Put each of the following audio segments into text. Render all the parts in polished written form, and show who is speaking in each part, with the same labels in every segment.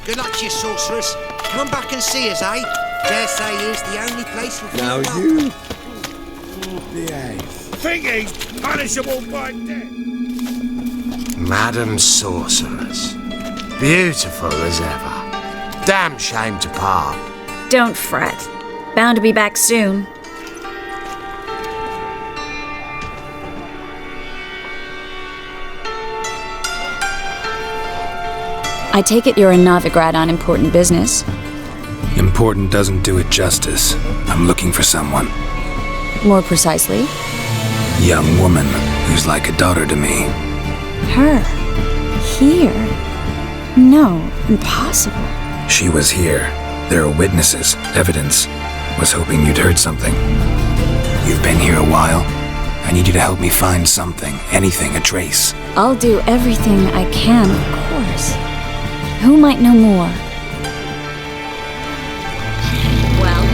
Speaker 1: Good luck to you, sorcerers. Come back and see us, eh? Dare say here's the only place you'll
Speaker 2: Now
Speaker 1: find
Speaker 2: you... behave.
Speaker 3: Thinking punishable by death.
Speaker 4: Madam Sorceress. Beautiful as ever. Damn shame to part.
Speaker 5: Don't fret. Bound to be back soon. I take it you're a Novigrad on important business.
Speaker 6: Important doesn't do it justice. I'm looking for someone.
Speaker 5: More precisely?
Speaker 6: Young woman who's like a daughter to me.
Speaker 5: Her? Here? No, impossible.
Speaker 6: She was here. There are witnesses, evidence. Was hoping you'd heard something. You've been here a while. I need you to help me find something, anything, a trace.
Speaker 5: I'll do everything I can, of course. Who might know more? Well...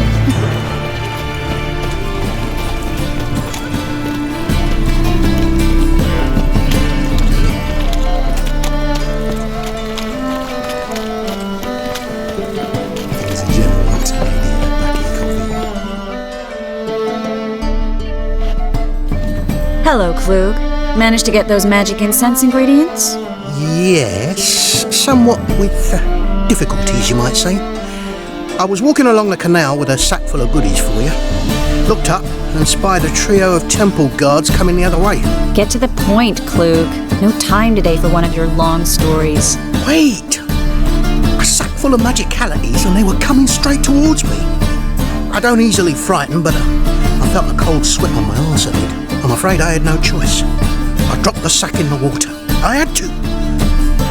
Speaker 2: There's a general hunting lady back in coffee.
Speaker 5: Hello, Klug. Managed to get those magic incense ingredients?
Speaker 1: Yes, somewhat with difficulties, you might say. I was walking along the canal with a sack full of goodies for you. Looked up and spied a trio of temple guards coming the other way.
Speaker 5: Get to the point, Klug. No time today for one of your long stories.
Speaker 1: Wait! A sack full of magicalities and they were coming straight towards me. I don't easily frighten, but I felt a cold sweat on my arse a bit. I'm afraid I had no choice. I dropped the sack in the water. I had to.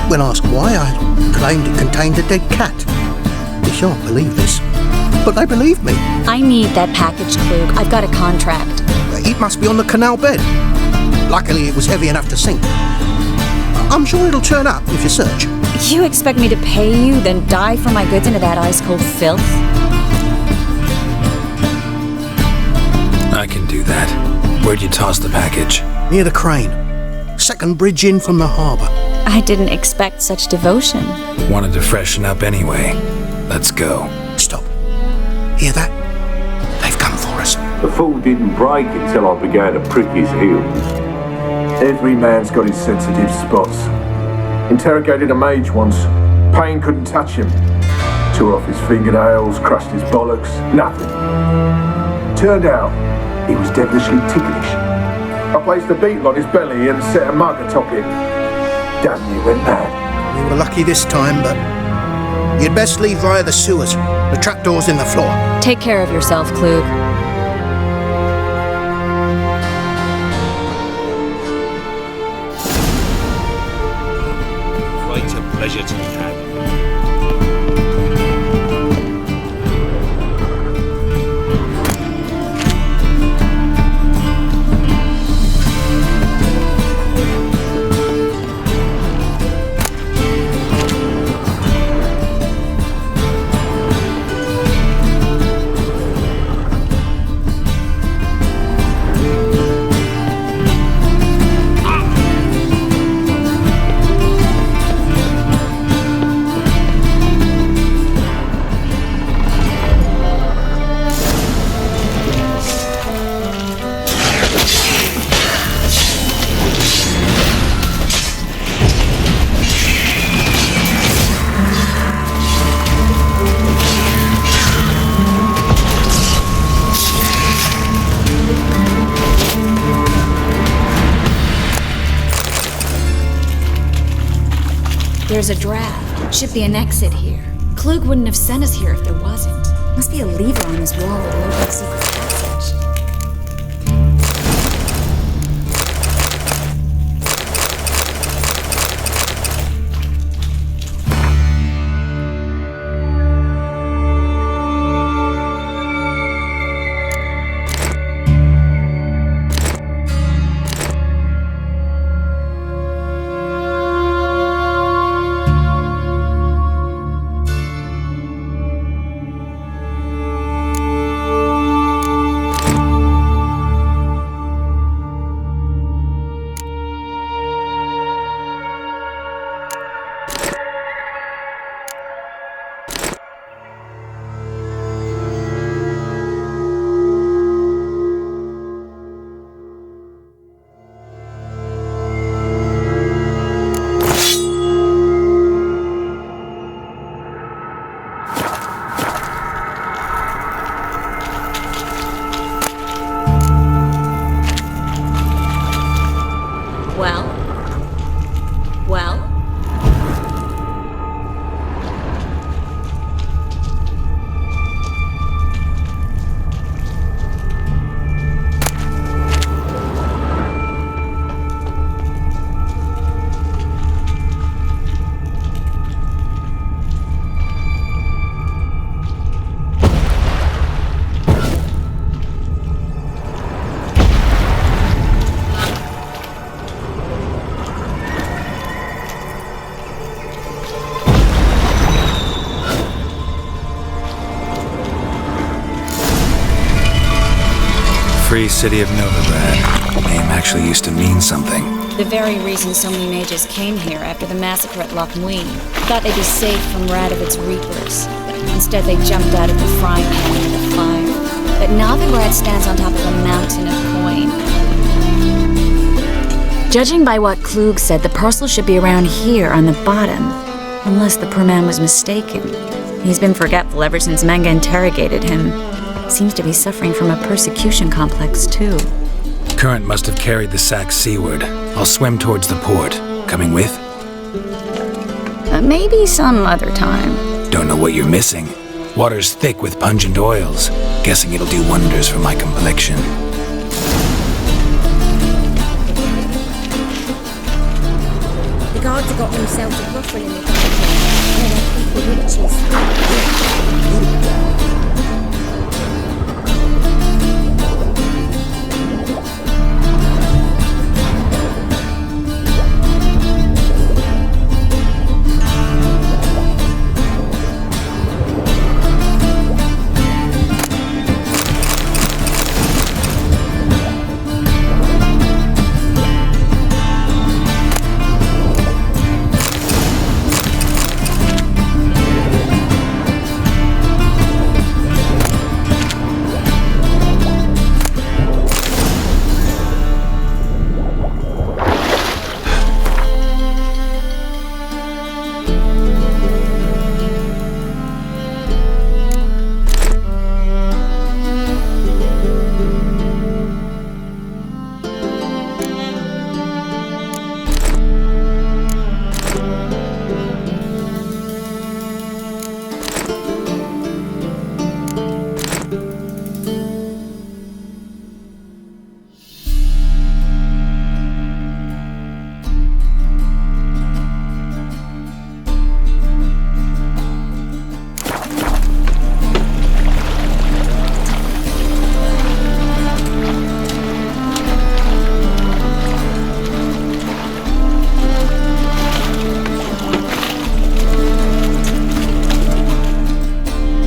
Speaker 1: When asked why, I claimed it contained a dead cat. You shan't believe this, but they believed me.
Speaker 5: I need that package, Klug. I've got a contract.
Speaker 1: It must be on the canal bed. Luckily, it was heavy enough to sink. I'm sure it'll turn up if you search.
Speaker 5: You expect me to pay you, then dive for my goods into that ice-cold filth?
Speaker 6: I can do that. Where'd you toss the package?
Speaker 1: Near the crane. Second bridge in from the harbour.
Speaker 5: I didn't expect such devotion.
Speaker 6: Wanted to freshen up anyway. Let's go.
Speaker 1: Stop. Hear that? They've come for us.
Speaker 3: The fall didn't break until I began to prick his heels. Every man's got his sensitive spots. Interrogated a mage once. Pain couldn't touch him. Tore off his fingernails, crushed his bollocks. Nothing. Turned out, he was devilishly ticklish. I placed a beetle on his belly and set a mug atop him. Damn, he went mad.
Speaker 1: We were lucky this time, but you'd best leave via the sewers. The trapdoor's in the floor.
Speaker 5: Take care of yourself, Klug.
Speaker 3: Quite a pleasure to be had.
Speaker 5: There's a draft. Should be an exit here. Klug wouldn't have sent us here if there wasn't. Must be a lever on his wall that opens the secret passage.
Speaker 6: Free City of Novigrad. The name actually used to mean something.
Speaker 5: The very reason so many mages came here after the massacre at Loch Muin. Thought they'd be safe from Radovit's reapers. Instead, they jumped out of the frying pan into the fire. But Novigrad stands on top of a mountain of coin. Judging by what Klug said, the parcel should be around here on the bottom. Unless the poor man was mistaken. He's been forgetful ever since Manga interrogated him. Seems to be suffering from a persecution complex, too.
Speaker 6: Current must have carried the sack seaward. I'll swim towards the port. Coming with?
Speaker 5: Maybe some other time.
Speaker 6: Don't know what you're missing. Water's thick with pungent oils. Guessing it'll do wonders for my complexion.
Speaker 7: The guards have got themselves a ruffle in the country. They're people witches.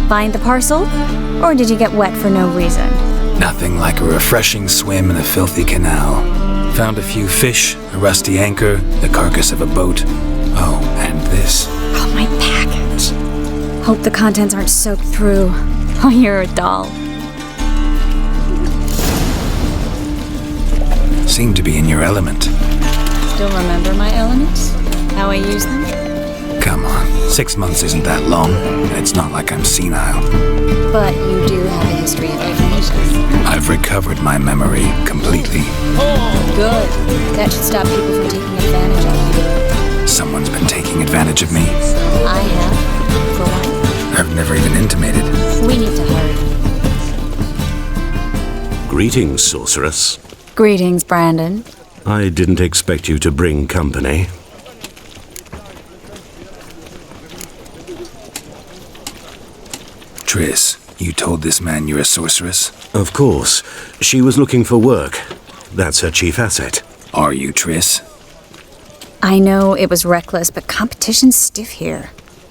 Speaker 5: Find the parcel? Or did you get wet for no reason?
Speaker 6: Nothing like a refreshing swim in a filthy canal. Found a few fish, a rusty anchor, the carcass of a boat. Oh, and this.
Speaker 5: Oh, my package. Hope the contents aren't soaked through. Oh, you're a doll.
Speaker 6: Seem to be in your element.
Speaker 5: Still remember my elements? How I use them?
Speaker 6: Come on, 6 months isn't that long, and it's not like I'm senile.
Speaker 5: But you do have a history of amnesia.
Speaker 6: I've recovered my memory completely.
Speaker 5: Good. That should stop people from taking advantage of you.
Speaker 6: Someone's been taking advantage of me.
Speaker 5: I have. For one.
Speaker 6: I've never even intimated.
Speaker 5: We need to hurry.
Speaker 8: Greetings, sorceress.
Speaker 5: Greetings, Brandon.
Speaker 8: I didn't expect you to bring company.
Speaker 6: Triss, you told this man you're a sorceress?
Speaker 8: Of course. She was looking for work. That's her chief asset.
Speaker 6: Are you, Triss?
Speaker 5: I know it was reckless, but competition's stiff here.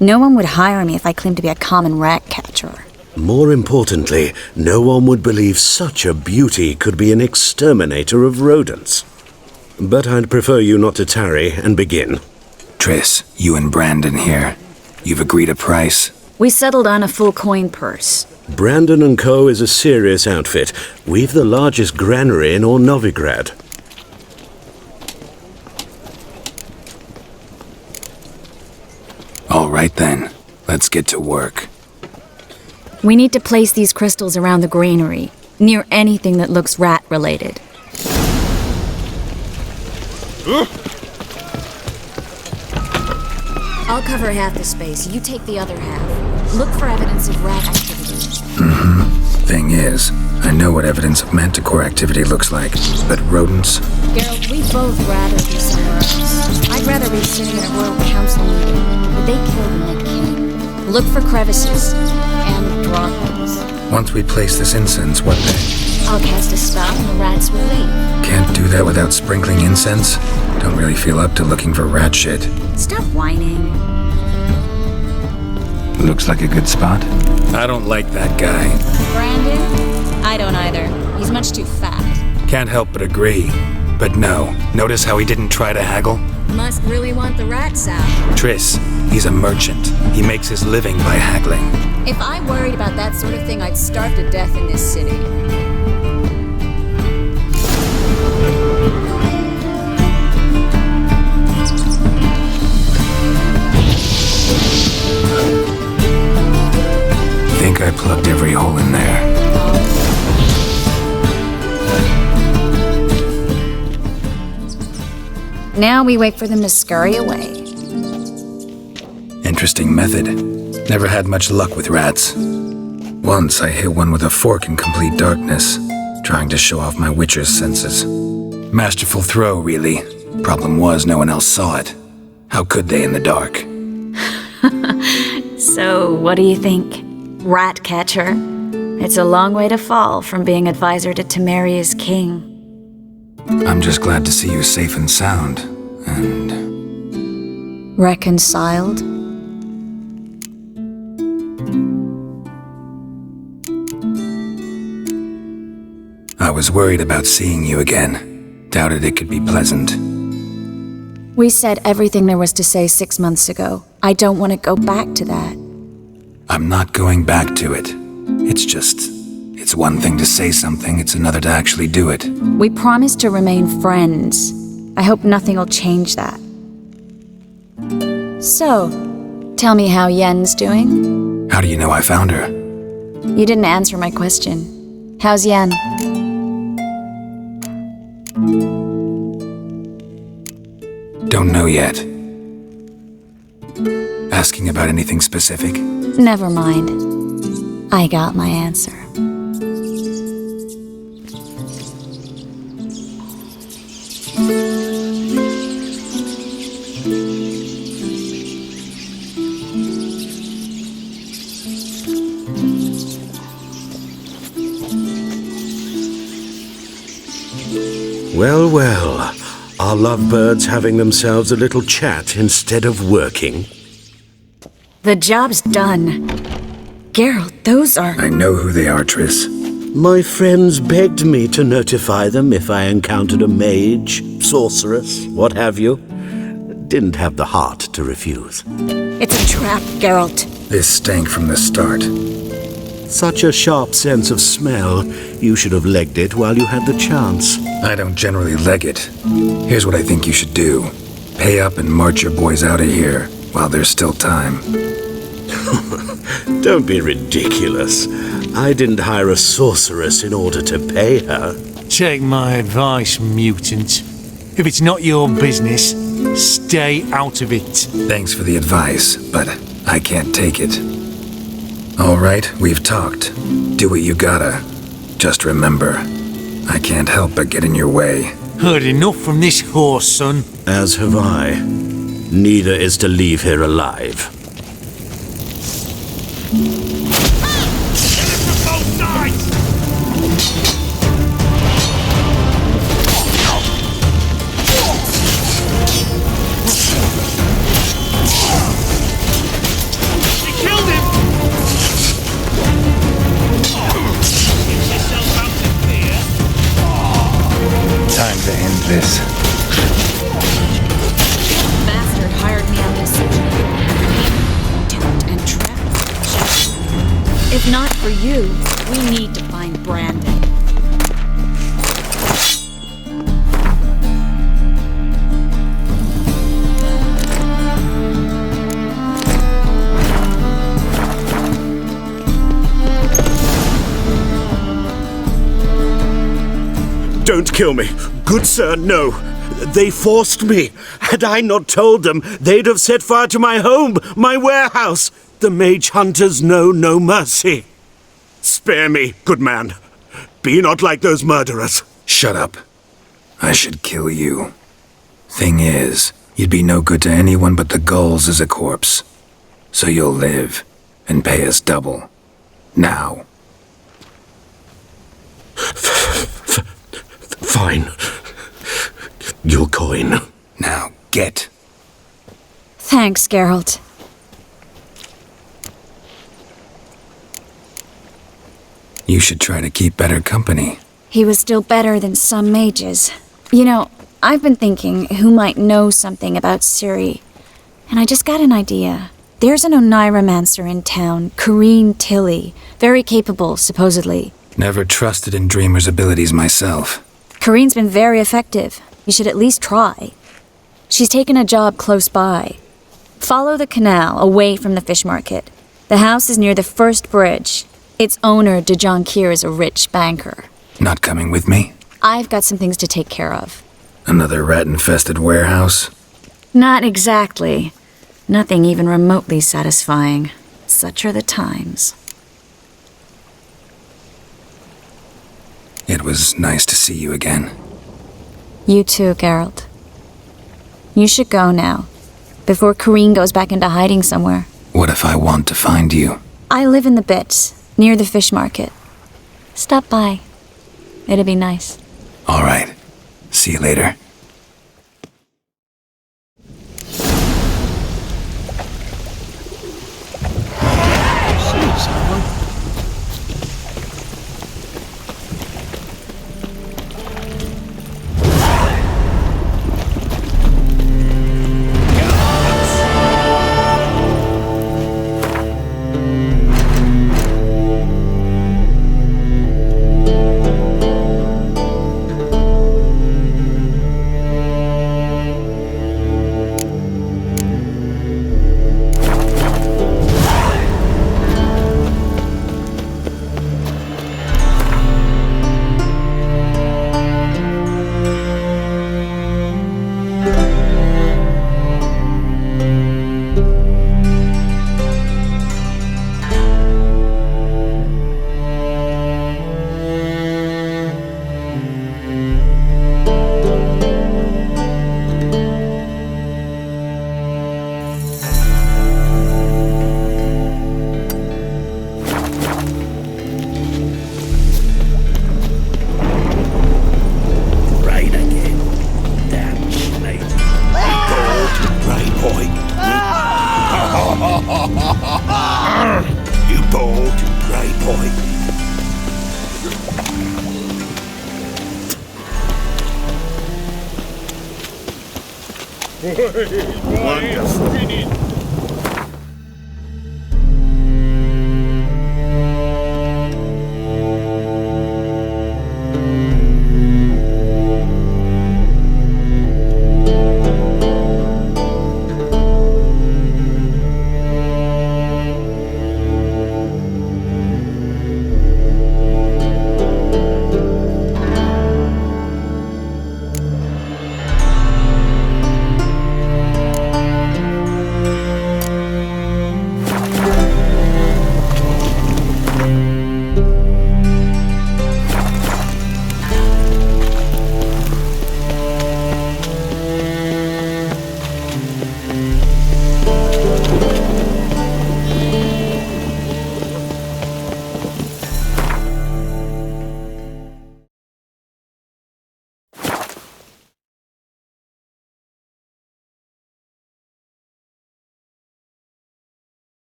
Speaker 5: No one would hire me if I claimed to be a common rat catcher.
Speaker 8: More importantly, no one would believe such a beauty could be an exterminator of rodents. But I'd prefer you not to tarry and begin.
Speaker 6: Triss, you and Brandon here. You've agreed a price?
Speaker 5: We settled on a full coin purse.
Speaker 8: Brandon & Co. is a serious outfit. We've the largest granary in all Novigrad.
Speaker 6: All right then, let's get to work.
Speaker 5: We need to place these crystals around the granary, near anything that looks rat-related. I'll cover half the space, you take the other half. Look for evidence of rat activity.
Speaker 6: Thing is, I know what evidence of manticore activity looks like, but rodents?
Speaker 5: Geralt, we'd both rather be somewhere else. I'd rather be sitting in a royal council meeting, but they killed the Night King. Look for crevices and droppings.
Speaker 6: Once we place this incense, what then?
Speaker 5: I'll cast a spell and the rats will leave.
Speaker 6: Can't do that without sprinkling incense? Don't really feel up to looking for rat shit.
Speaker 5: Stop whining.
Speaker 6: Looks like a good spot. I don't like that guy.
Speaker 5: Brandon? I don't either. He's much too fat.
Speaker 6: Can't help but agree. But no, notice how he didn't try to haggle?
Speaker 7: Must really want the rat sack.
Speaker 6: Triss, he's a merchant. He makes his living by haggling.
Speaker 5: If I worried about that sort of thing, I'd starve to death in this city.
Speaker 6: Think I plugged every hole in there.
Speaker 5: Now we wait for them to scurry away.
Speaker 6: Interesting method. Never had much luck with rats. Once I hit one with a fork in complete darkness, trying to show off my witcher's senses. Masterful throw, really. Problem was, no one else saw it. How could they in the dark?
Speaker 5: So, what do you think? Rat catcher? It's a long way to fall from being advisor to Temeria's king.
Speaker 6: I'm just glad to see you safe and sound, and...
Speaker 5: Reconciled?
Speaker 6: I was worried about seeing you again. Doubted it could be pleasant.
Speaker 5: We said everything there was to say 6 months ago. I don't want to go back to that.
Speaker 6: I'm not going back to it. It's one thing to say something, it's another to actually do it.
Speaker 5: We promised to remain friends. I hope nothing will change that. So, tell me how Yen's doing?
Speaker 6: How do you know I found her?
Speaker 5: You didn't answer my question. How's Yen?
Speaker 6: Don't know yet. Asking about anything specific?
Speaker 5: Never mind. I got my answer.
Speaker 8: Well, well. Are lovebirds having themselves a little chat instead of working?
Speaker 5: The job's done. Geralt, those are...
Speaker 6: I know who they are, Triss.
Speaker 8: My friends begged me to notify them if I encountered a mage, sorceress, what have you. Didn't have the heart to refuse.
Speaker 5: It's a trap, Geralt.
Speaker 6: This stank from the start.
Speaker 8: Such a sharp sense of smell. You should have legged it while you had the chance.
Speaker 6: I don't generally leg it. Here's what I think you should do. Pay up and march your boys out of here while there's still time.
Speaker 8: Don't be ridiculous. I didn't hire a sorceress in order to pay her.
Speaker 9: Take my advice, mutant. If it's not your business, stay out of it.
Speaker 6: Thanks for the advice, but I can't take it. All right, we've talked. Do what you gotta. Just remember, I can't help but get in your way.
Speaker 9: Heard enough from this horse, son.
Speaker 8: As have I. Neither is to leave here alive.
Speaker 6: Time to end this.
Speaker 5: Bastard hired me on this duped and trapped. If not for you, we need to find Brandon.
Speaker 8: Don't kill me. Good sir, no. They forced me. Had I not told them, they'd have set fire to my home, my warehouse. The mage hunters know no mercy. Spare me, good man. Be not like those murderers.
Speaker 6: Shut up. I should kill you. Thing is, you'd be no good to anyone but the gulls as a corpse. So you'll live, and pay us double. Now.
Speaker 8: Fine. Your coin.
Speaker 6: Now, get.
Speaker 5: Thanks, Geralt.
Speaker 6: You should try to keep better company.
Speaker 5: He was still better than some mages. You know, I've been thinking who might know something about Ciri, and I just got an idea. There's an Oneiromancer in town, Corrine Tilly. Very capable, supposedly.
Speaker 6: Never trusted in Dreamer's abilities myself.
Speaker 5: Corrine's been very effective. You should at least try. She's taken a job close by. Follow the canal, away from the fish market. The house is near the first bridge. Its owner, De Jonquier, is a rich banker.
Speaker 6: Not coming with me?
Speaker 5: I've got some things to take care of.
Speaker 6: Another rat-infested warehouse?
Speaker 5: Not exactly. Nothing even remotely satisfying. Such are the times.
Speaker 6: It was nice to see you again.
Speaker 5: You too, Geralt. You should go now, before Corrine goes back into hiding somewhere.
Speaker 6: What if I want to find you?
Speaker 5: I live in the bit, near the fish market. Stop by. It'd be nice.
Speaker 6: All right. See you later.
Speaker 8: You bold, grey boy. Wonderful.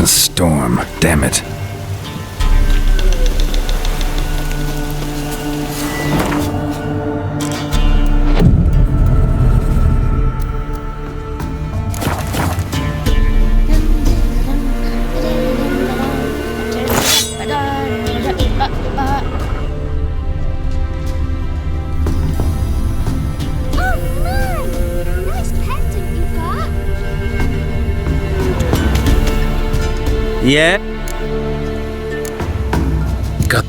Speaker 6: A storm, damn it.
Speaker 10: Yeah?
Speaker 6: Got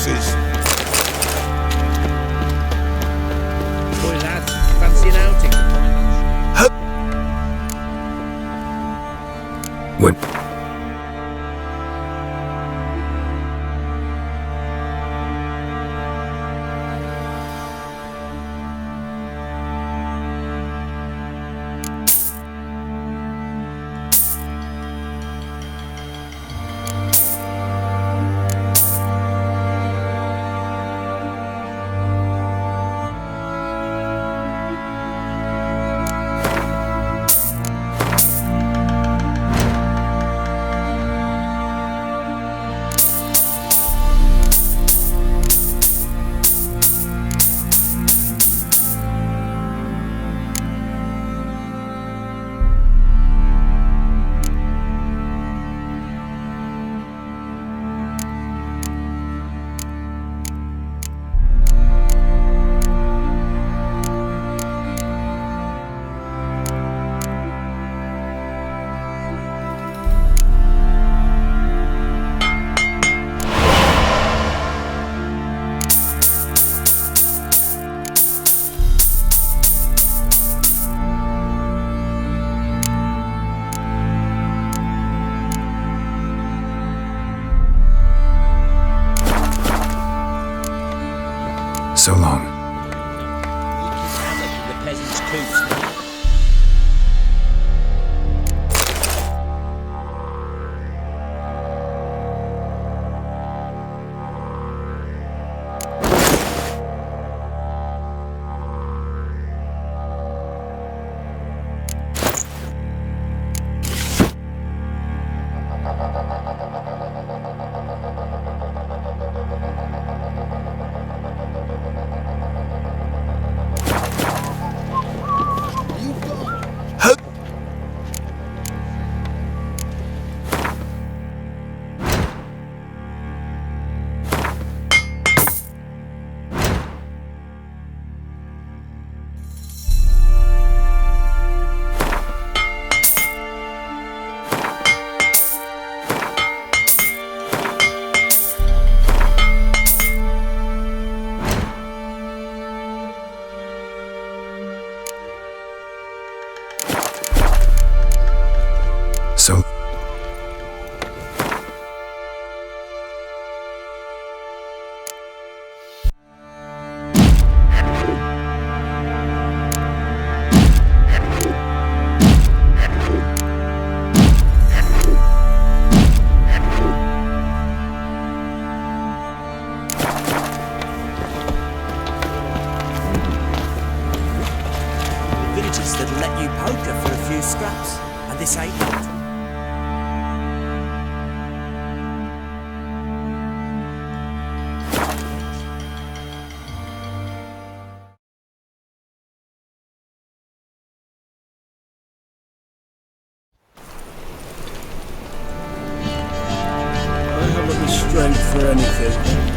Speaker 9: horses.
Speaker 10: Boy, lad, fancy an outing?
Speaker 6: What? So long.
Speaker 10: The peasants' coops.
Speaker 6: So...
Speaker 10: Villages that'll let you poker for a few scraps, and this ain't not.
Speaker 8: I haven't the strength for anything.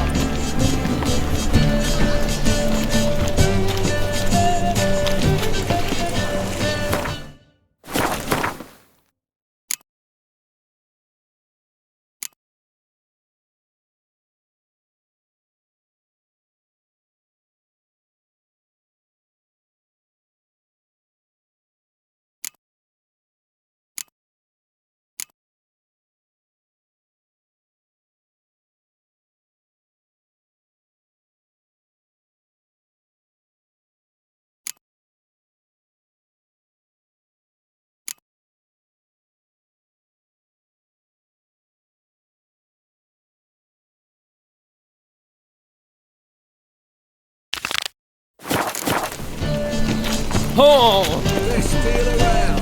Speaker 10: Oh!
Speaker 2: Let's steal around.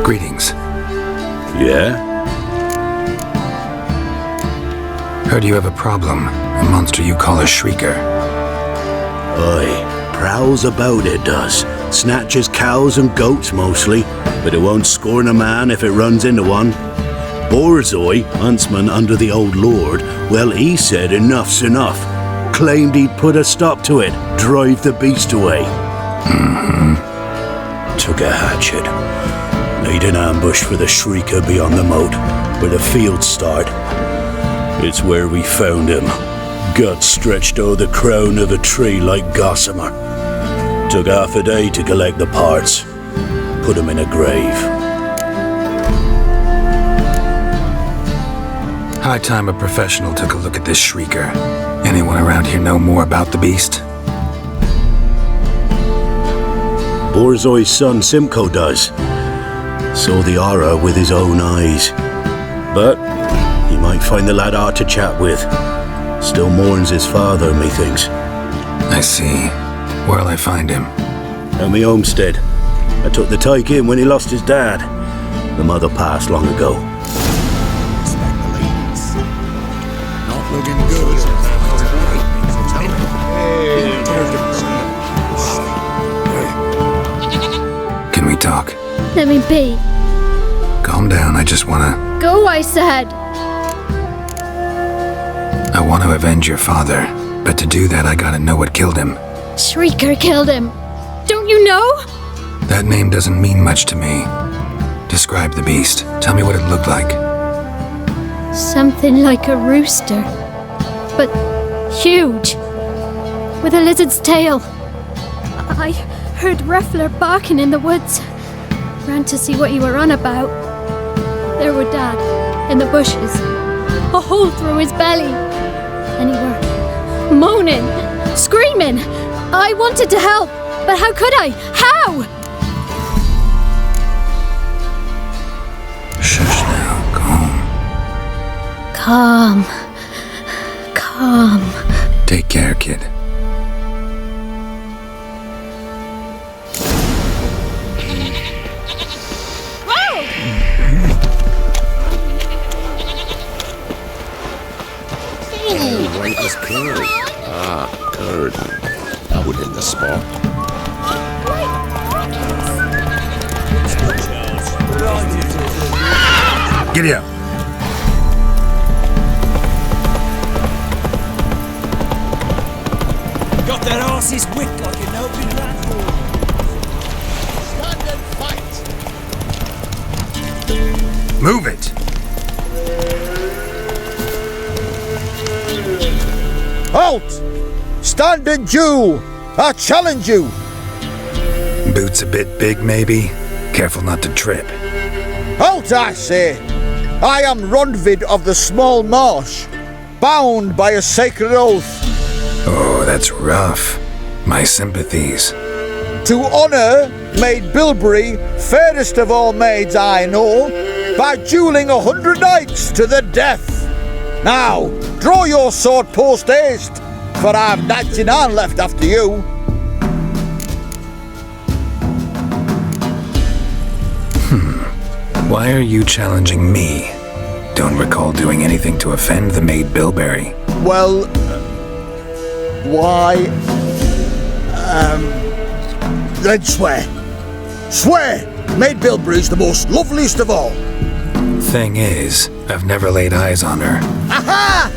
Speaker 6: Greetings.
Speaker 8: Yeah?
Speaker 6: Heard you have a problem. A monster you call a shrieker.
Speaker 8: Aye, prowls about it does. Snatches cows and goats mostly, but it won't scorn a man if it runs into one. Borzoi, huntsman under the old lord, well, he said enough's enough. Claimed he'd put a stop to it, drive the beast away. Took a hatchet. Made an ambush for the shrieker beyond the moat, where the fields start. It's where we found him. Guts stretched o'er the crown of a tree like gossamer. Took half a day to collect the parts. Put him in a grave.
Speaker 6: High time a professional took a look at this shrieker. Anyone around here know more about the beast?
Speaker 8: Borzoi's son Simcoe does. Saw the aura with his own eyes. But he might find the lad hard to chat with. Still mourns his father, methinks.
Speaker 6: I see. Where'll I find him?
Speaker 8: At me homestead. I took the tyke in when he lost his dad. The mother passed long ago.
Speaker 2: Respect the ladies. Not looking good.
Speaker 6: Can we talk?
Speaker 11: Let me be.
Speaker 6: Calm down, I just wanna...
Speaker 11: Go, I said.
Speaker 6: I want to avenge your father, but to do that I gotta know what killed him.
Speaker 11: Shrieker killed him. Don't you know?
Speaker 6: That name doesn't mean much to me. Describe the beast. Tell me what it looked like.
Speaker 11: Something like a rooster. But huge. With a lizard's tail. I heard Ruffler barking in the woods. Ran to see what you were on about. There were Dad, in the bushes. A hole through his belly. And he were moaning, screaming. I wanted to help, but how could I? How?
Speaker 6: Shush now,
Speaker 11: Calm. Calm.
Speaker 6: Take care, kid.
Speaker 4: Weightless curd. Curd. That would hit the spot.
Speaker 6: Giddy up.
Speaker 10: Got their asses whipped like an open rat.
Speaker 4: Stand and fight!
Speaker 6: Move it!
Speaker 12: Halt! Stand and Jew! I challenge you!
Speaker 6: Boots a bit big, maybe? Careful not to trip.
Speaker 12: Halt, I say! I am Ronvid of the Small Marsh, bound by a sacred oath.
Speaker 6: Oh, that's rough. My sympathies.
Speaker 12: To honour Maid Bilberry, fairest of all maids I know, by duelling 100 knights to the death. Now, draw your sword post haste, for I've 99 left after you.
Speaker 6: Why are you challenging me? Don't recall doing anything to offend the Maid Bilberry.
Speaker 12: Well, why? Then swear. Swear! Maid Bilberry's the most loveliest of all.
Speaker 6: Thing is, I've never laid eyes on her.
Speaker 12: Aha!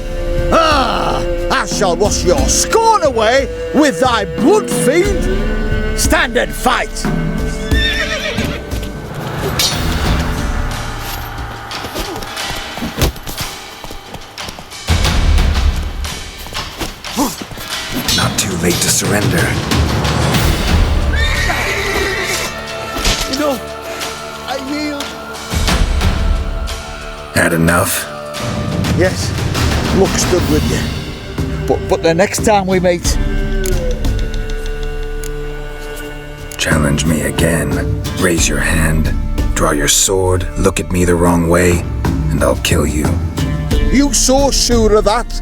Speaker 12: Ah! I shall wash your scorn away with thy blood, fiend! Stand and fight!
Speaker 6: Not too late to surrender.
Speaker 12: Enough! I yield!
Speaker 6: Had enough?
Speaker 12: Yes, luck stood with you. But the next time we meet...
Speaker 6: Challenge me again. Raise your hand, draw your sword, look at me the wrong way, and I'll kill you.
Speaker 12: You so sure of that?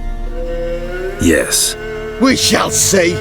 Speaker 6: Yes.
Speaker 12: We shall see.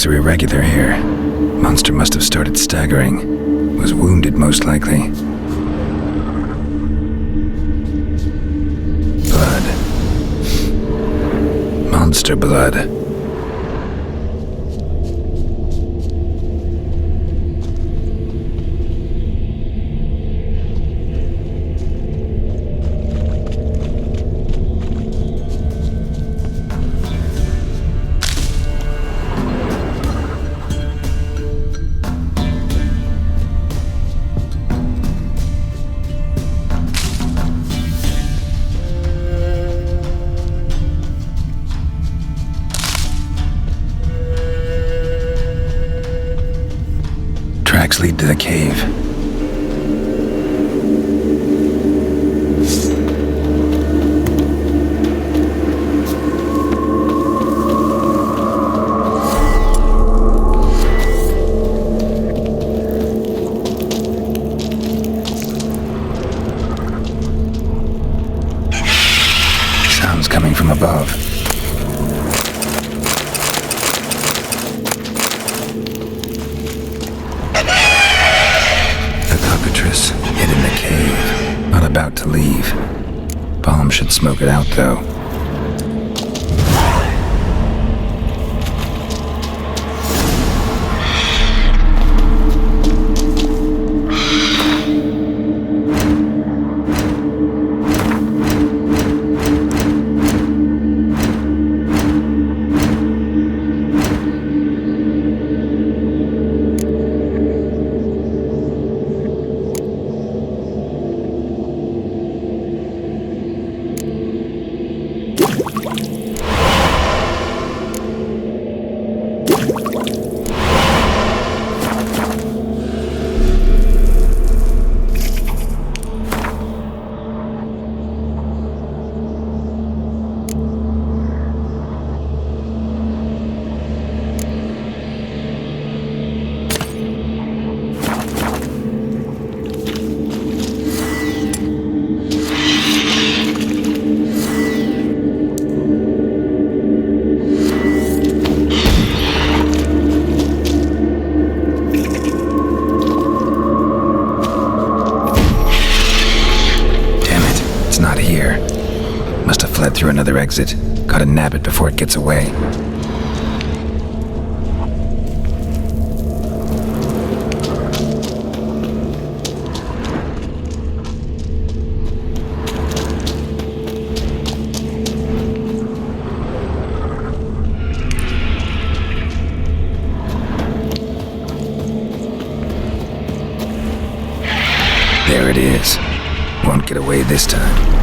Speaker 6: tracks are irregular here. Monster must have started staggering. Was wounded, most likely. Blood. Monster blood. Tracks lead to the cave. Sounds coming from above. Hid in the cave, not about to leave. Bomb should smoke it out, though. Through another exit. Gotta nab it before it gets away. There it is. Won't get away this time.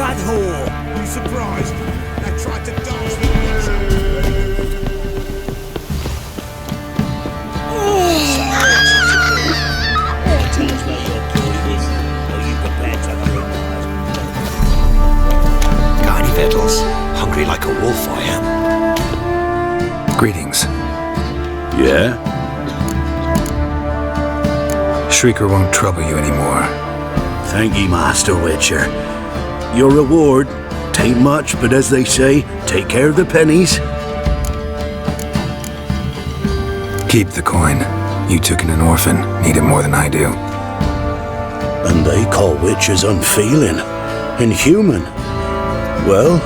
Speaker 10: blood whore!
Speaker 2: You surprised? They tried to dance with Witcher.
Speaker 10: Tell us where your point is. Are you prepared to prove?
Speaker 13: Got any victuals? Hungry like a wolf, I am.
Speaker 6: Greetings.
Speaker 8: Yeah?
Speaker 6: Shrieker won't trouble you anymore.
Speaker 8: Thank ye, Master Witcher. Your reward, tain't much, but as they say, take care of the pennies.
Speaker 6: Keep the coin. You took in an orphan. Need it more than I do.
Speaker 8: And they call witches unfeeling, inhuman. Well,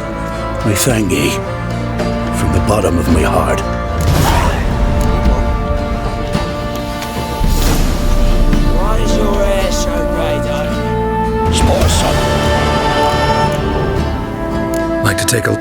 Speaker 8: I thank ye, from the bottom of my heart.
Speaker 10: Why is your hair so grey, darling?
Speaker 13: Spot something.
Speaker 6: Like to take a...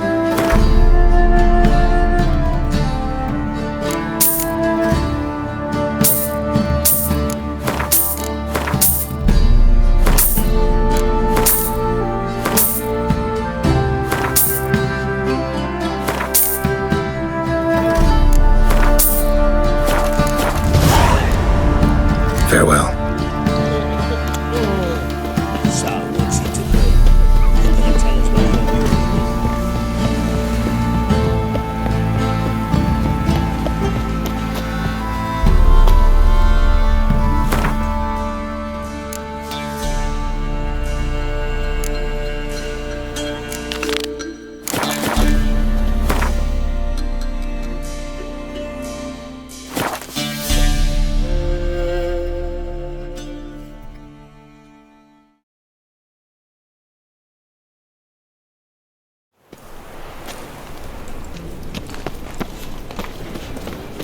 Speaker 6: Farewell.
Speaker 10: So, what's it to do? You're gonna tell us where you're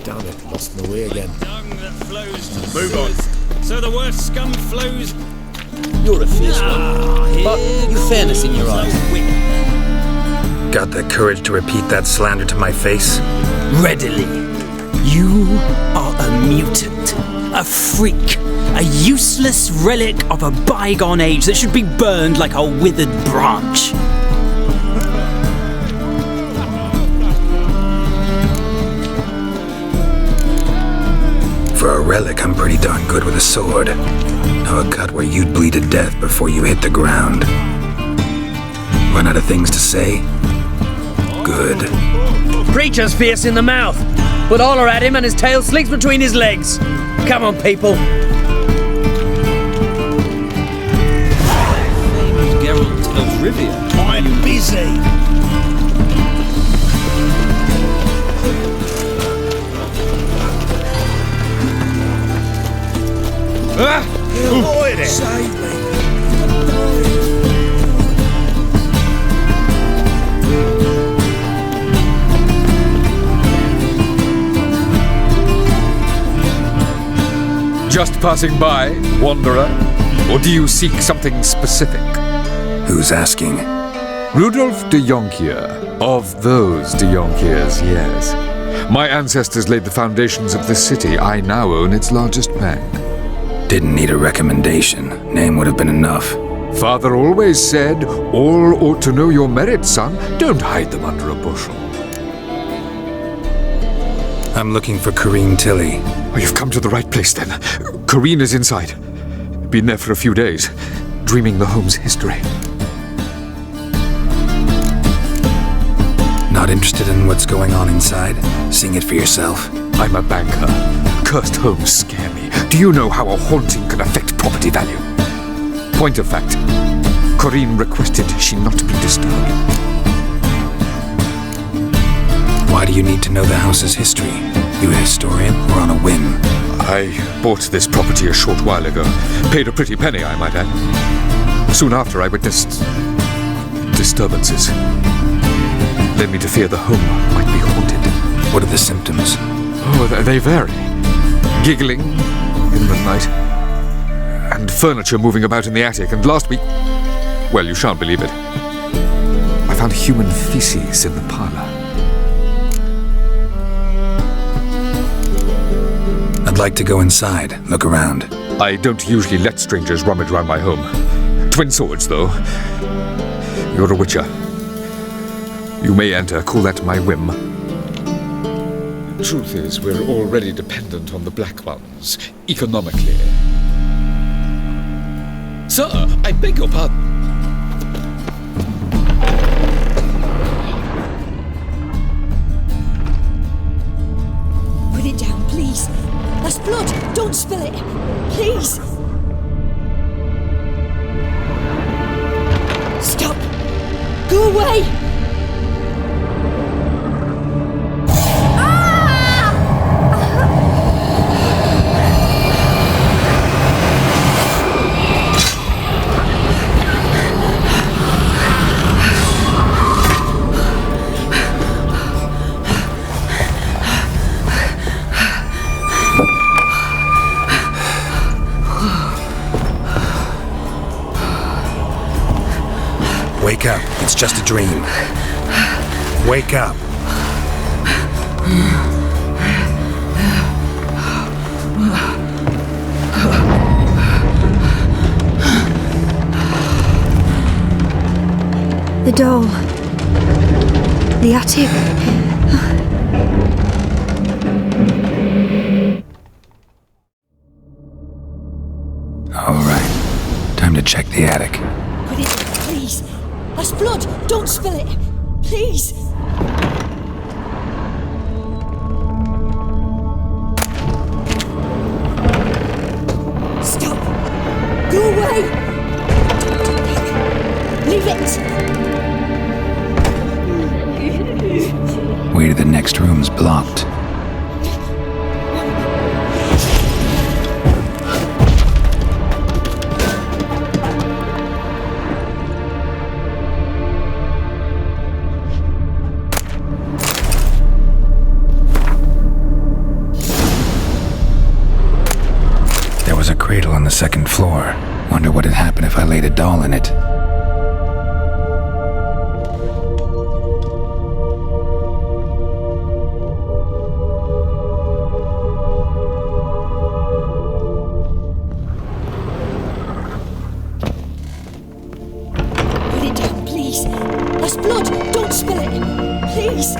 Speaker 4: Damn it, lost my way again.
Speaker 10: dung that flows to the
Speaker 4: Move on.
Speaker 10: sewers. So the worst scum flows.
Speaker 13: You're a fierce one, but you've fairness in your eyes.
Speaker 6: Got the courage to repeat that slander to my face?
Speaker 14: Readily. You are a mutant, a freak, a useless relic of a bygone age that should be burned like a withered branch.
Speaker 6: For a relic, I'm pretty darn good with a sword. Know a cut where you'd bleed to death before you hit the ground. Run out of things to say? Good.
Speaker 15: Creature's fierce in the mouth, but holler at him and his tail slinks between his legs. Come on, people.
Speaker 13: Geralt of Rivia.
Speaker 10: I'm busy.
Speaker 2: Avoid it.
Speaker 10: Save me.
Speaker 16: Just passing by, wanderer? Or do you seek something specific?
Speaker 6: Who's asking?
Speaker 16: Rudolf de Jonkier. Of those de Jonkiers, yes. My ancestors laid the foundations of this city. I now own its largest bank.
Speaker 6: Didn't need a recommendation. Name would have been enough.
Speaker 16: Father always said, all ought to know your merits, son. Don't hide them under a bushel.
Speaker 6: I'm looking for Corrine Tilly.
Speaker 16: Oh, you've come to the right place, then. Corrine is inside. Been there for a few days, dreaming the home's history.
Speaker 6: Not interested in what's going on inside? Seeing it for yourself?
Speaker 16: I'm a banker. Cursed homes scare me. Do you know how a haunting can affect property value? Point of fact, Corrine requested she not be disturbed.
Speaker 6: Why do you need to know the house's history? You a historian or on a whim?
Speaker 16: I bought this property a short while ago. Paid a pretty penny, I might add. Soon after, I witnessed disturbances. Led me to fear the home might be haunted.
Speaker 6: What are the symptoms?
Speaker 16: Oh, they vary. Giggling in the night, and furniture moving about in the attic, and last week, well, you shan't believe it, I found human feces in the parlor.
Speaker 6: I'd like to go inside, look around.
Speaker 16: I don't usually let strangers rummage around my home. Twin swords, though. You're a witcher. You may enter, call that my whim. Truth is, we're already dependent on the Black Ones, economically. Sir, I beg your pardon.
Speaker 17: Put it down, please. That's blood. Don't spill it. Please. Stop. Go away.
Speaker 6: Wake up. It's just a dream. Wake up.
Speaker 11: The doll. The attic.
Speaker 6: All right. Time to check the attic.
Speaker 17: Put it down, please. That's blood. Don't spill it. Please. Stop. Go away. Leave it.
Speaker 6: Way to the next room's blocked. There was a cradle on the second floor. Wonder what had happened if I laid a doll in it.
Speaker 17: Put it down, please. That's blood. Don't spill it. Please.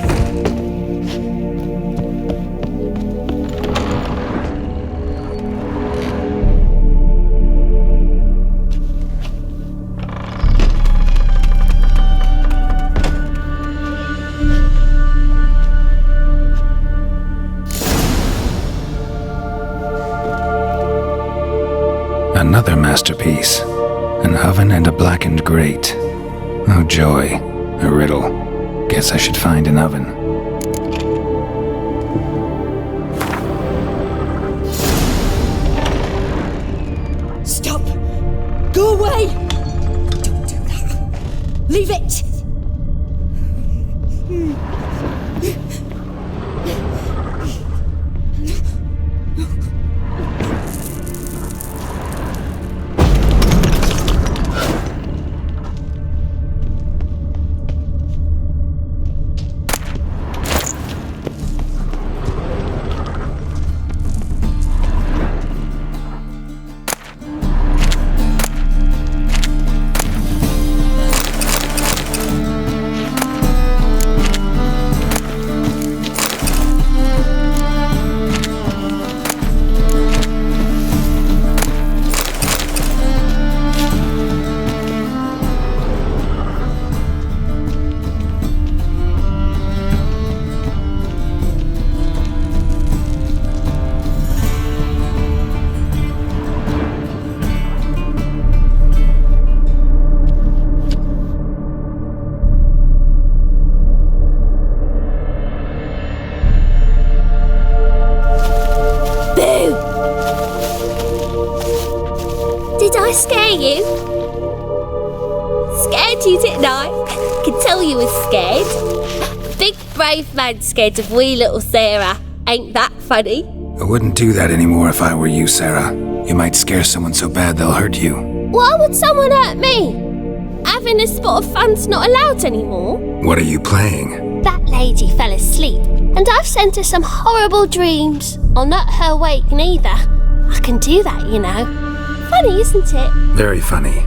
Speaker 6: Another masterpiece. An oven and a blackened grate. Oh joy. A riddle. Guess I should find an oven.
Speaker 17: Stop. Go away. Don't do that. Leave it.
Speaker 11: Did I scare you? Scared you, didn't I? Could tell you was scared. Big brave man scared of wee little Sarah. Ain't that funny?
Speaker 6: I wouldn't do that anymore if I were you, Sarah. You might scare someone so bad they'll hurt you.
Speaker 11: Why would someone hurt me? Having a spot of fun's not allowed anymore.
Speaker 6: What are you playing?
Speaker 11: That lady fell asleep, and I've sent her some horrible dreams. I'll not her wake neither. I can do that, you know. Funny, isn't it?
Speaker 6: Very funny.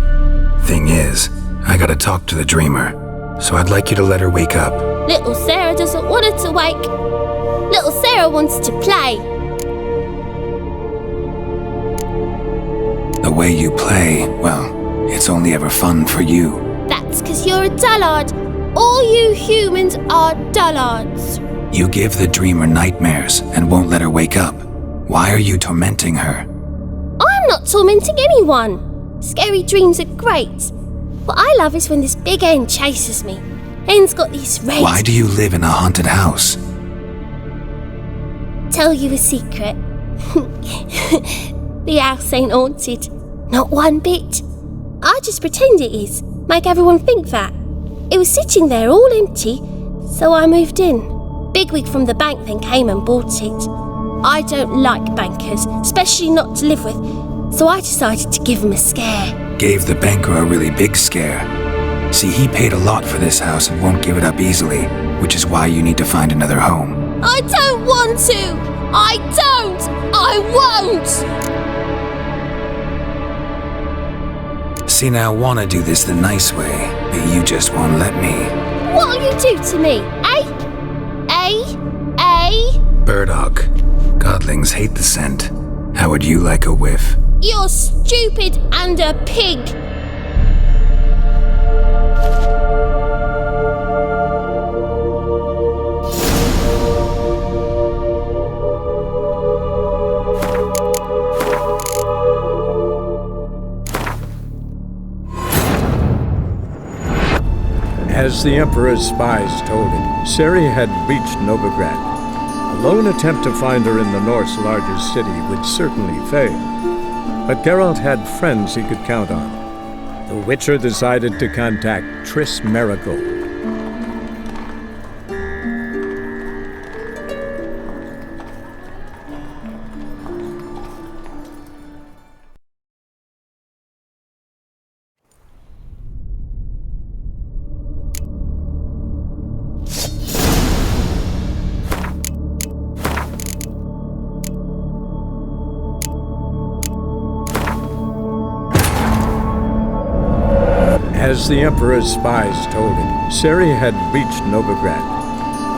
Speaker 6: Thing is, I gotta talk to the dreamer, so I'd like you to let her wake up.
Speaker 7: Little Sarah doesn't want her to wake. Little Sarah wants to play.
Speaker 6: The way you play, well, it's only ever fun for you.
Speaker 7: That's 'cause you're a dullard. All you humans are dullards.
Speaker 6: You give the dreamer nightmares and won't let her wake up. Why are you tormenting her?
Speaker 7: I'm not tormenting anyone. Scary dreams are great. What I love is when this big hen chases me. Hen's got these red...
Speaker 6: Why do you live in a haunted house?
Speaker 7: Tell you a secret. The house ain't haunted. Not one bit. I just pretend it is. Make everyone think that. It was sitting there all empty, so I moved in. Bigwig from the bank then came and bought it. I don't like bankers, especially not to live with, so I decided to give him a scare.
Speaker 6: Gave the banker a really big scare. See, he paid a lot for this house and won't give it up easily, which is why you need to find another home.
Speaker 7: I don't want to! I don't! I won't!
Speaker 6: See, now I want to do this the nice way, but you just won't let me.
Speaker 7: What'll you do to me, eh?
Speaker 6: Burdock. Godlings hate the scent. How would you like a whiff?
Speaker 7: You're stupid and a pig!
Speaker 18: As the Emperor's spies told him, Seri had reached Novigrad. A lone attempt to find her in the North's largest city would certainly fail. But Geralt had friends he could count on. The Witcher decided to contact Triss Merigold. As the Emperor's spies told him, Seri had reached Novigrad.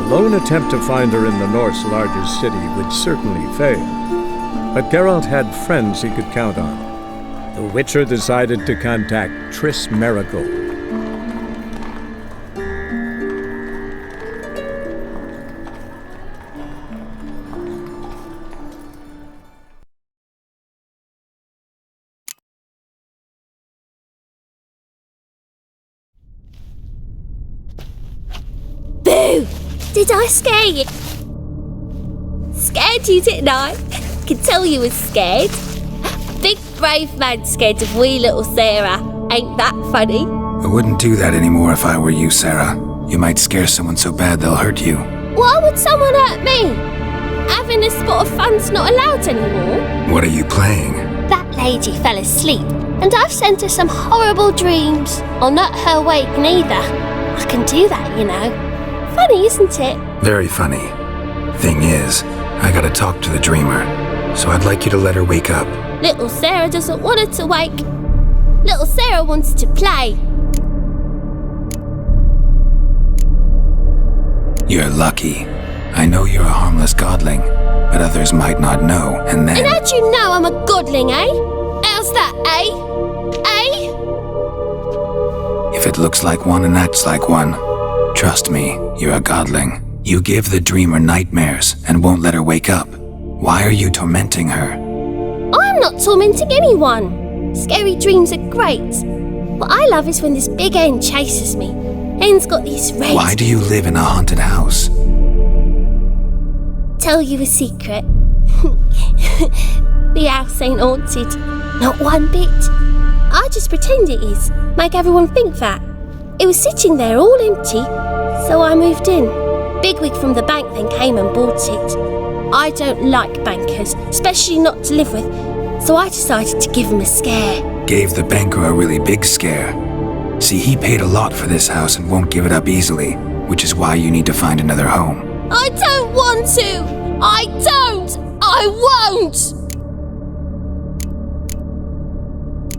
Speaker 18: A lone attempt to find her in the North's largest city would certainly fail. But Geralt had friends he could count on. The Witcher decided to contact Triss Merigold.
Speaker 7: Boo! Did I scare you? Scared you, didn't I? Can tell you was scared. Big brave man scared of wee little Sarah. Ain't that funny?
Speaker 6: I wouldn't do that anymore if I were you, Sarah. You might scare someone so bad they'll hurt you.
Speaker 7: Why would someone hurt me? Having a spot of fun's not allowed anymore.
Speaker 6: What are you playing?
Speaker 7: That lady fell asleep, and I've sent her some horrible dreams. I'll not her wake neither. I can do that, you know. Funny, isn't it?
Speaker 6: Very funny. Thing is, I gotta talk to the dreamer, so I'd like you to let her wake up.
Speaker 7: Little Sarah doesn't want her to wake. Little Sarah wants to play.
Speaker 6: You're lucky. I know you're a harmless godling, but others might not know, and then...
Speaker 7: And how'd you know I'm a godling, eh? How's that, eh?
Speaker 6: If it looks like one and acts like one, trust me, you're a godling. You give the dreamer nightmares and won't let her wake up. Why are you tormenting her?
Speaker 7: I'm not tormenting anyone. Scary dreams are great. What I love is when this big hen chases me. Hen's got these red...
Speaker 6: Why do you live in a haunted house?
Speaker 7: Tell you a secret. The house ain't haunted. Not one bit. I just pretend it is. Make everyone think that. It was sitting there all empty, so I moved in. Bigwig from the bank then came and bought it. I don't like bankers, especially not to live with, so I decided to give him a scare.
Speaker 6: Gave the banker a really big scare. See, he paid a lot for this house and won't give it up easily, which is why you need to find another home.
Speaker 7: I don't want to! I don't! I won't!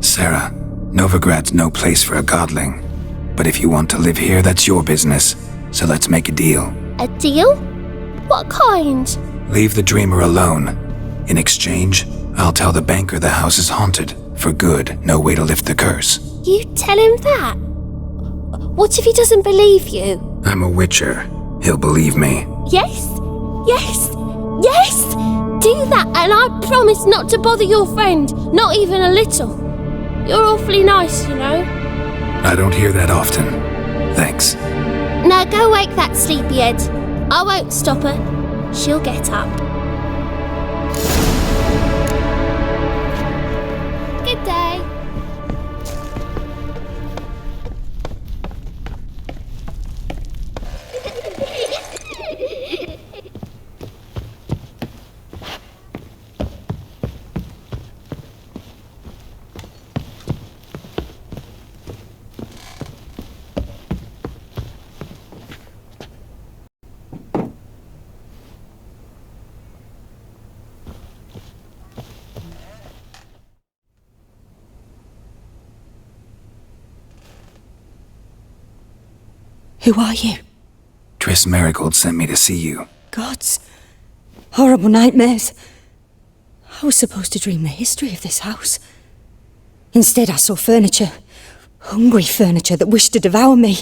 Speaker 6: Sarah, Novigrad's no place for a godling. But if you want to live here, that's your business. So let's make a deal.
Speaker 7: A deal? What kind?
Speaker 6: Leave the dreamer alone. In exchange, I'll tell the banker the house is haunted. For good, no way to lift the curse.
Speaker 7: You tell him that? What if he doesn't believe you?
Speaker 6: I'm a witcher. He'll believe me.
Speaker 7: Yes? Yes? Yes! Do that and I promise not to bother your friend. Not even a little. You're awfully nice, you know.
Speaker 6: I don't hear that often. Thanks.
Speaker 7: Now go wake that sleepyhead. I won't stop her. She'll get up. Good day.
Speaker 17: Who are you?
Speaker 6: Triss Marigold sent me to see you.
Speaker 17: Gods. Horrible nightmares. I was supposed to dream the history of this house. Instead, I saw furniture. Hungry furniture that wished to devour me.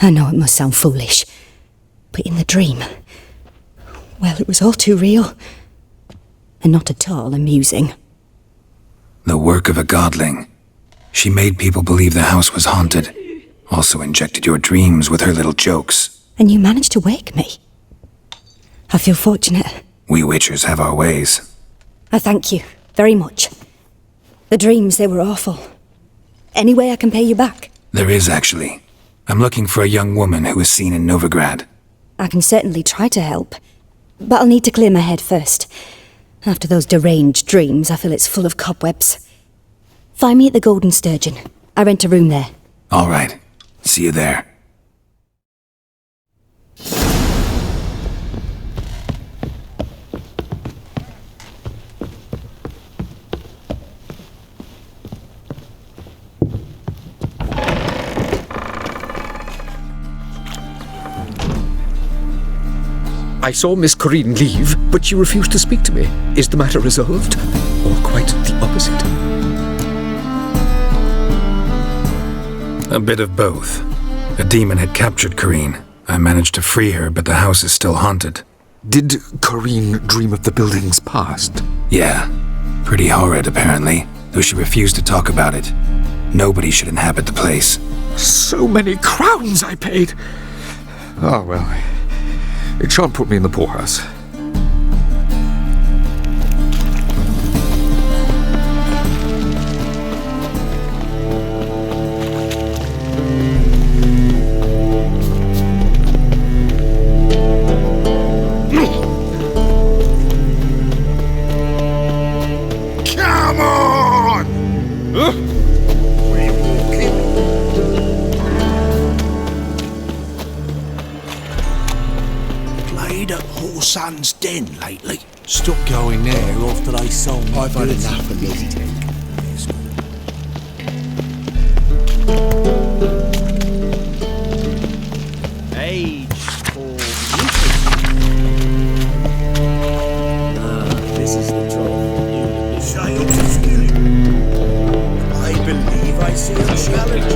Speaker 17: I know it must sound foolish, but in the dream, well, it was all too real. And not at all amusing.
Speaker 6: The work of a godling. She made people believe the house was haunted. Also injected your dreams with her little jokes.
Speaker 17: And you managed to wake me. I feel fortunate.
Speaker 6: We witchers have our ways.
Speaker 17: I thank you very much. The dreams, they were awful. Any way I can pay you back?
Speaker 6: There is, actually. I'm looking for a young woman who was seen in Novigrad.
Speaker 17: I can certainly try to help. But I'll need to clear my head first. After those deranged dreams, I feel it's full of cobwebs. Find me at the Golden Sturgeon. I rent a room there.
Speaker 6: All right. See you there.
Speaker 16: I saw Miss Corinne leave, but she refused to speak to me. Is the matter resolved? Or quite the opposite?
Speaker 6: A bit of both. A demon had captured Corinne. I managed to free her, but the house is still haunted.
Speaker 16: Did Corinne dream of the building's past?
Speaker 6: Yeah. Pretty horrid, apparently, though she refused to talk about it. Nobody should inhabit the place.
Speaker 16: So many crowns I paid! Oh, well, it shan't put me in the poorhouse.
Speaker 4: Come on! Huh? Where are you walking?
Speaker 2: Played at Horsan's Den lately.
Speaker 9: Stop going there after they sold me.
Speaker 2: I've had enough of visiting.
Speaker 10: Age for this is the trouble.
Speaker 2: Shale to skilling. I believe I see a challenge.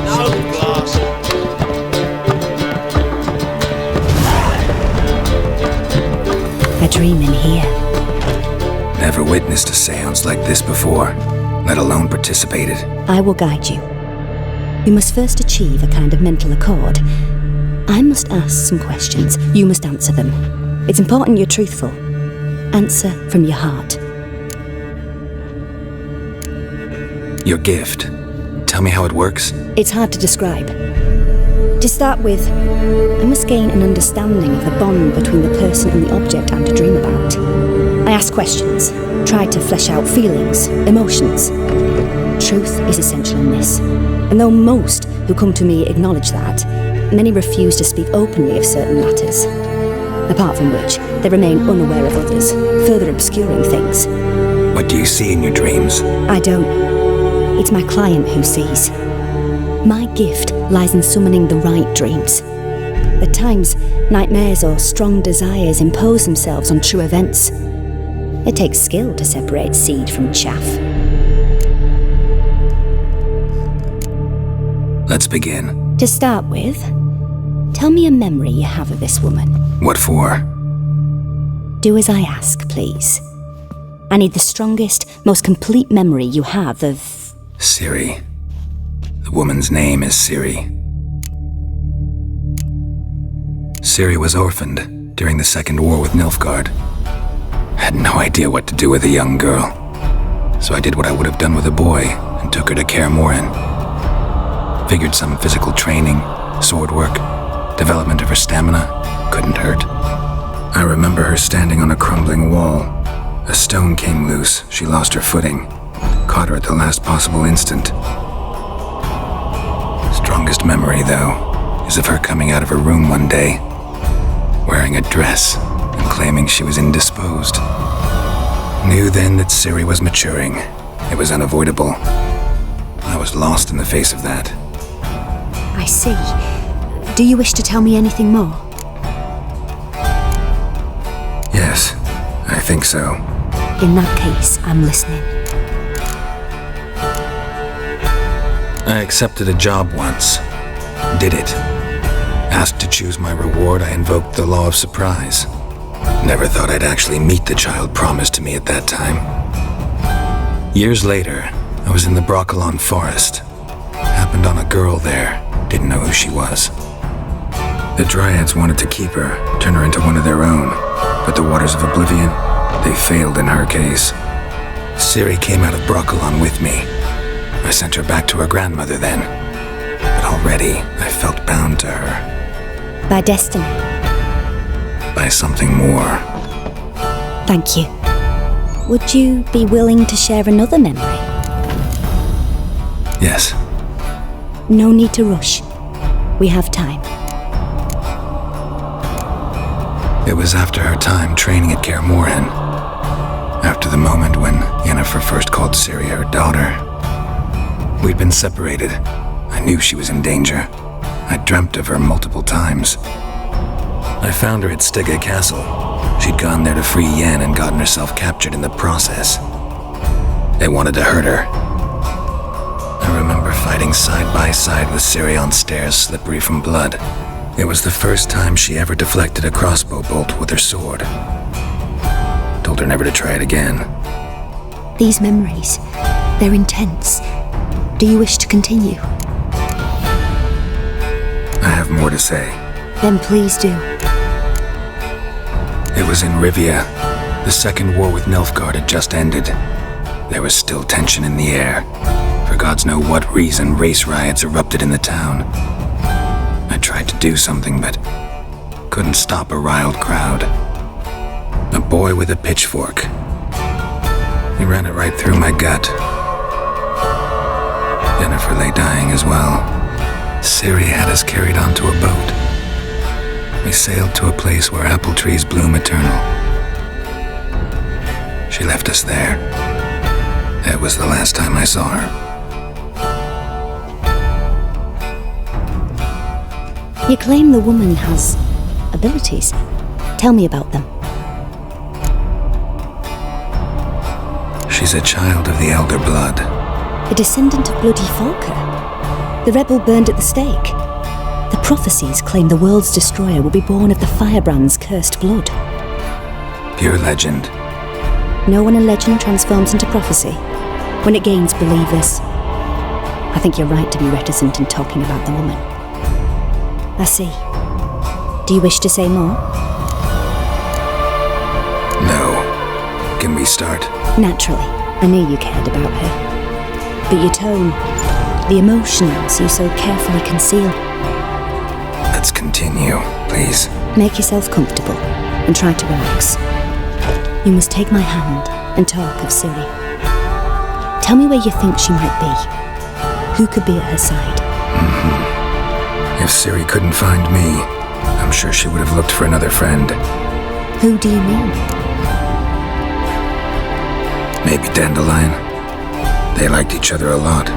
Speaker 10: No glass.
Speaker 17: A dream in here.
Speaker 6: Never witnessed a seance like this before, let alone participated.
Speaker 17: I will guide you. We must first achieve a kind of mental accord. I must ask some questions. You must answer them. It's important you're truthful. Answer from your heart.
Speaker 6: Your gift. Tell me how it works.
Speaker 17: It's hard to describe. To start with, I must gain an understanding of the bond between the person and the object I'm to dream about. I ask questions, try to flesh out feelings, emotions. Truth is essential in this, and though most who come to me acknowledge that, many refuse to speak openly of certain matters. Apart from which, they remain unaware of others, further obscuring things.
Speaker 6: What do you see in your dreams?
Speaker 17: I don't. It's my client who sees. My gift lies in summoning the right dreams. At times, nightmares or strong desires impose themselves on true events. It takes skill to separate seed from chaff.
Speaker 6: Let's begin.
Speaker 17: To start with, tell me a memory you have of this woman.
Speaker 6: What for?
Speaker 17: Do as I ask, please. I need the strongest, most complete memory you have of...
Speaker 6: Ciri. The woman's name is Ciri. Ciri was orphaned during the Second War with Nilfgaard. I had no idea what to do with a young girl, so I did what I would have done with a boy and took her to Kaer Morhen. Figured some physical training, sword work, development of her stamina couldn't hurt. I remember her standing on a crumbling wall. A stone came loose, she lost her footing, caught her at the last possible instant. Strongest memory, though, is of her coming out of her room one day, wearing a dress and claiming she was indisposed. Knew then that Ciri was maturing. It was unavoidable. I was lost in the face of that.
Speaker 17: I see. Do you wish to tell me anything more?
Speaker 6: Yes, I think so.
Speaker 17: In that case, I'm listening.
Speaker 6: I accepted a job once. Did it. Asked to choose my reward, I invoked the law of surprise. Never thought I'd actually meet the child promised to me at that time. Years later, I was in the Broccolon forest. Happened on a girl there. Didn't know who she was. The Dryads wanted to keep her, turn her into one of their own, but the Waters of Oblivion, they failed in her case. Ciri came out of Broccolon with me. I sent her back to her grandmother then, but already I felt bound to her.
Speaker 17: By destiny?
Speaker 6: By something more.
Speaker 17: Thank you. Would you be willing to share another memory?
Speaker 6: Yes.
Speaker 17: No need to rush. We have time.
Speaker 6: It was after her time training at Kaer Morhen. After the moment when Yennefer first called Ciri her daughter. We'd been separated. I knew she was in danger. I dreamt of her multiple times. I found her at Stege Castle. She'd gone there to free Yen and gotten herself captured in the process. They wanted to hurt her. I remember fighting side by side with Ciri on stairs slippery from blood. It was the first time she ever deflected a crossbow bolt with her sword. Told her never to try it again.
Speaker 17: These memories, they're intense. Do you wish to continue?
Speaker 6: I have more to say.
Speaker 17: Then please do.
Speaker 6: It was in Rivia. The Second War with Nilfgaard had just ended. There was still tension in the air. For gods know what reason, race riots erupted in the town. I tried to do something, but couldn't stop a riled crowd. A boy with a pitchfork. He ran it right through my gut. Yennefer lay dying as well. Ciri had us carried onto a boat. We sailed to a place where apple trees bloom eternal. She left us there. That was the last time I saw her.
Speaker 17: You claim the woman has abilities. Tell me about them.
Speaker 6: She's a child of the Elder Blood.
Speaker 17: A descendant of bloody Falker. The rebel burned at the stake. The prophecies claim the world's destroyer will be born of the firebrand's cursed blood.
Speaker 6: Pure legend.
Speaker 17: Know when a legend transforms into prophecy? When it gains believers. I think you're right to be reticent in talking about the woman. I see. Do you wish to say more?
Speaker 6: No. Can we start?
Speaker 17: Naturally. I knew you cared about her. But your tone, the emotions you so carefully conceal.
Speaker 6: Let's continue, please.
Speaker 17: Make yourself comfortable and try to relax. You must take my hand and talk of Ciri. Tell me where you think she might be. Who could be at her side?
Speaker 6: If Ciri couldn't find me, I'm sure she would have looked for another friend.
Speaker 17: Who do you mean?
Speaker 6: Maybe Dandelion. They liked each other a lot.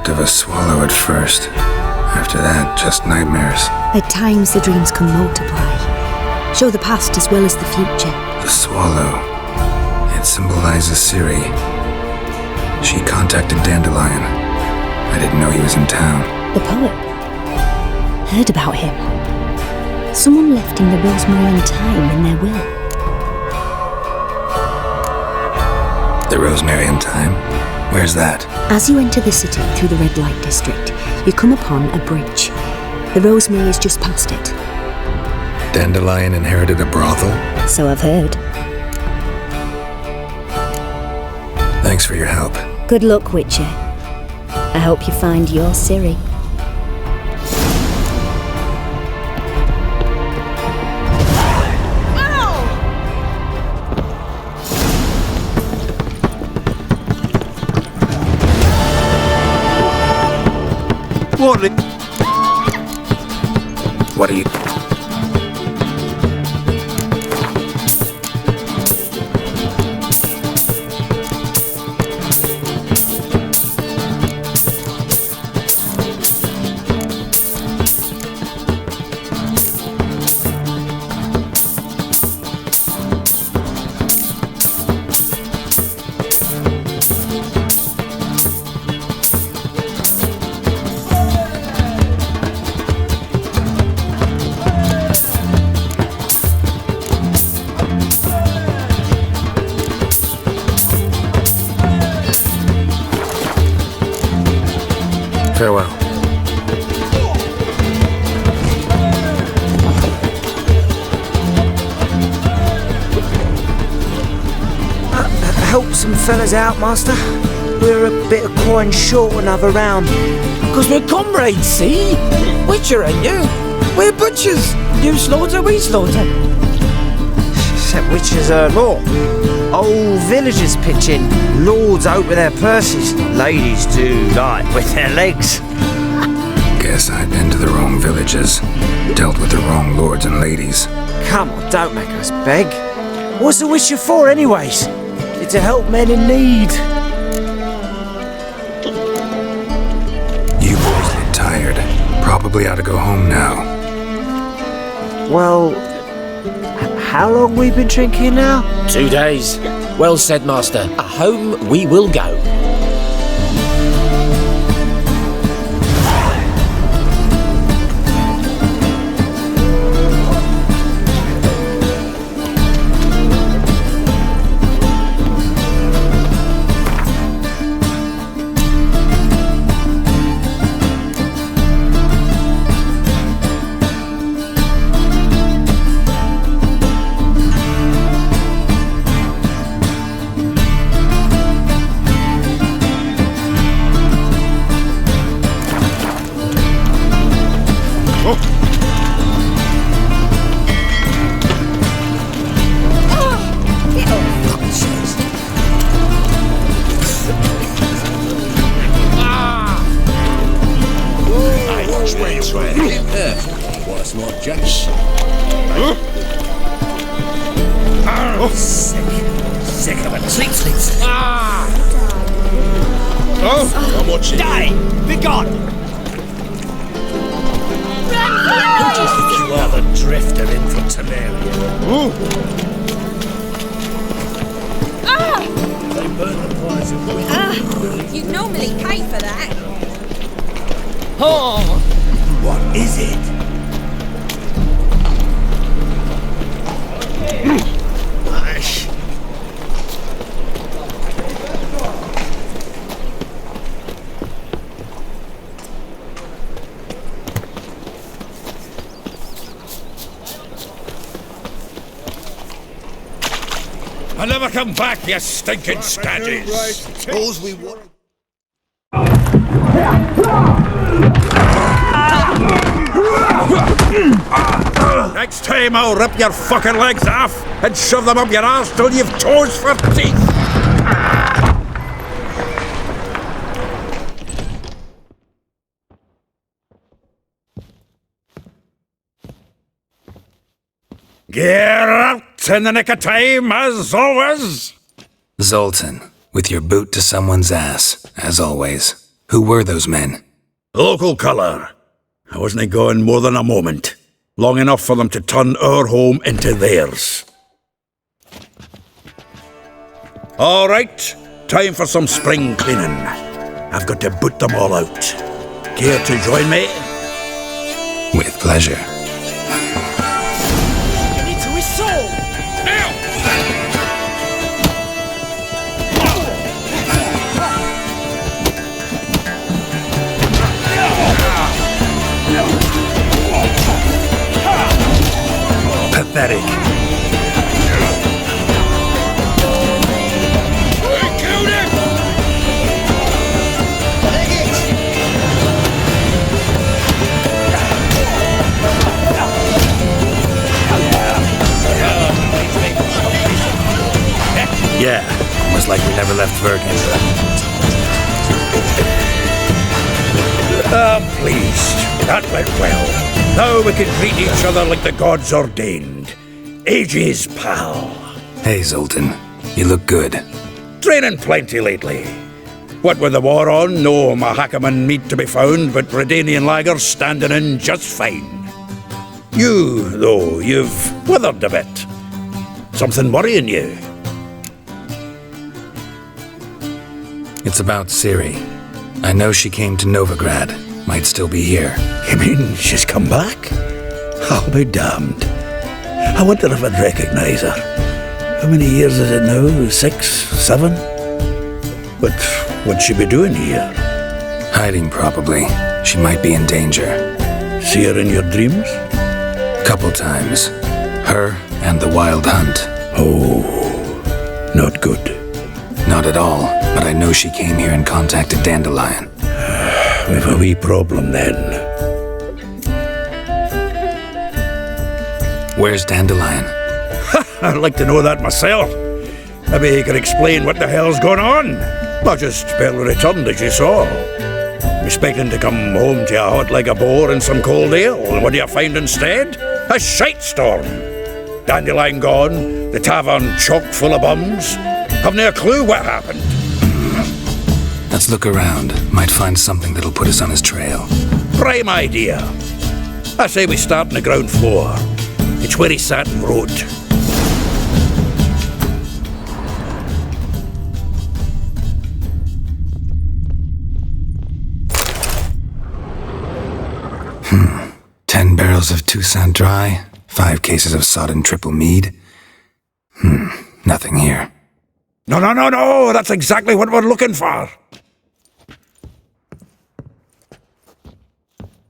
Speaker 6: Of a swallow at first. After that, just nightmares.
Speaker 17: At times, the dreams can multiply, show the past as well as the future.
Speaker 6: The swallow. It symbolizes Ciri. She contacted Dandelion. I didn't know he was in town.
Speaker 17: The poet. Heard about him. Someone left him the rosemary and thyme in their will.
Speaker 6: The rosemary and thyme? Where's that?
Speaker 17: As you enter the city through the red light district, you come upon a bridge. The rosemary is just past it.
Speaker 6: Dandelion inherited a brothel?
Speaker 17: So I've heard.
Speaker 6: Thanks for your help.
Speaker 17: Good luck, Witcher. I hope you find your Ciri.
Speaker 6: What are you... Farewell.
Speaker 10: Help some fellas out, master. We're a bit of coin short another round.
Speaker 13: Because we're comrades, see? Witcher, ain't you? We're butchers. You slaughter, we slaughter.
Speaker 10: Except witchers earn more. Old villagers pitch in. Lords out with their purses. Ladies do like with their legs.
Speaker 6: Guess I've been to the wrong villages. Dealt with the wrong lords and ladies.
Speaker 10: Come on, don't make us beg. What's a witcher for, anyways? It's to help men in need.
Speaker 6: You boys look tired. Probably ought to go home now.
Speaker 10: Well, how long we been drinking now?
Speaker 13: 2 days. Well said, master. Home we will go.
Speaker 2: What's not just? Sick of it.
Speaker 14: Sleep.
Speaker 2: I'm watching.
Speaker 14: Die! Be gone!
Speaker 2: Who do you think you are, the drifter in from Temeria? They burn the prize of winning.
Speaker 19: You'd normally pay for that.
Speaker 2: Oh! What is it? Hush.
Speaker 12: I'll never come back, you stinking scaddies!
Speaker 2: Suppose we want.
Speaker 12: Next time I'll rip your fucking legs off and shove them up your arse till you've toes for teeth! Geralt, in the nick of time, as always!
Speaker 6: Zoltan, with your boot to someone's ass, as always. Who were those men?
Speaker 12: Local colour. I wasn't gone more than a moment. Long enough for them to turn our home into theirs. All right, time for some spring cleaning. I've got to boot them all out. Care to join me?
Speaker 6: With pleasure.
Speaker 14: You need to resolve!
Speaker 6: Pathetic.
Speaker 12: Yeah,
Speaker 6: almost like we never left Vergen.
Speaker 12: Pleased. That went well. Now we can greet each other like the gods ordained. Ages, pal.
Speaker 6: Hey, Zoltan. You look good.
Speaker 12: Training plenty lately. What with the war on, no Mahakaman meat to be found, but Redanian lagers standing in just fine. You, though, you've withered a bit. Something worrying you?
Speaker 6: It's about Ciri. I know she came to Novigrad. Might still be here.
Speaker 12: You mean she's come back? I'll be damned. I wonder if I'd recognize her. How many years is it now? 6, 7? But what'd she be doing here?
Speaker 6: Hiding, probably. She might be in danger.
Speaker 12: See her in your dreams?
Speaker 6: Couple times. Her and the Wild Hunt.
Speaker 12: Oh, not good.
Speaker 6: Not at all, but I know she came here and contacted Dandelion.
Speaker 12: We've a wee problem then.
Speaker 6: Where's Dandelion?
Speaker 12: I'd like to know that myself. Maybe he could explain what the hell's going on. I just barely returned, as you saw. Expecting to come home to a hot like a boar and some cold ale, and what do you find instead? A shitestorm. Dandelion gone, the tavern chock full of bums. Haven't a clue what happened.
Speaker 6: Let's look around. Might find something that'll put us on his trail.
Speaker 12: Prime idea. I say we start on the ground floor. It's where he sat and wrote.
Speaker 6: Hmm. 10 barrels of Toussaint Dry, 5 cases of sodden triple mead. Nothing here.
Speaker 12: No, that's exactly what we're looking for.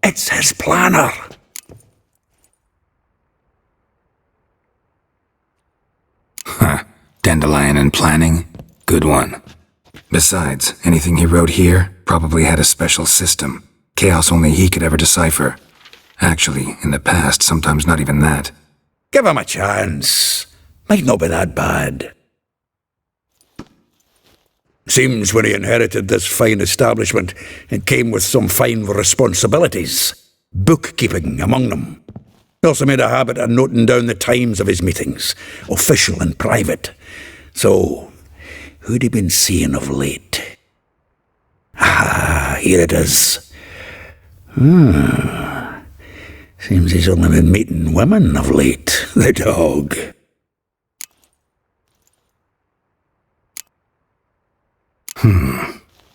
Speaker 12: It's his planner.
Speaker 6: Huh. Dandelion and planning? Good one. Besides, anything he wrote here probably had a special system. Chaos only he could ever decipher. Actually, in the past, sometimes not even that.
Speaker 12: Give him a chance. Might not be that bad. Seems when he inherited this fine establishment, it came with some fine responsibilities. Bookkeeping among them. He also made a habit of noting down the times of his meetings, official and private. So, who'd he been seeing of late? Ah, here it is. Seems he's only been meeting women of late, the dog.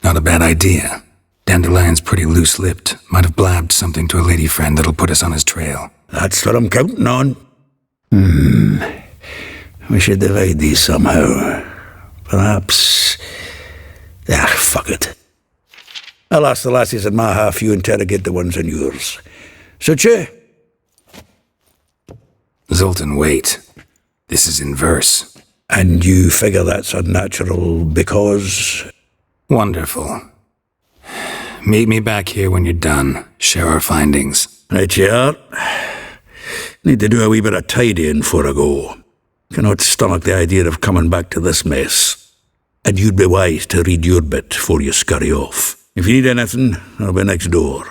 Speaker 6: Not a bad idea. Dandelion's pretty loose-lipped. Might have blabbed something to a lady friend that'll put us on his trail.
Speaker 12: That's what I'm counting on. We should divide these somehow. Perhaps... fuck it. I'll ask the lassies in my half, you interrogate the ones in yours. Suit you?
Speaker 6: Zoltan, wait. This is in verse.
Speaker 12: And you figure that's unnatural because...
Speaker 6: Wonderful. Meet me back here when you're done. Share our findings.
Speaker 12: Right you are. Need to do a wee bit of tidying before I go. Cannot stomach the idea of coming back to this mess. And you'd be wise to read your bit before you scurry off. If you need anything, I'll be next door.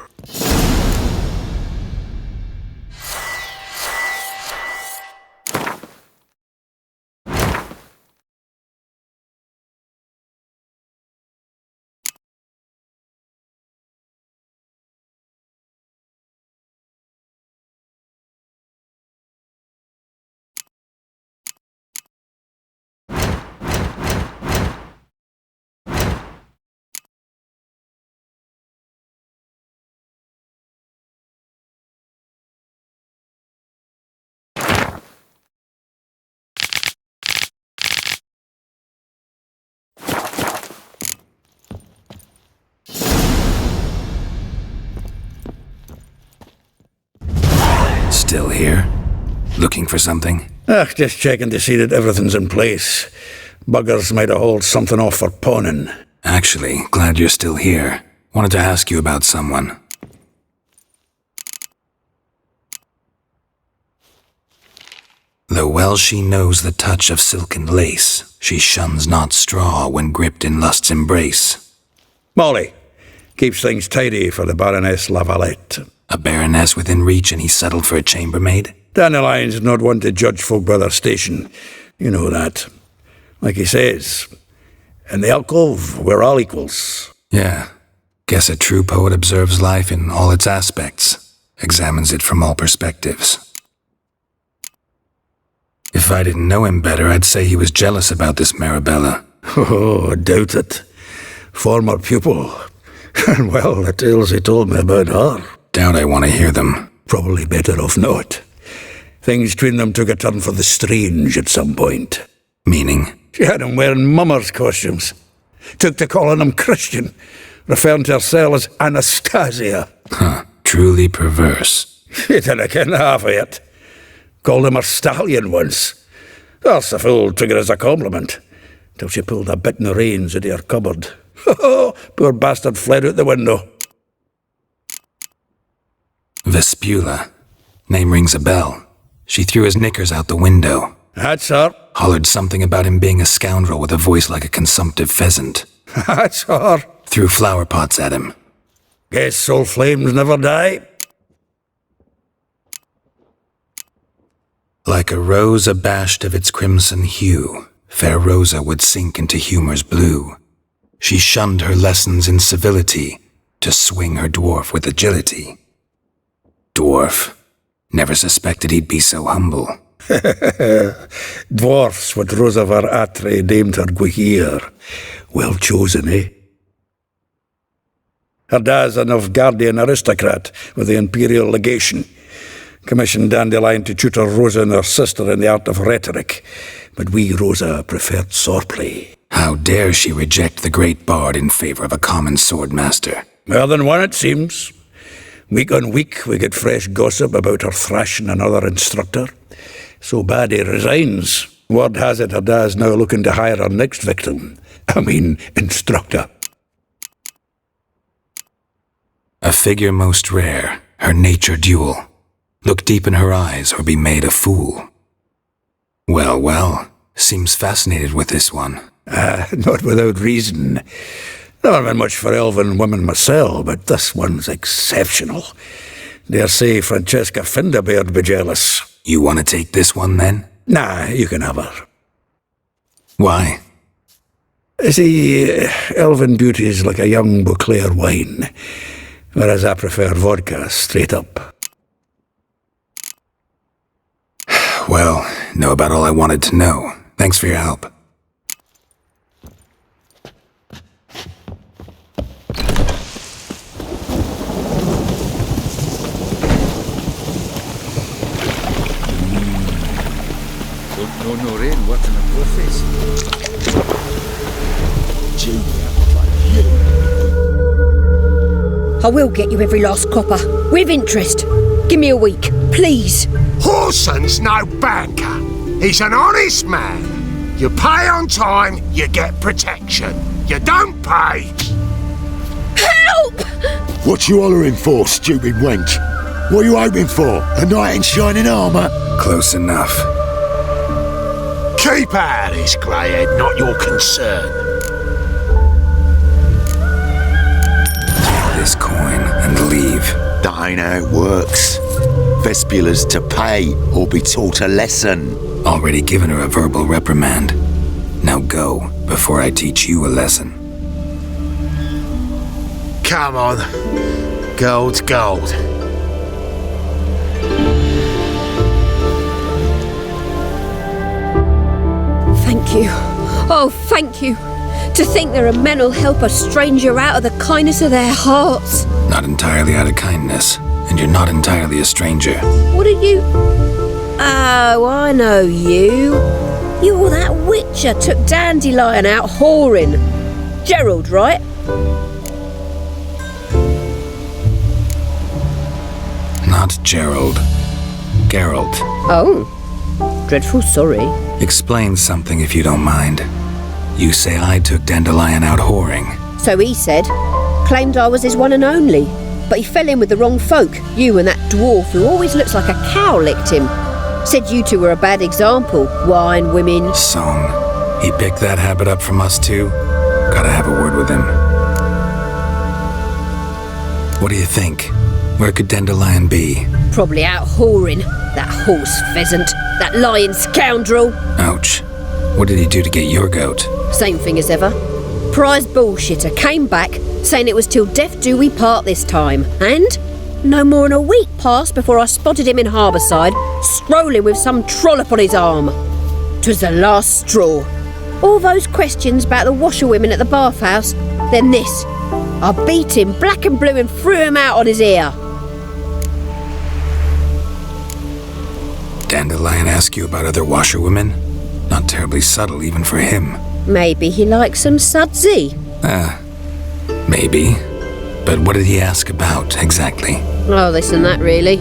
Speaker 6: Still here? Looking for something?
Speaker 12: Just checking to see that everything's in place. Buggers might have hauled something off for pawning.
Speaker 6: Actually, glad you're still here. Wanted to ask you about someone. Though well she knows the touch of silken lace, she shuns not straw when gripped in lust's embrace.
Speaker 12: Molly, keeps things tidy for the Baroness Lavalette.
Speaker 6: A baroness within reach and he settled for a chambermaid?
Speaker 12: Dandelion's not one to judge folk by their station. You know that. Like he says, in the alcove, we're all equals.
Speaker 6: Yeah. Guess a true poet observes life in all its aspects, examines it from all perspectives. If I didn't know him better, I'd say he was jealous about this Marabella.
Speaker 12: Oh, I doubt it. Former pupil. And well, the tales he told me about her.
Speaker 6: Doubt I want to hear them.
Speaker 12: Probably better off not. Things between them took a turn for the strange at some point.
Speaker 6: Meaning?
Speaker 12: She had him wearing mummers' costumes. Took to calling him Christian, referring to herself as Anastasia.
Speaker 6: Truly perverse.
Speaker 12: She didn't ken half of it. Called him her stallion once. That's the fool took it as a compliment, till she pulled a bit in the reins into her cupboard. Poor bastard fled out the window.
Speaker 6: Vespula. Name rings a bell. She threw his knickers out the window.
Speaker 12: That's her.
Speaker 6: Hollered something about him being a scoundrel with a voice like a consumptive pheasant.
Speaker 12: That's her.
Speaker 6: Threw flower pots at him.
Speaker 12: Guess soul flames never die.
Speaker 6: Like a rose abashed of its crimson hue, fair Rosa would sink into humor's blue. She shunned her lessons in civility to swing her dwarf with agility. Dwarf. Never suspected he'd be so humble.
Speaker 12: Dwarfs what Rosa var Atre deemed her Guihir. Well chosen, eh? Her dad's a Novgardian aristocrat with the imperial legation. Commissioned Dandelion to tutor Rosa and her sister in the art of rhetoric. But we, Rosa, preferred swordplay.
Speaker 6: How dare she reject the great bard in favor of a common swordmaster?
Speaker 12: More than one, it seems. Week on week, we get fresh gossip about her thrashing another instructor. So bad he resigns. Word has it her dad's now looking to hire her next victim. Instructor.
Speaker 6: A figure most rare, her nature dual. Look deep in her eyes or be made a fool. Well, well, seems fascinated with this one.
Speaker 12: Not without reason. Never been much for elven women myself, but this one's exceptional.
Speaker 19: Dare say Francesca Fenderbeard be jealous.
Speaker 6: You want to take this one, then?
Speaker 19: Nah, you can have her.
Speaker 6: Why?
Speaker 19: See, elven beauty is like a young Beauclair wine, whereas I prefer vodka straight up.
Speaker 6: Well, know about all I wanted to know. Thanks for your help.
Speaker 2: No rain, what in a profess?
Speaker 20: I will get you every last copper, with interest. Give me a week, please.
Speaker 4: Horson's no banker. He's an honest man. You pay on time, you get protection. You don't pay.
Speaker 20: Help!
Speaker 2: What you hollering for, stupid wench? What are you hoping for? A knight in shining armour?
Speaker 6: Close enough.
Speaker 4: Keep out of this, greyhead, not your concern.
Speaker 6: Take this coin and leave.
Speaker 2: That ain't how it works. Vespula's to pay or be taught a lesson.
Speaker 6: Already given her a verbal reprimand. Now go, before I teach you a lesson.
Speaker 4: Come on. Gold's gold.
Speaker 20: Thank you. Oh, thank you. To think there are men who'll help a stranger out of the kindness of their hearts.
Speaker 6: Not entirely out of kindness, and you're not entirely a stranger.
Speaker 20: What are you? Oh, I know you. You're that witcher took Dandelion out whoring. Gerald, right?
Speaker 6: Not Gerald. Geralt.
Speaker 20: Oh. Dreadful sorry.
Speaker 6: Explain something if you don't mind. You say I took Dandelion out whoring.
Speaker 20: So he said. Claimed I was his one and only. But he fell in with the wrong folk. You and that dwarf who always looks like a cow licked him. Said you two were a bad example. Wine, women.
Speaker 6: Song. He picked that habit up from us too? Gotta have a word with him. What do you think? Where could Dandelion be?
Speaker 20: Probably out whoring. That horse pheasant. That lying scoundrel.
Speaker 6: Ouch. What did he do to get your goat?
Speaker 20: Same thing as ever. Prize bullshitter came back saying it was till death do we part this time. And no more than a week passed before I spotted him in Harbourside, strolling with some trollop on his arm. 'Twas the last straw. All those questions about the washerwomen at the bathhouse, then this. I beat him black and blue and threw him out on his ear.
Speaker 6: Dandelion ask you about other washerwomen? Not terribly subtle even for him.
Speaker 20: Maybe he likes some sudsy.
Speaker 6: Maybe. But what did he ask about, exactly?
Speaker 20: Oh, this and that, really.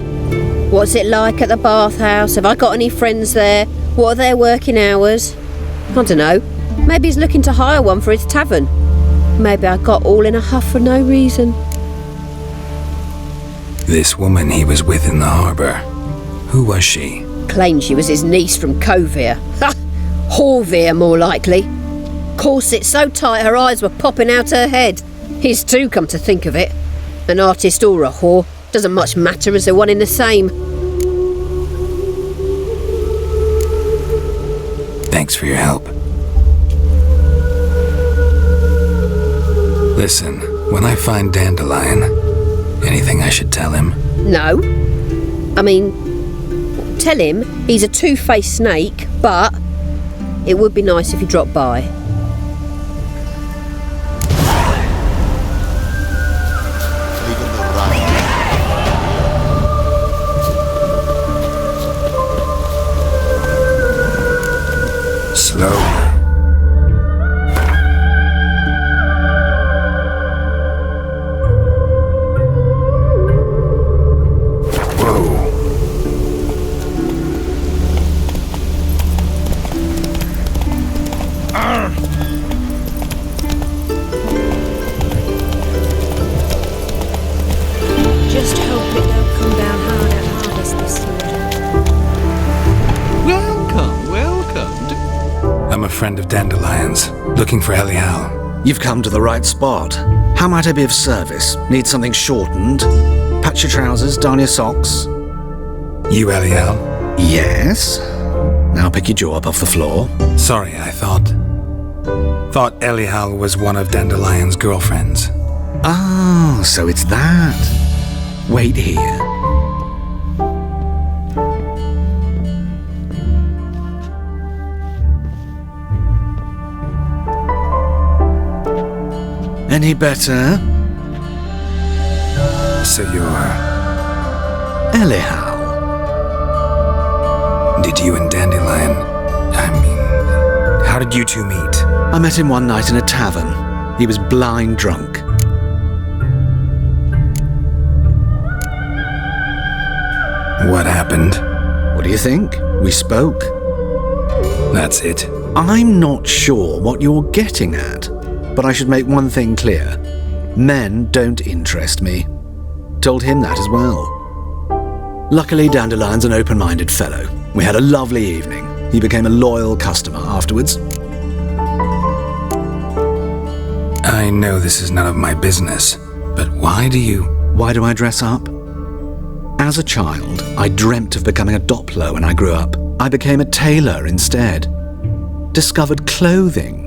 Speaker 20: What's it like at the bathhouse? Have I got any friends there? What are their working hours? I don't know. Maybe he's looking to hire one for his tavern. Maybe I got all in a huff for no reason.
Speaker 6: This woman he was with in the harbour. Who was she?
Speaker 20: Claimed she was his niece from Kovir. Ha! Horvir, more likely. Corset so tight her eyes were popping out her head. His too, come to think of it. An artist or a whore. Doesn't much matter as they're one in the same.
Speaker 6: Thanks for your help. Listen, when I find Dandelion, anything I should tell him?
Speaker 20: No. I mean, tell him he's a two-faced snake, but it would be nice if he dropped by.
Speaker 6: Slow.
Speaker 20: Just hope it don't come down hard at harvest this year.
Speaker 21: Welcome.
Speaker 6: I'm a friend of Dandelion's, looking for Elial.
Speaker 21: You've come to the right spot. How might I be of service? Need something shortened? Perhaps
Speaker 10: Butch your trousers, darn your socks.
Speaker 6: You, Eliel?
Speaker 10: Yes. Now pick your jaw up off the floor.
Speaker 6: Sorry, I thought Eliel was one of Dandelion's girlfriends.
Speaker 10: Oh, so it's that. Wait here. Any better?
Speaker 6: So you're...
Speaker 10: Eliel.
Speaker 6: Did you and Dandelion... how did you two meet?
Speaker 10: I met him one night in a tavern. He was blind drunk.
Speaker 6: What happened?
Speaker 10: What do you think? We spoke.
Speaker 6: That's it.
Speaker 10: I'm not sure what you're getting at, but I should make one thing clear. Men don't interest me. Told him that as well. Luckily, Dandelion's an open-minded fellow. We had a lovely evening. He became a loyal customer afterwards.
Speaker 6: I know this is none of my business, but why do
Speaker 10: I dress up? As a child, I dreamt of becoming a Doppler when I grew up. I became a tailor instead. Discovered clothing.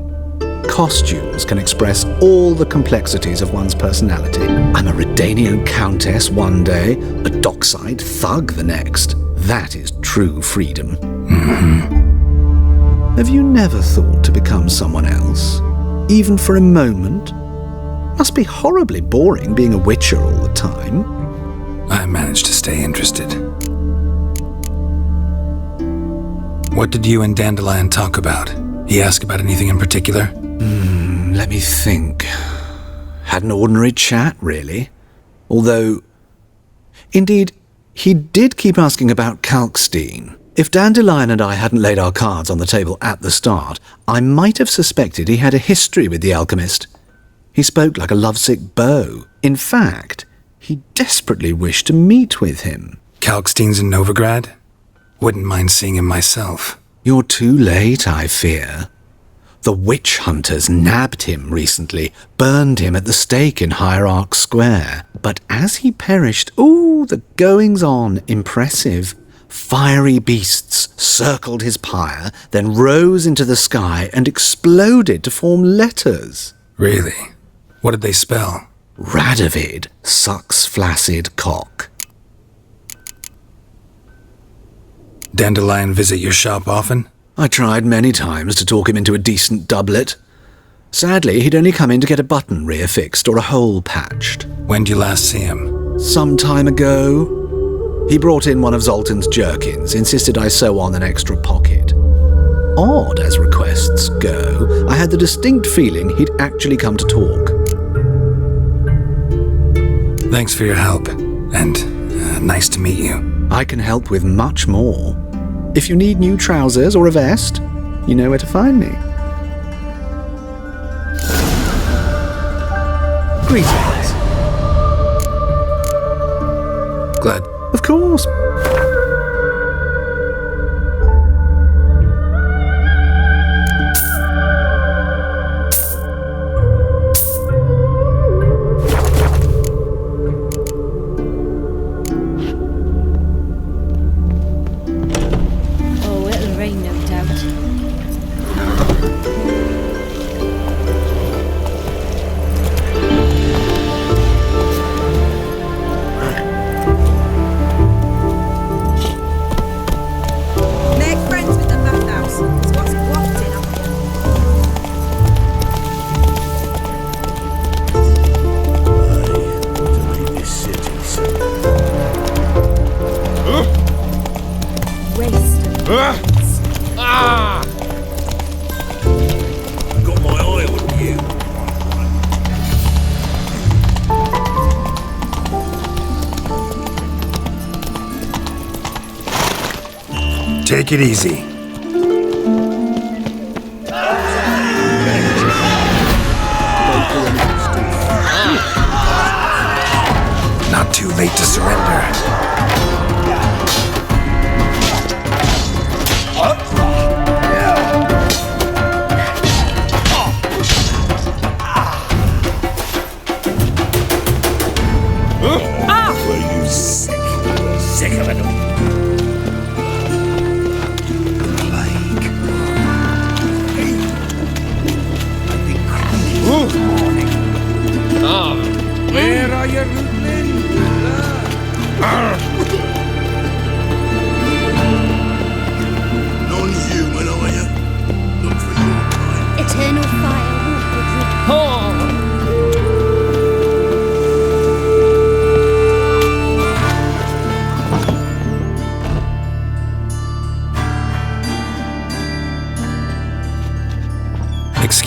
Speaker 10: Costumes can express all the complexities of one's personality. I'm a Redanian countess one day, a dockside thug the next. That is true freedom.
Speaker 6: Mm-hmm.
Speaker 10: Have you never thought to become someone else? Even for a moment? Must be horribly boring being a witcher all the time.
Speaker 6: I managed to stay interested. What did you and Dandelion talk about? He asked about anything in particular?
Speaker 10: Let me think. Had an ordinary chat, really. Although, indeed, he did keep asking about Kalkstein. If Dandelion and I hadn't laid our cards on the table at the start, I might have suspected he had a history with the alchemist. He spoke like a lovesick beau. In fact, he desperately wished to meet with him.
Speaker 6: Kalkstein's in Novigrad? Wouldn't mind seeing him myself.
Speaker 10: You're too late, I fear. The witch hunters nabbed him recently, burned him at the stake in Hierarch Square. But as he perished, the goings-on, impressive. Fiery beasts circled his pyre, then rose into the sky and exploded to form letters.
Speaker 6: Really? What did they spell?
Speaker 10: Radovid sucks flaccid cock.
Speaker 6: Dandelion visit your shop often?
Speaker 10: I tried many times to talk him into a decent doublet. Sadly, he'd only come in to get a button reaffixed or a hole patched.
Speaker 6: When did you last see him?
Speaker 10: Some time ago. He brought in one of Zoltan's jerkins, insisted I sew on an extra pocket. Odd as requests go, I had the distinct feeling he'd actually come to talk.
Speaker 6: Thanks for your help, and nice to meet you.
Speaker 10: I can help with much more. If you need new trousers or a vest, you know where to find me. Greetings.
Speaker 6: Glad.
Speaker 10: Of course.
Speaker 2: Got my eye on you.
Speaker 6: Take it easy. Not too late to surrender.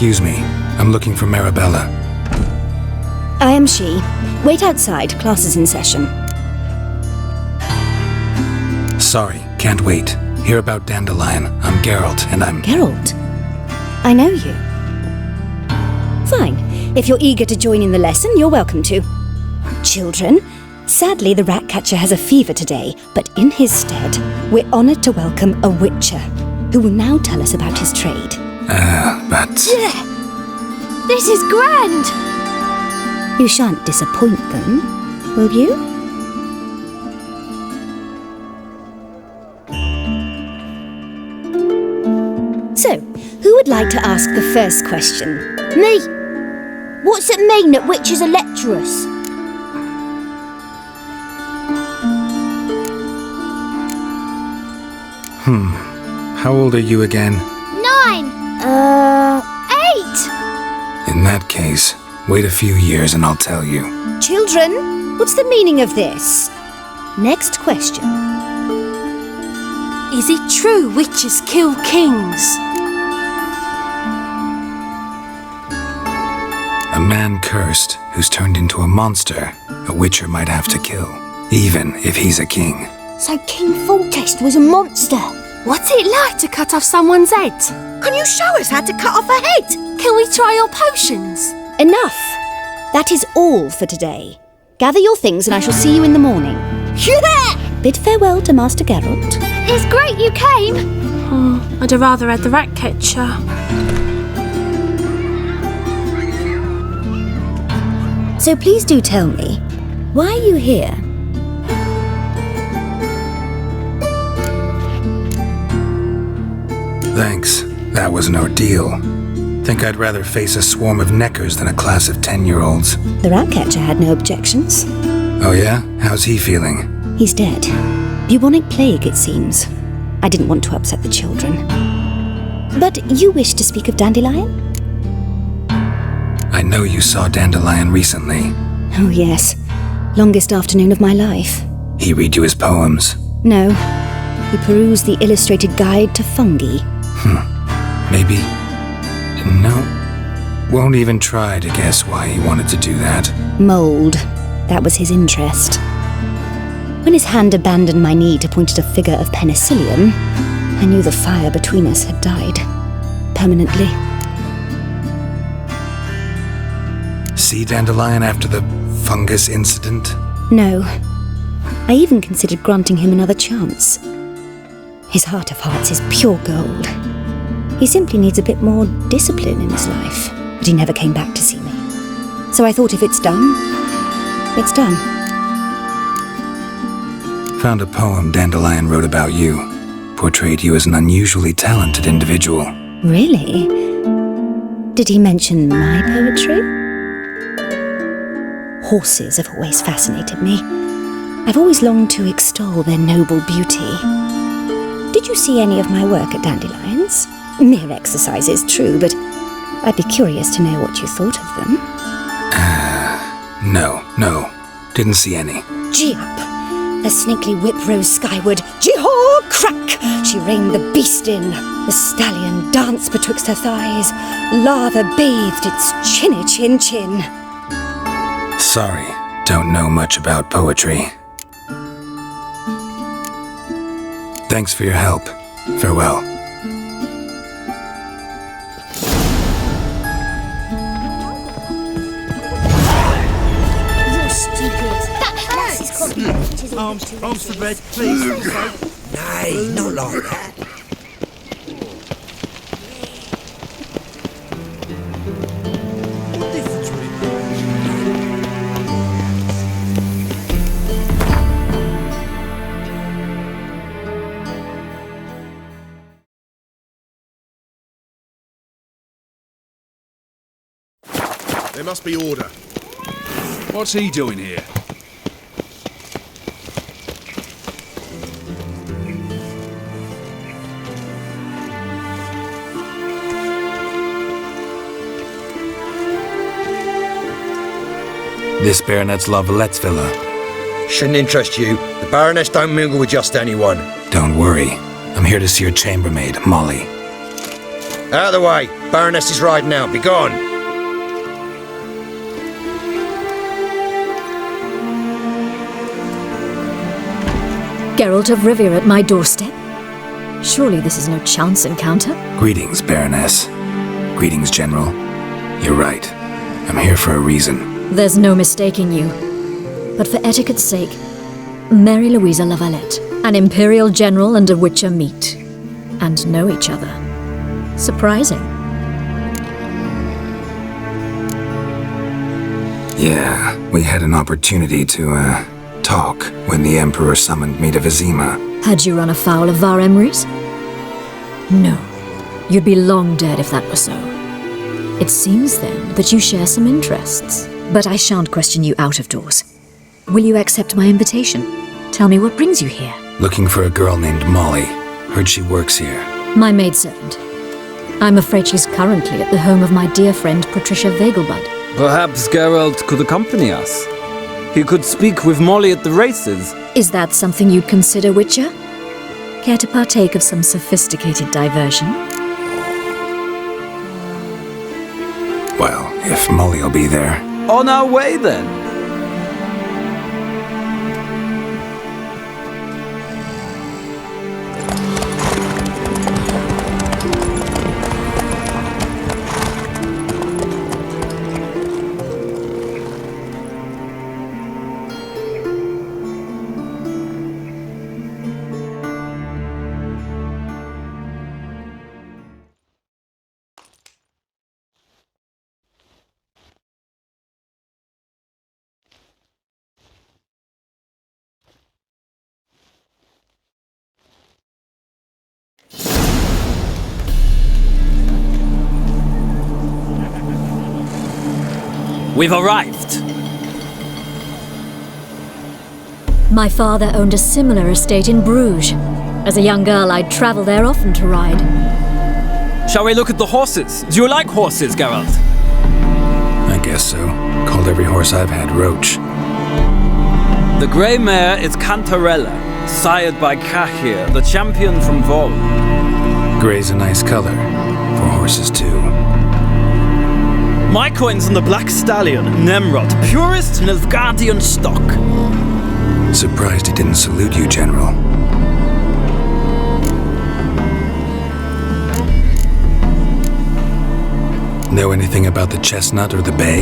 Speaker 6: Excuse me. I'm looking for Marabella.
Speaker 17: I am she. Wait outside. Class is in session.
Speaker 6: Sorry, can't wait. Hear about Dandelion. I'm Geralt, and I'm...
Speaker 17: Geralt? I know you. Fine. If you're eager to join in the lesson, you're welcome to. Children, sadly the Ratcatcher has a fever today, but in his stead, we're honoured to welcome a Witcher, who will now tell us about his trade.
Speaker 6: But...
Speaker 11: This is grand!
Speaker 17: You shan't disappoint them, will you? So, who would like to ask the first question?
Speaker 7: Me! What's it mean that witches are lecturers?
Speaker 6: How old are you again?
Speaker 11: 9! 8!
Speaker 6: In that case, wait a few years and I'll tell you.
Speaker 17: Children, what's the meaning of this? Next question.
Speaker 7: Is it true witches kill kings?
Speaker 6: A man cursed who's turned into a monster, a witcher might have to kill, even if he's a king.
Speaker 7: So King Foltest was a monster. What's it like to cut off someone's head? Can you show us how to cut off a head? Can we try your potions?
Speaker 17: Enough! That is all for today. Gather your things and I shall see you in the morning.
Speaker 7: Yeah!
Speaker 17: Bid farewell to Master Geralt.
Speaker 11: It's great you came!
Speaker 7: Oh, I'd have rather had the Ratcatcher.
Speaker 17: So please do tell me, why are you here?
Speaker 6: Thanks. That was an ordeal. Think I'd rather face a swarm of neckers than a class of 10-year-olds.
Speaker 17: The Ratcatcher had no objections.
Speaker 6: Oh yeah? How's he feeling?
Speaker 17: He's dead. Bubonic plague, it seems. I didn't want to upset the children. But you wish to speak of Dandelion?
Speaker 6: I know you saw Dandelion recently.
Speaker 17: Oh yes. Longest afternoon of my life.
Speaker 6: He read you his poems?
Speaker 17: No. He perused the illustrated guide to fungi.
Speaker 6: Maybe... No. Won't even try to guess why he wanted to do that.
Speaker 17: Mold. That was his interest. When his hand abandoned my knee to point at a figure of penicillium, I knew the fire between us had died. Permanently.
Speaker 6: See Dandelion after the fungus incident?
Speaker 17: No. I even considered granting him another chance. His heart of hearts is pure gold. He simply needs a bit more discipline in his life. But he never came back to see me. So I thought if it's done, it's done.
Speaker 6: Found a poem Dandelion wrote about you. Portrayed you as an unusually talented individual.
Speaker 17: Really? Did he mention my poetry? Horses have always fascinated me. I've always longed to extol their noble beauty. Did you see any of my work at Dandelion's? Mere exercises, true, but I'd be curious to know what you thought of them.
Speaker 6: No. Didn't see any.
Speaker 17: Gee up! The snakely whip rose skyward. Jee-haw! Crack! She reined the beast in. The stallion danced betwixt her thighs. Lather bathed its chinny chin.
Speaker 6: Sorry, don't know much about poetry. Thanks for your help. Farewell.
Speaker 13: Arms for bread, please. Nay, not like that. What difference would it
Speaker 21: make? There must be order. What's he doing here?
Speaker 6: This Baronet's La Valette's villa.
Speaker 22: Shouldn't interest you. The Baroness don't mingle with just anyone.
Speaker 6: Don't worry. I'm here to see your chambermaid, Molly.
Speaker 22: Out of the way. Baroness is riding out. Be gone.
Speaker 17: Geralt of Rivia at my doorstep? Surely this is no chance encounter?
Speaker 6: Greetings, Baroness. Greetings, General. You're right. I'm here for a reason.
Speaker 17: There's no mistaking you. But for etiquette's sake, Mary Louisa Lavalette, an Imperial General and a Witcher meet. And know each other. Surprising.
Speaker 6: Yeah, we had an opportunity to, talk when the Emperor summoned me to Vizima.
Speaker 17: Had you run afoul of Var Emrys? No. You'd be long dead if that were so. It seems, then, that you share some interests. But I shan't question you out of doors. Will you accept my invitation? Tell me what brings you here.
Speaker 6: Looking for a girl named Molly. Heard she works here.
Speaker 17: My maidservant. I'm afraid she's currently at the home of my dear friend Patricia Vegelbud.
Speaker 1: Perhaps Geralt could accompany us. He could speak with Molly at the races.
Speaker 17: Is that something you'd consider, Witcher? Care to partake of some sophisticated diversion?
Speaker 6: Well, if Molly'll be there.
Speaker 1: On our way, then. We've arrived.
Speaker 17: My father owned a similar estate in Bruges. As a young girl, I'd travel there often to ride.
Speaker 1: Shall we look at the horses? Do you like horses, Geralt?
Speaker 6: I guess so. Called every horse I've had Roach.
Speaker 1: The grey mare is Cantarella, sired by Cahir, the champion from Vol.
Speaker 6: Grey's a nice color. For horses, too.
Speaker 1: My coin's on the black stallion, Nemrod, purest Nilfgaardian stock.
Speaker 6: Surprised he didn't salute you, General. Know anything about the chestnut or the bay?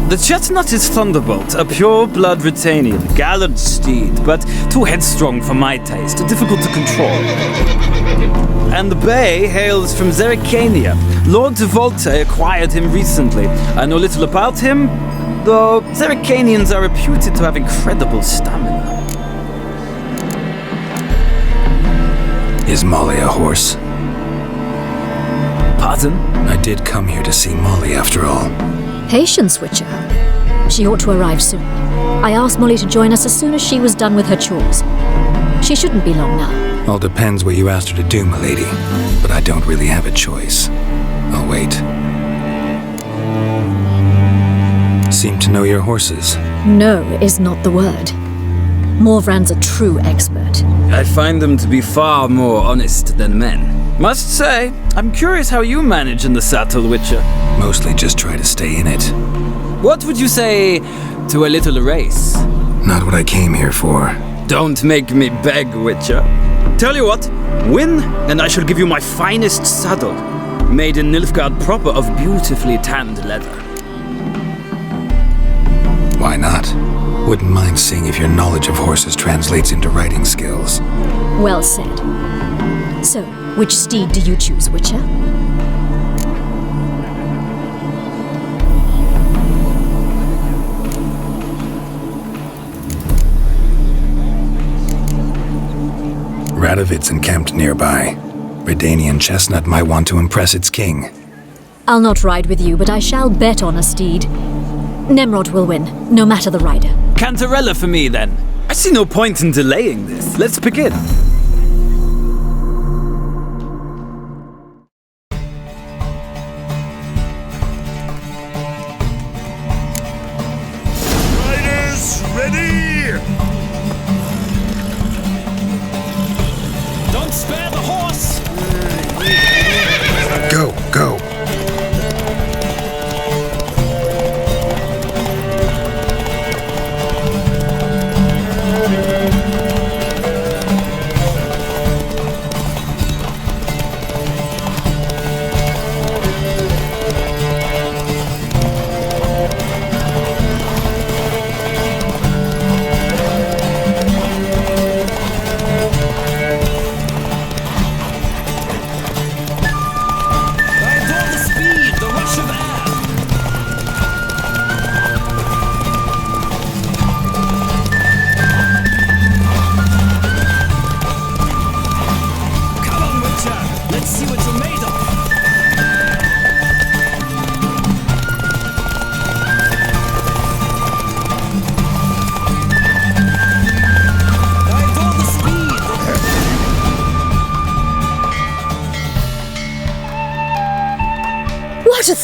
Speaker 1: The chestnut is Thunderbolt, a pure-blood Britannian, gallant steed, but too headstrong for my taste, difficult to control. And the bay hails from Zerrikania. Lord de Volte acquired him recently. I know little about him, though Zerrikanians are reputed to have incredible stamina.
Speaker 6: Is Molly a horse?
Speaker 1: Pardon?
Speaker 6: I did come here to see Molly, after all.
Speaker 17: Patience, Witcher. She ought to arrive soon. I asked Molly to join us as soon as she was done with her chores. She shouldn't be long now.
Speaker 6: All depends what you asked her to do, milady. But I don't really have a choice. I'll wait. Seem to know your horses.
Speaker 17: No is not the word. Morvran's a true expert.
Speaker 1: I find them to be far more honest than men. Must say, I'm curious how you manage in the saddle, Witcher.
Speaker 6: Mostly just try to stay in it.
Speaker 1: What would you say to a little race?
Speaker 6: Not what I came here for.
Speaker 1: Don't make me beg, Witcher. Tell you what, win, and I shall give you my finest saddle, made in Nilfgaard proper of beautifully tanned leather.
Speaker 6: Why not? Wouldn't mind seeing if your knowledge of horses translates into riding skills.
Speaker 17: Well said. So, which steed do you choose, Witcher?
Speaker 6: Radovid's encamped nearby. Redanian chestnut might want to impress its king.
Speaker 17: I'll not ride with you, but I shall bet on a steed. Nemrod will win, no matter the rider.
Speaker 1: Cantarella for me, then. I see no point in delaying this. Let's begin.
Speaker 4: Riders, ready!
Speaker 1: Don't spare the horse!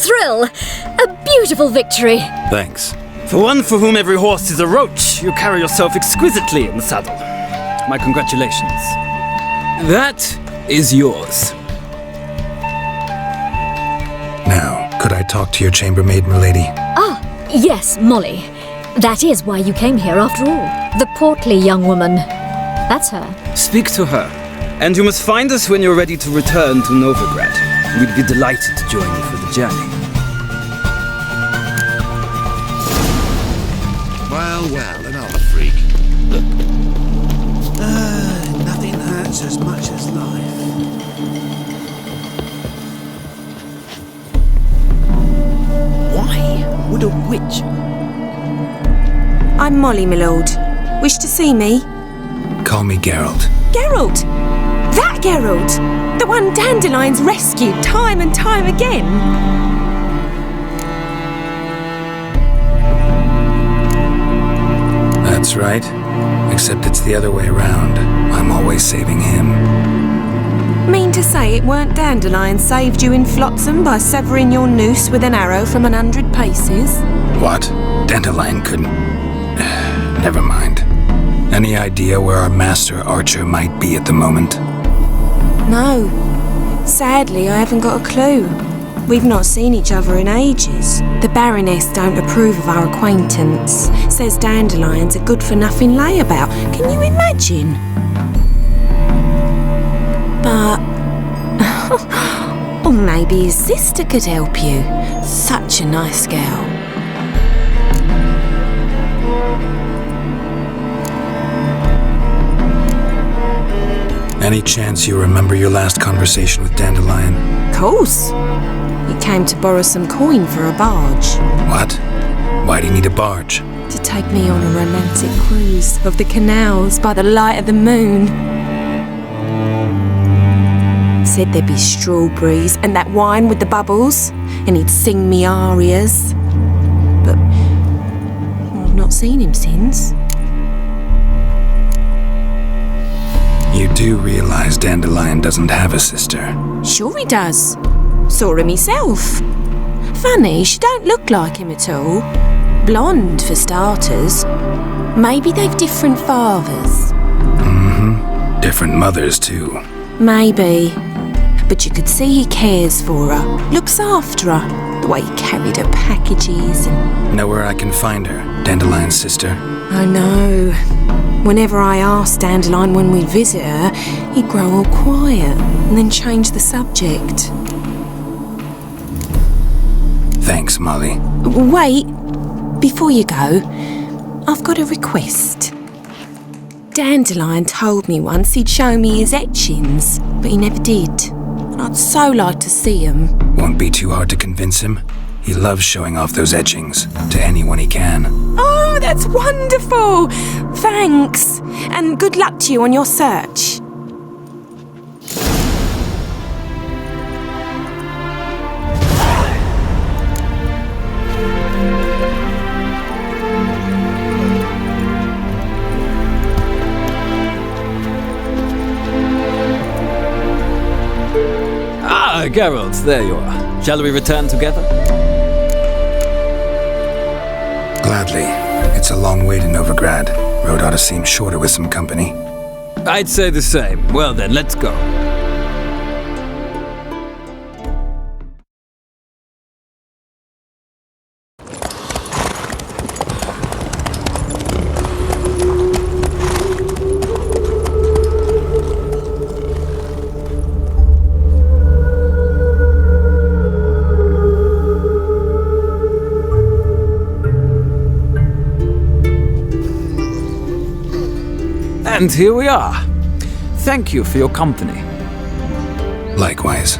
Speaker 11: thrill! A beautiful victory!
Speaker 1: Thanks. For one for whom every horse is a roach, you carry yourself exquisitely in the saddle. My congratulations. That is yours.
Speaker 6: Now, could I talk to your chambermaid, milady?
Speaker 11: Ah, yes, Molly. That is why you came here after all. The portly young woman. That's her.
Speaker 1: Speak to her. And you must find us when you're ready to return to Novigrad. We'd be delighted to join you for the journey.
Speaker 4: Well, an old freak. Nothing hurts as much as life.
Speaker 3: Why would a witch... I'm Molly, my lord. Wish to see me?
Speaker 6: Call me Geralt.
Speaker 3: Geralt! That Geralt! The one Dandelion's rescued time and time again!
Speaker 6: That's right. Except it's the other way around. I'm always saving him.
Speaker 3: Mean to say it weren't Dandelion saved you in Flotsam by severing your noose with an arrow from 100 paces?
Speaker 6: What? Dandelion couldn't... Never mind. Any idea where our master archer might be at the moment?
Speaker 3: No. Sadly, I haven't got a clue. We've not seen each other in ages. The Baroness don't approve of our acquaintance. Says Dandelion's a good-for-nothing layabout. Can you imagine? But... or maybe his sister could help you. Such a nice girl.
Speaker 6: Any chance you remember your last conversation with Dandelion?
Speaker 3: Course. He came to borrow some coin for a barge.
Speaker 6: What? Why do you need a barge?
Speaker 3: To take me on a romantic cruise of the canals by the light of the moon. Said there'd be strawberries and that wine with the bubbles, and he'd sing me arias. But I've not seen him since.
Speaker 6: You do realize Dandelion doesn't have a sister?
Speaker 3: Sure he does. Saw him myself. Funny, she don't look like him at all. Blonde, for starters. Maybe they've different fathers.
Speaker 6: Mm-hmm. Different mothers, too.
Speaker 3: Maybe. But you could see he cares for her. Looks after her. The way he carried her packages and...
Speaker 6: Know where I can find her, Dandelion's sister?
Speaker 3: I know. Whenever I asked Dandelion when we'd visit her, he'd grow all quiet and then change the subject.
Speaker 6: Thanks, Molly.
Speaker 3: Wait, before you go, I've got a request. Dandelion told me once he'd show me his etchings, but he never did. And I'd so like to see them.
Speaker 6: Won't be too hard to convince him. He loves showing off those etchings to anyone he can.
Speaker 3: Oh, that's wonderful! Thanks, and good luck to you on your search.
Speaker 1: Ah, Geralt, there you are. Shall we return together?
Speaker 6: Gladly. It's a long way to Novigrad. Road ought to seem shorter with some company.
Speaker 1: I'd say the same. Well then, let's go. And here we are. Thank you for your company.
Speaker 6: Likewise.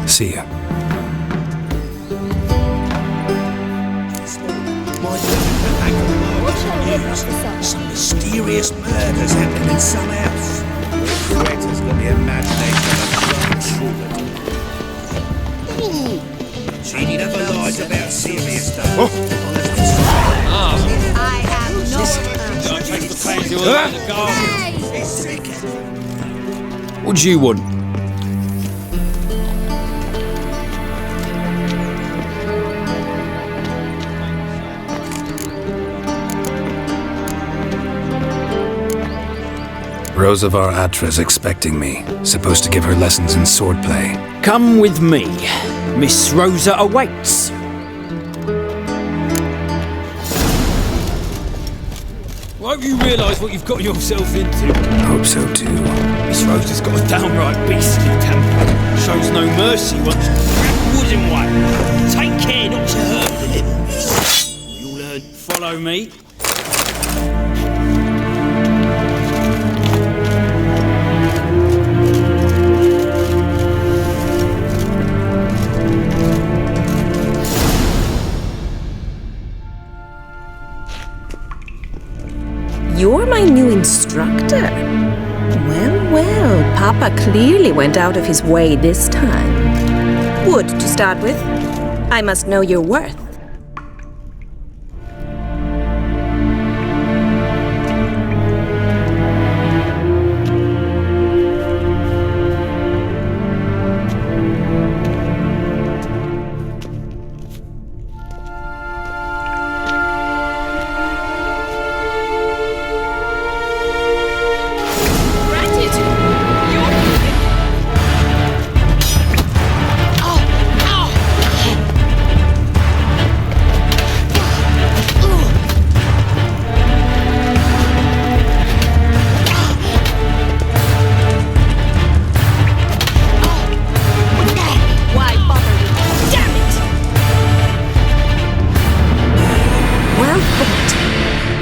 Speaker 6: See ya.
Speaker 4: Some mysterious murders happening in some house. Writers got the imagination of a troubled. She never lies about serious stuff.
Speaker 5: I have no...
Speaker 1: What do you want?
Speaker 6: Rosavar Atra's expecting me. Supposed to give her lessons in swordplay.
Speaker 14: Come with me. Miss Rosa awaits. Won't you realise what you've got yourself into?
Speaker 6: Hope so too.
Speaker 14: Miss Rosa's got a downright beastly temper. Shows no mercy once wooden one. Take care not to hurt him. You'll learn. Follow me.
Speaker 3: You're my new instructor? Well, Papa clearly went out of his way this time. Wood, to start with. I must know your worth.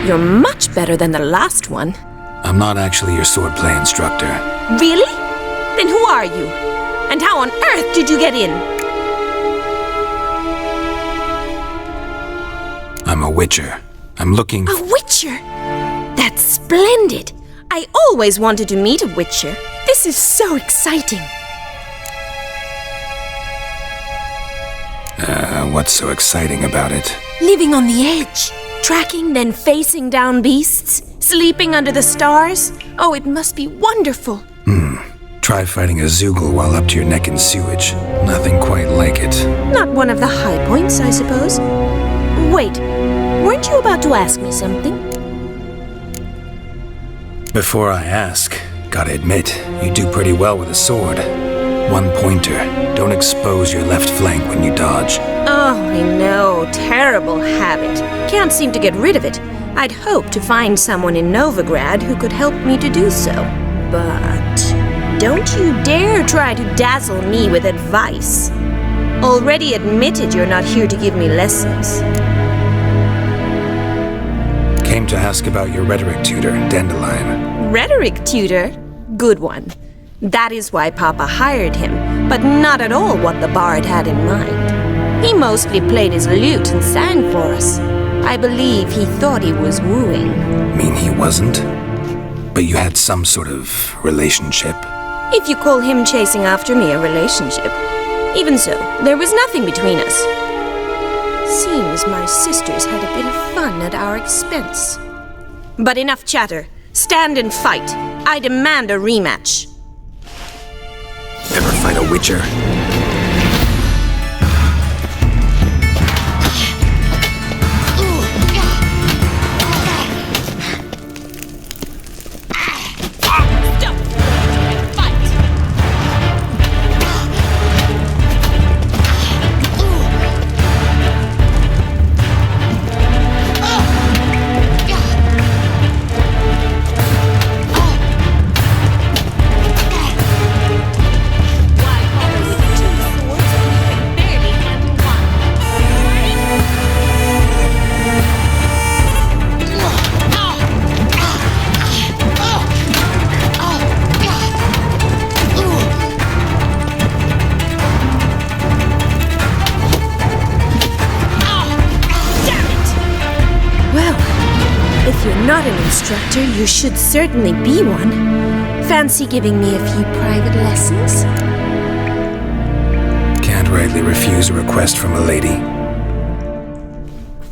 Speaker 3: You're much better than the last one.
Speaker 6: I'm not actually your swordplay instructor.
Speaker 3: Really? Then who are you? And how on earth did you get in?
Speaker 6: I'm a witcher. I'm looking...
Speaker 3: A witcher? That's splendid. I always wanted to meet a witcher. This is so exciting.
Speaker 6: What's so exciting about it?
Speaker 3: Living on the edge. Tracking, then facing down beasts. Sleeping under the stars. Oh, it must be wonderful.
Speaker 6: Try fighting a Zoogle while up to your neck in sewage. Nothing quite like it.
Speaker 3: Not one of the high points, I suppose. Wait, weren't you about to ask me something?
Speaker 6: Before I ask, gotta admit, you do pretty well with a sword. One pointer. Don't expose your left flank when you dodge.
Speaker 3: Oh, I know. Terrible habit. Can't seem to get rid of it. I'd hoped to find someone in Novigrad who could help me to do so. But don't you dare try to dazzle me with advice. Already admitted you're not here to give me lessons.
Speaker 6: Came to ask about your rhetoric tutor, Dandelion.
Speaker 3: Rhetoric tutor? Good one. That is why Papa hired him, but not at all what the bard had in mind. He mostly played his lute and sang for us. I believe he thought he was wooing.
Speaker 6: Mean he wasn't? But you had some sort of relationship?
Speaker 3: If you call him chasing after me a relationship. Even so, there was nothing between us. Seems my sisters had a bit of fun at our expense. But enough chatter. Stand and fight. I demand a rematch.
Speaker 6: Ever fight a witcher?
Speaker 3: You should certainly be one. Fancy giving me a few private lessons?
Speaker 6: Can't rightly refuse a request from a lady.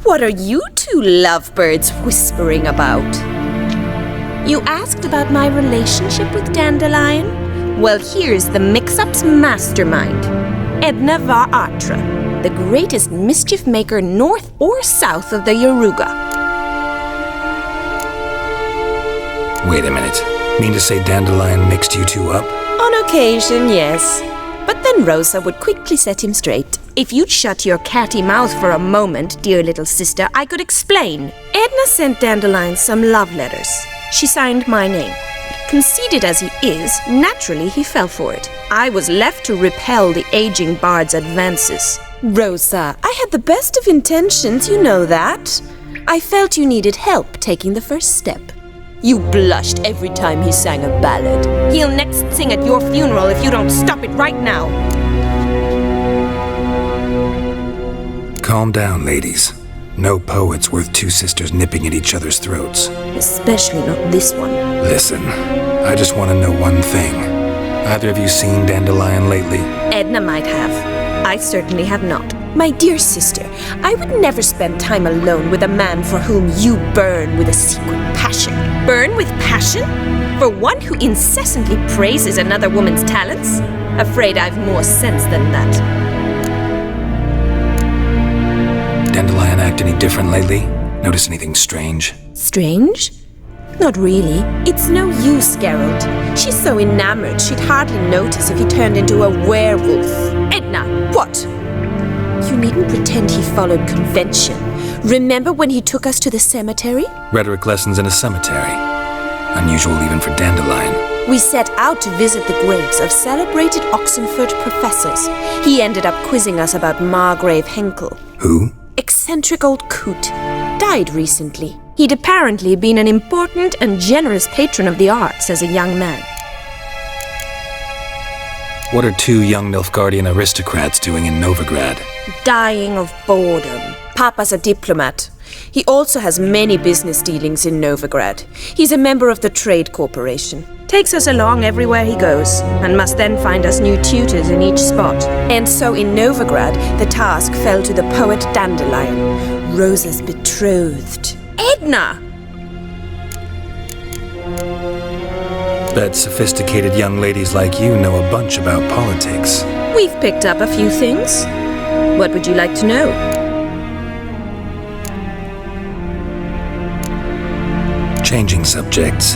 Speaker 3: What are you two lovebirds whispering about? You asked about my relationship with Dandelion? Well, here's the mix-up's mastermind. Edna var Atra, the greatest mischief maker north or south of the Yaruga.
Speaker 6: Wait a minute. Mean to say Dandelion mixed you two up?
Speaker 3: On occasion, yes. But then Rosa would quickly set him straight. If you'd shut your catty mouth for a moment, dear little sister, I could explain. Edna sent Dandelion some love letters. She signed my name. Conceited as he is, naturally he fell for it. I was left to repel the aging bard's advances. Rosa, I had the best of intentions, you know that. I felt you needed help taking the first step. You blushed every time he sang a ballad. He'll next sing at your funeral if you don't stop it right now.
Speaker 6: Calm down, ladies. No poet's worth two sisters nipping at each other's throats.
Speaker 3: Especially not this one.
Speaker 6: Listen, I just want to know one thing. Either of you seen Dandelion lately?
Speaker 3: Edna might have. I certainly have not. My dear sister, I would never spend time alone with a man for whom you burn with a secret passion. Burn with passion? For one who incessantly praises another woman's talents? Afraid I've more sense than that.
Speaker 6: Dandelion act any different lately? Notice anything strange?
Speaker 3: Strange? Not really. It's no use, Geralt. She's so enamored she'd hardly notice if he turned into a werewolf. Edna, what? You needn't pretend he followed convention. Remember when he took us to the cemetery?
Speaker 6: Rhetoric lessons in a cemetery. Unusual even for Dandelion.
Speaker 3: We set out to visit the graves of celebrated Oxenford professors. He ended up quizzing us about Margrave Henkel.
Speaker 6: Who?
Speaker 3: Eccentric old coot. Died recently. He'd apparently been an important and generous patron of the arts as a young man.
Speaker 6: What are two young Nilfgaardian aristocrats doing in Novigrad?
Speaker 3: Dying of boredom. Papa's a diplomat. He also has many business dealings in Novigrad. He's a member of the Trade Corporation. Takes us along everywhere he goes, and must then find us new tutors in each spot. And so in Novigrad, the task fell to the poet Dandelion, Rosa's betrothed. Edna!
Speaker 6: Bet sophisticated young ladies like you know a bunch about politics.
Speaker 3: We've picked up a few things. What would you like to know?
Speaker 6: Changing subjects.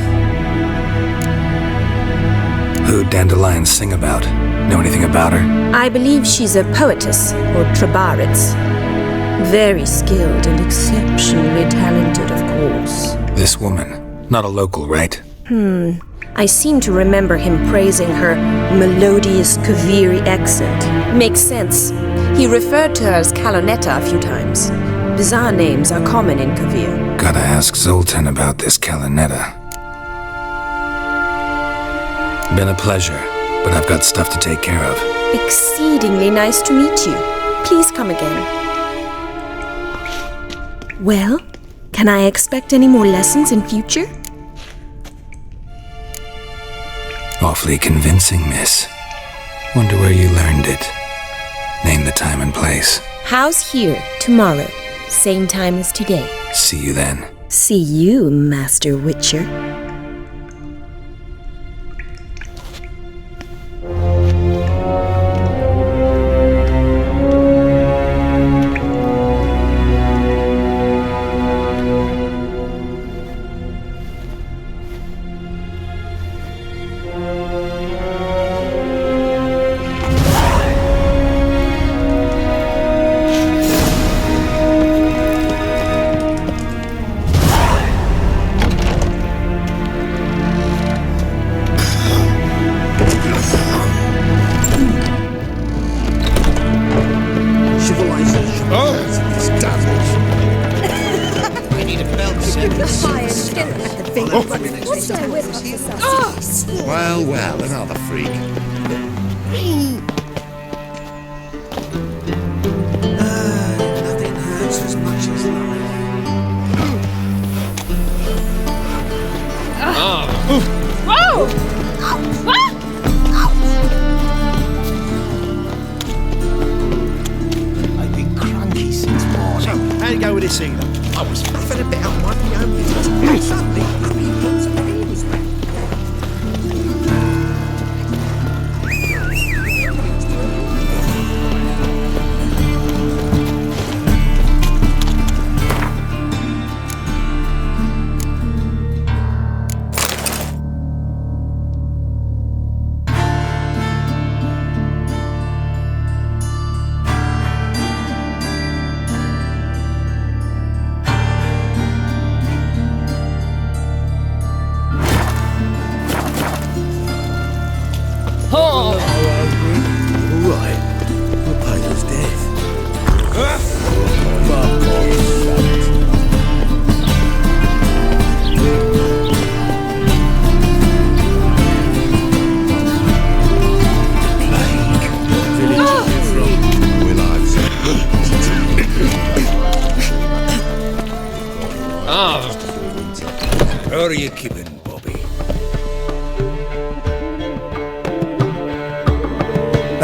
Speaker 6: Who'd Dandelion sing about? Know anything about her?
Speaker 3: I believe she's a poetess, or trabaritz. Very skilled and exceptionally talented, of course.
Speaker 6: This woman. Not a local, right?
Speaker 3: I seem to remember him praising her melodious Kaviri accent. Makes sense. He referred to her as Calonetta a few times. Bizarre names are common in Kavir.
Speaker 6: Gotta ask Zoltan about this Calonetta. Been a pleasure, but I've got stuff to take care of.
Speaker 3: Exceedingly nice to meet you. Please come again. Well, can I expect any more lessons in future?
Speaker 6: Awfully convincing, miss. Wonder where you learned it. Name the time and place.
Speaker 3: How's here, tomorrow, same time as today?
Speaker 6: See you then.
Speaker 3: See you, Master Witcher.
Speaker 2: Well, another freak.
Speaker 13: Nothing hurts as much as life.
Speaker 11: Whoa!
Speaker 13: I've been cranky since morning. So, how'd it go with this either? I was puffing a bit out my own business, and suddenly, lots of news, man.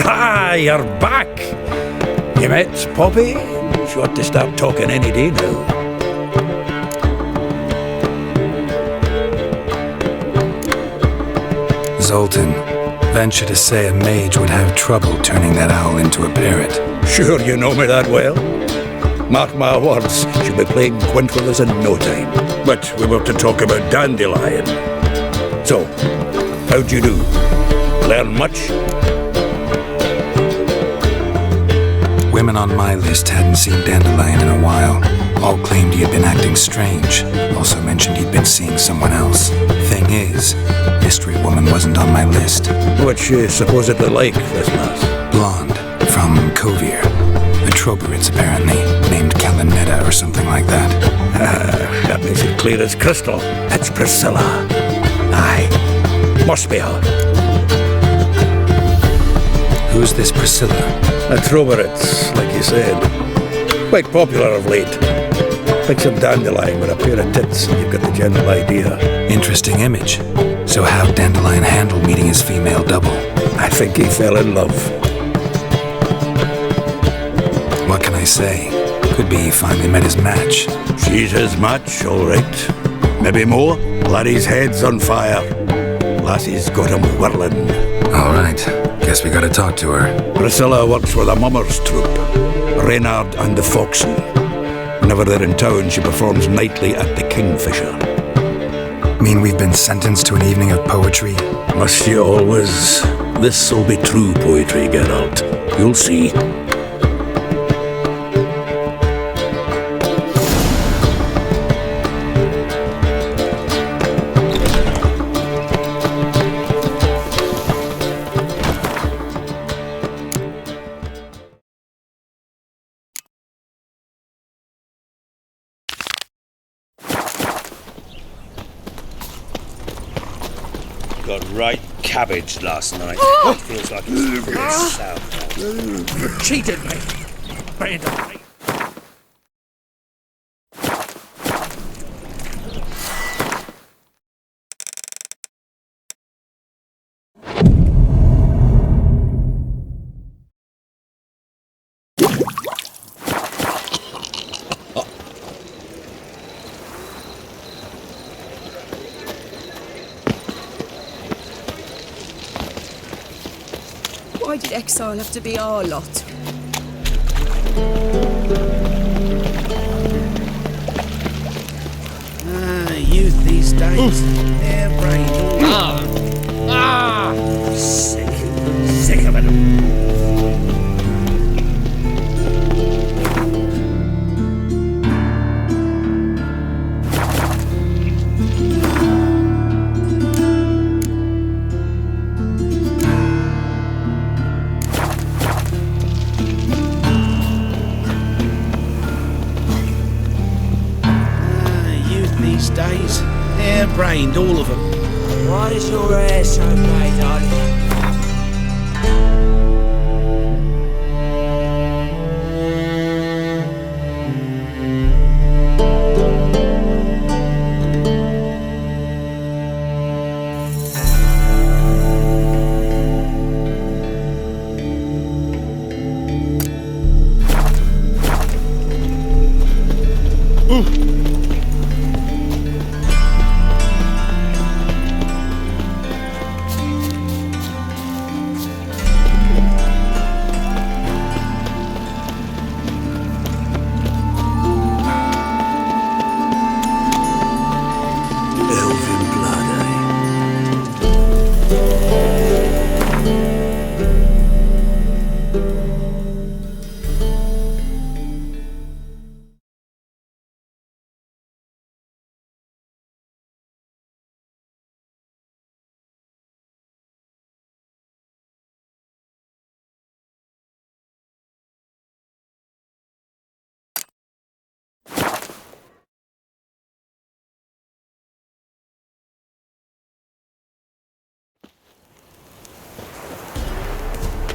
Speaker 19: Ah, you're back! You met Poppy? She ought to start talking any day now.
Speaker 6: Zoltan, venture to say a mage would have trouble turning that owl into a parrot.
Speaker 19: Sure you know me that well. Mark my words, she'll be playing quint with us in no time. But we were to talk about Dandelion. So, how'd you do? Learn much?
Speaker 6: Women on my list hadn't seen Dandelion in a while. All claimed he had been acting strange. Also mentioned he'd been seeing someone else. Thing is, Mystery Woman wasn't on my list.
Speaker 19: What's she supposedly like, this lass?
Speaker 6: Blonde, from Kovir. The Troberids, apparently, named Kalanetta or something like that.
Speaker 19: That makes it clear as crystal. It's Priscilla. Aye, must be her.
Speaker 6: Who's this Priscilla?
Speaker 19: A Troberids, like you said. Quite popular of late. Picture Dandelion with a pair of tits, and you've got the general idea.
Speaker 6: Interesting image. So how'd Dandelion handle meeting his female double?
Speaker 19: I think he fell in love.
Speaker 6: What can I say? Could be he finally met his match.
Speaker 19: She's his match, all right. Maybe more. Laddie's head's on fire. Lassie's got him whirling.
Speaker 6: All right. Guess we gotta talk to her.
Speaker 19: Priscilla works with a mummers troupe. Reynard and the Foxen. Whenever they're in town, she performs nightly at the Kingfisher.
Speaker 6: Mean we've been sentenced to an evening of poetry?
Speaker 19: Must you always? This'll be true poetry, Geralt. You'll see.
Speaker 13: Got right cabbage last night. It feels like it's very sour. Cheated me. Abandoned me.
Speaker 5: Why did exile have to be our lot?
Speaker 13: Youth these days, they're brain. Sick of it. Days, hair-brained, all of them.
Speaker 8: Why is your hair so grey, darling?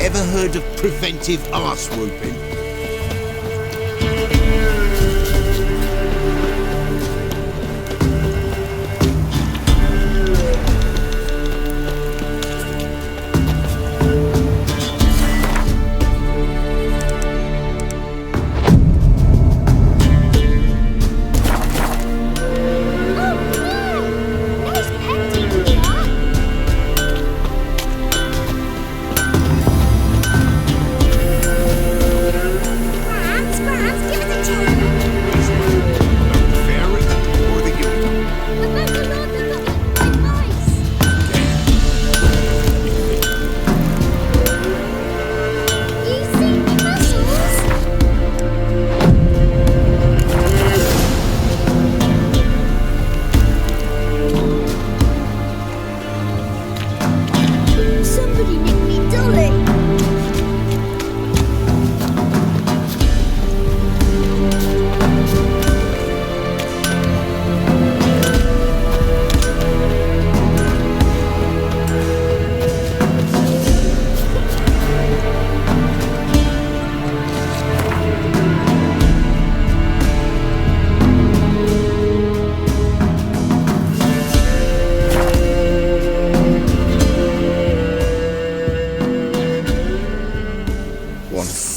Speaker 4: Ever heard of preventive arse whooping?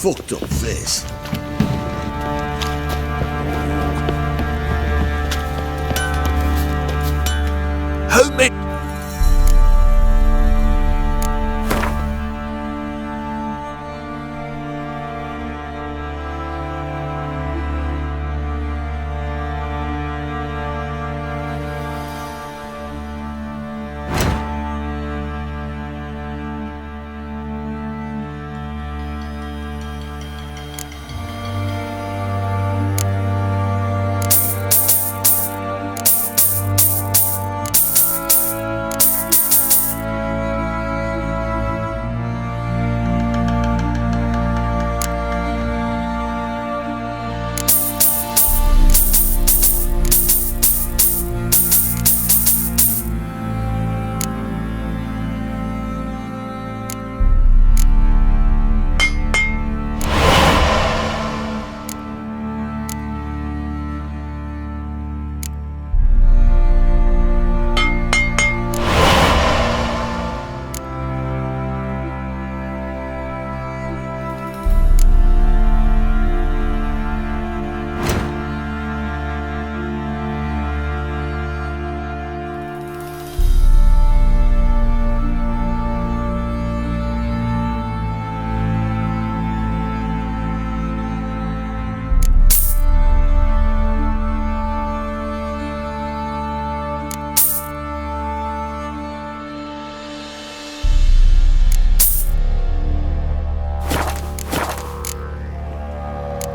Speaker 2: fucked up, this.
Speaker 12: Homie!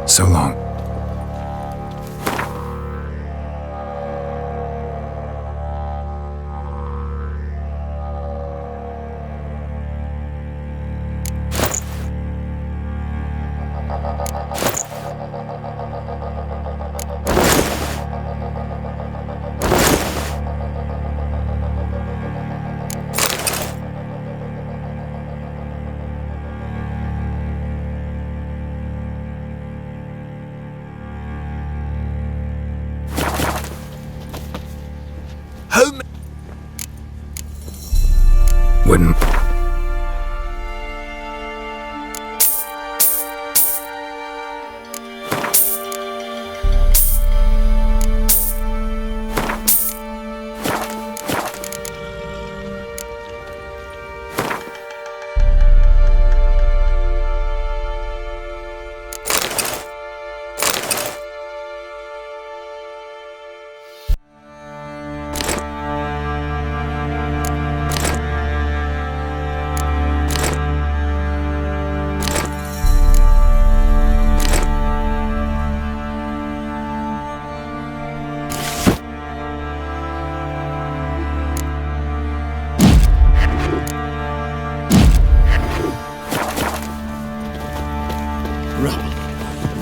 Speaker 6: So long. Wouldn't.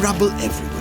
Speaker 2: Rubble everywhere.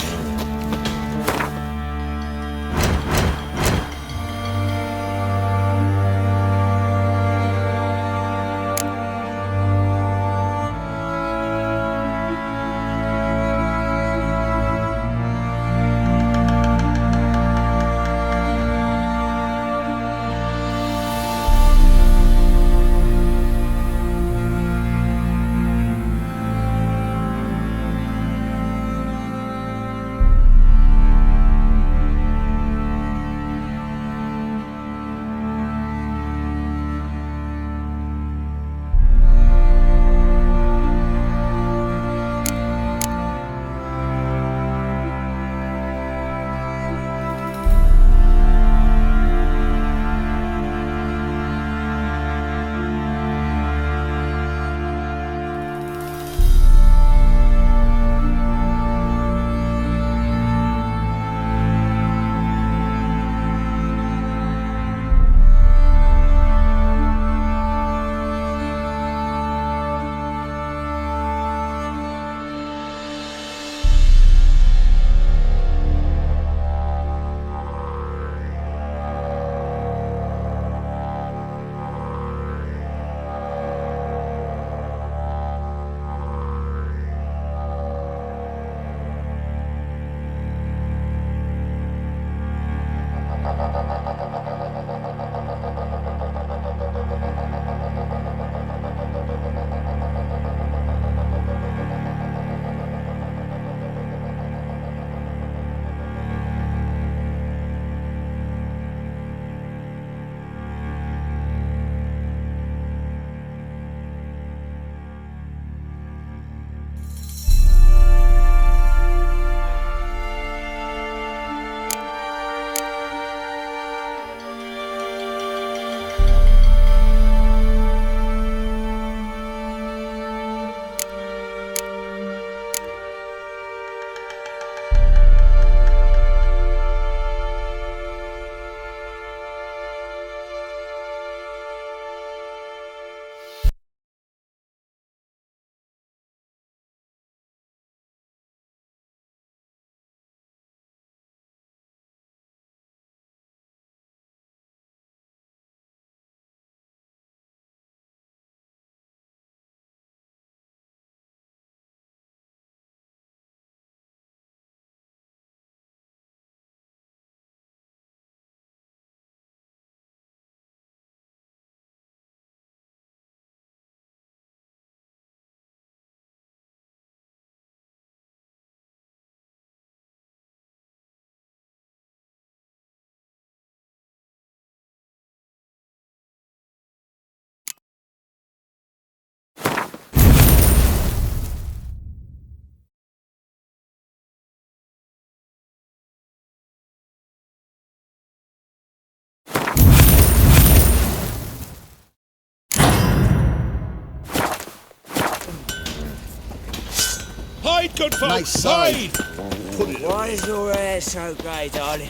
Speaker 13: Hide, good folks!
Speaker 22: Nice side.
Speaker 13: Hide!
Speaker 8: Why is your hair so grey, darling?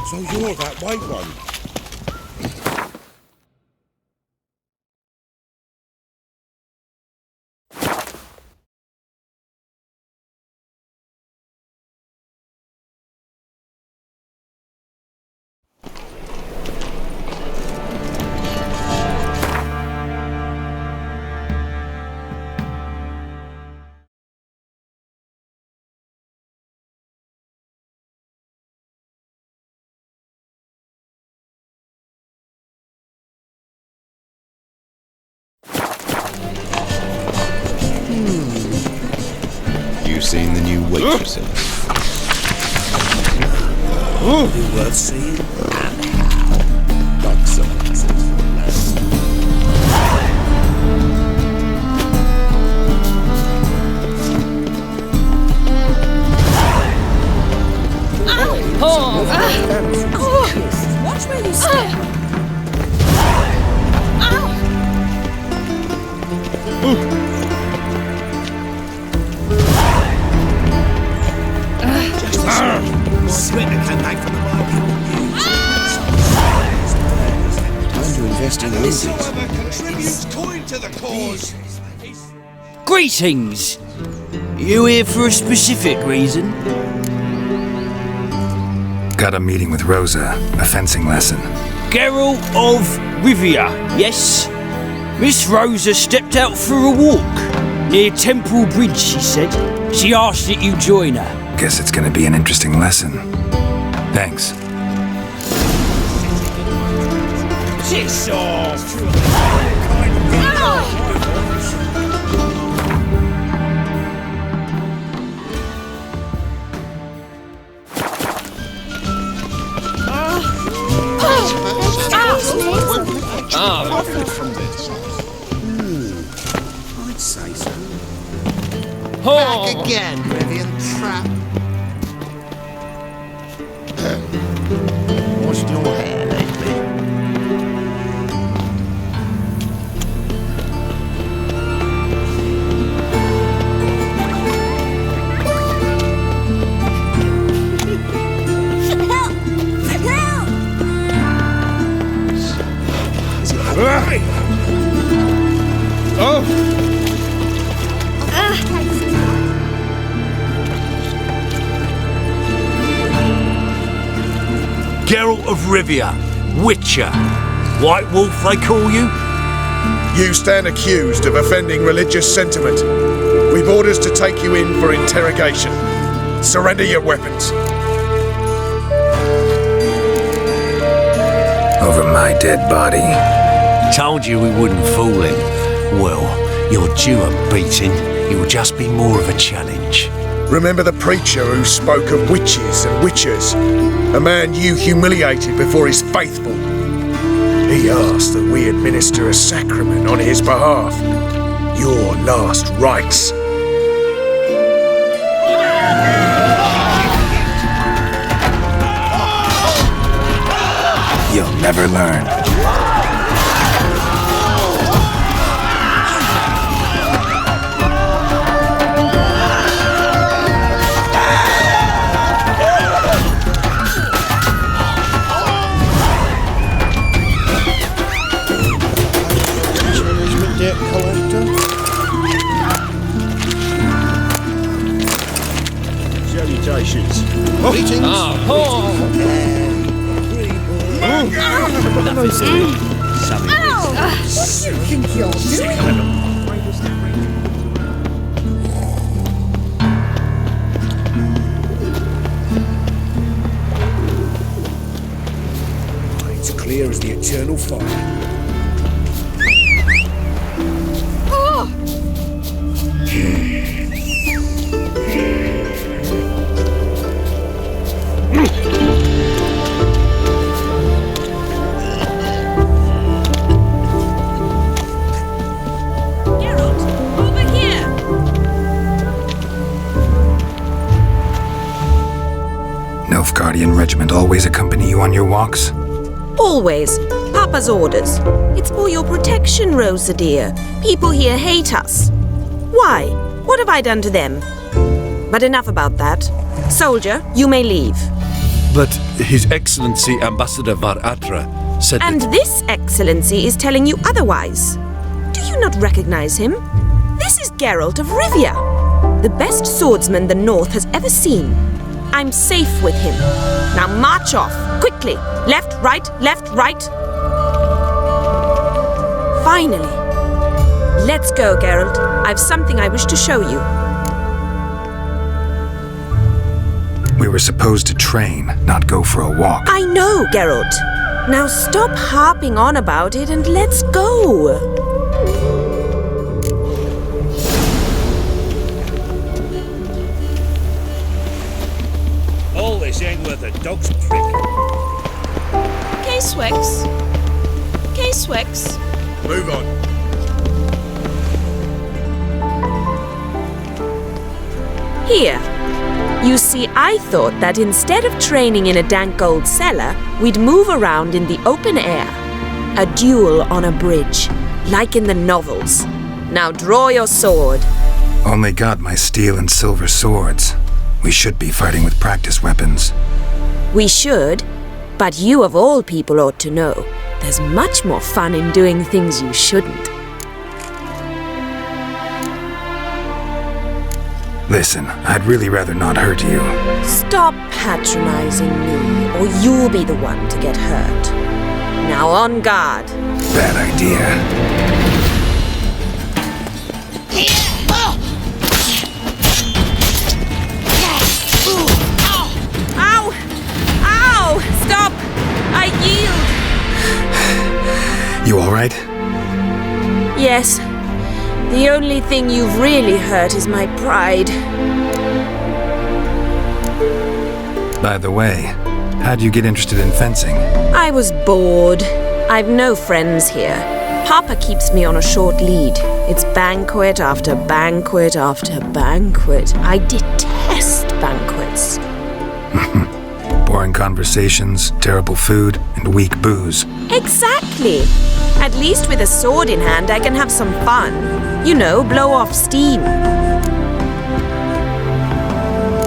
Speaker 13: So you're that white one?
Speaker 15: You seen the new waitresses?
Speaker 13: You worth seeing?
Speaker 15: Got some lasses.
Speaker 5: Watch where you step.
Speaker 13: Sweater came back from the market.
Speaker 15: Time to invest in movies.
Speaker 13: Whosoever contributes coin to the cause.
Speaker 14: Greetings! You here for a specific reason?
Speaker 6: Got a meeting with Rosa, a fencing lesson.
Speaker 14: Geralt of Rivia, yes? Miss Rosa stepped out for a walk. Near Temple Bridge, she said. She asked that you join her.
Speaker 6: Guess it's gonna be an interesting lesson. Thanks.
Speaker 13: Piss off!
Speaker 4: I'd say so.
Speaker 14: Oh.
Speaker 4: Back again, Rivian Trap. Washed your hair lately?
Speaker 9: Geralt of Rivia, Witcher. White Wolf, they call you?
Speaker 22: You stand accused of offending religious sentiment. We've orders to take you in for interrogation. Surrender your weapons.
Speaker 6: Over my dead body.
Speaker 9: Told you we wouldn't fool him. Well, you're due a beating. It will just be more of a challenge.
Speaker 22: Remember the preacher who spoke of witches and witchers? A man you humiliated before his faithful. He asked that we administer a sacrament on his behalf. Your last rites.
Speaker 6: You'll never learn.
Speaker 13: Debt collector. Salutations. Greetings.
Speaker 5: You think you're doing?
Speaker 13: It's clear as the eternal fire.
Speaker 6: Nilfgaardian regiment always accompany you on your walks?
Speaker 18: Always.
Speaker 3: Papa's orders. It's for your protection, Rosa dear. People here hate us. Why? What have I done to them? But enough about that. Soldier, you may leave.
Speaker 21: But His Excellency Ambassador Var Atra said
Speaker 3: And
Speaker 21: that...
Speaker 3: this excellency is telling you otherwise. Do you not recognize him? This is Geralt of Rivia, the best swordsman the North has ever seen. I'm safe with him. Now march off, quickly. Left, right, right. Finally. Let's go, Geralt. I've something I wish to show you.
Speaker 6: We were supposed to train, not go for a walk.
Speaker 3: I know, Geralt. Now stop harping on about it and let's go.
Speaker 13: All this ain't worth a dog's prick.
Speaker 3: K-Swix. K-Swix.
Speaker 22: Move on.
Speaker 3: Here. You see, I thought that instead of training in a dank old cellar, we'd move around in the open air. A duel on a bridge, like in the novels. Now draw your sword.
Speaker 6: Only got my steel and silver swords. We should be fighting with practice weapons.
Speaker 3: We should, but you of all people ought to know. There's much more fun in doing things you shouldn't.
Speaker 6: Listen, I'd really rather not hurt you.
Speaker 3: Stop patronizing me, or you'll be the one to get hurt. Now on guard.
Speaker 6: Bad idea.
Speaker 3: Ow! Ow! Stop! I yield!
Speaker 6: You alright?
Speaker 3: Yes. The only thing you've really hurt is my pride.
Speaker 6: By the way, how'd you get interested in fencing?
Speaker 3: I was bored. I've no friends here. Papa keeps me on a short lead. It's banquet after banquet after banquet. I detest banquets.
Speaker 6: Boring conversations, terrible food, and weak booze.
Speaker 3: Exactly. At least with a sword in hand, I can have some fun. You know, blow off steam.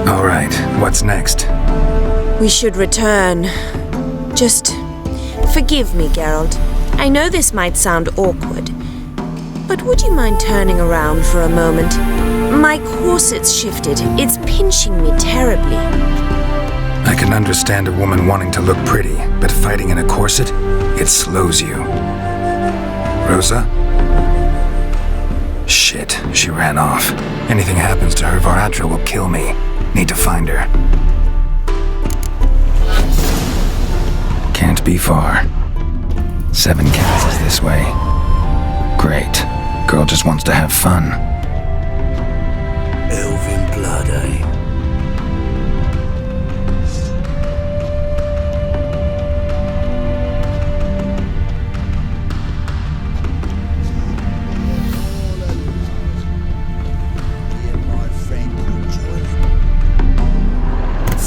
Speaker 6: All right, what's next?
Speaker 3: We should return. Just forgive me, Geralt. I know this might sound awkward, but would you mind turning around for a moment? My corset's shifted. It's pinching me terribly.
Speaker 6: I can understand a woman wanting to look pretty, but fighting in a corset, it slows you. Rosa? Shit, she ran off. Anything happens to her, Var Atra will kill me. Need to find her. Can't be far. 7 castles this way. Great. Girl just wants to have fun.
Speaker 8: Elven blood, eh?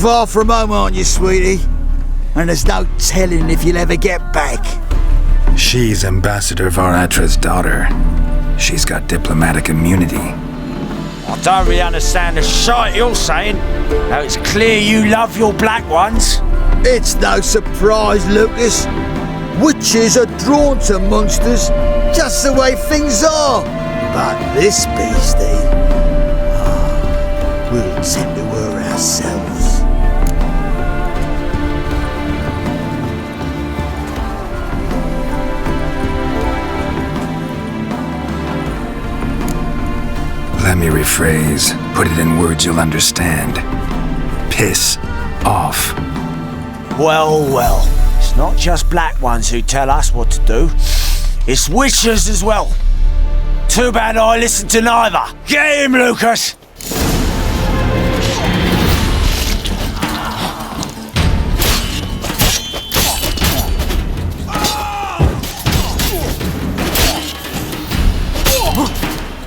Speaker 12: Far from home, aren't you, sweetie? And there's no telling if you'll ever get back.
Speaker 6: She's Ambassador Var Atra's daughter. She's got diplomatic immunity.
Speaker 8: I don't really understand the shite you're saying. Now it's clear you love your black ones.
Speaker 12: It's no surprise, Lucas. Witches are drawn to monsters, just the way things are. But this beastie, we'll tend to her ourselves.
Speaker 6: Let me rephrase. Put it in words you'll understand. Piss off.
Speaker 8: Well, well. It's not just black ones who tell us what to do. It's witches as well. Too bad I listened to neither. Get him, Lucas!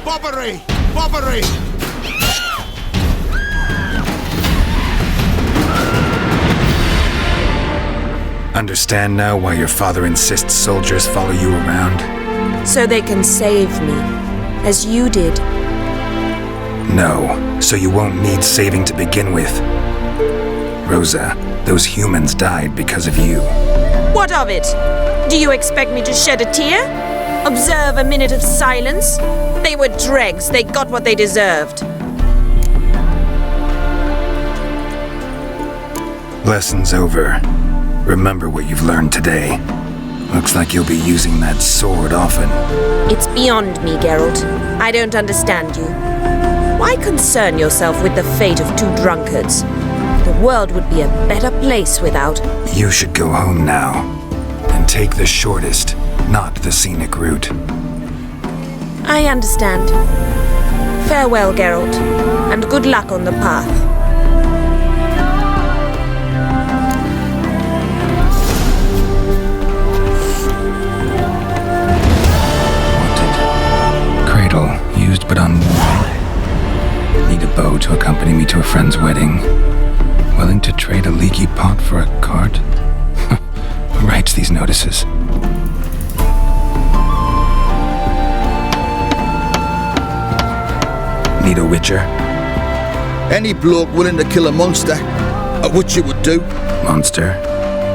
Speaker 4: Bobbery! Bobbery!
Speaker 6: Understand now why your father insists soldiers follow you around?
Speaker 3: So they can save me, as you did.
Speaker 6: No, so you won't need saving to begin with. Rosa, those humans died because of you.
Speaker 3: What of it? Do you expect me to shed a tear? Observe a minute of silence? They were dregs. They got what they deserved.
Speaker 6: Lesson's over. Remember what you've learned today. Looks like you'll be using that sword often.
Speaker 3: It's beyond me, Geralt. I don't understand you. Why concern yourself with the fate of two drunkards? The world would be a better place without.
Speaker 6: You should go home now. And take the shortest, not the scenic route.
Speaker 3: I understand. Farewell, Geralt, and good luck on the path.
Speaker 6: Used but unworn. Need a bow to accompany me to a friend's wedding. Willing to trade a leaky pot for a cart? Who writes these notices? Need a witcher?
Speaker 12: Any bloke willing to kill a monster, a witcher would do.
Speaker 6: Monster?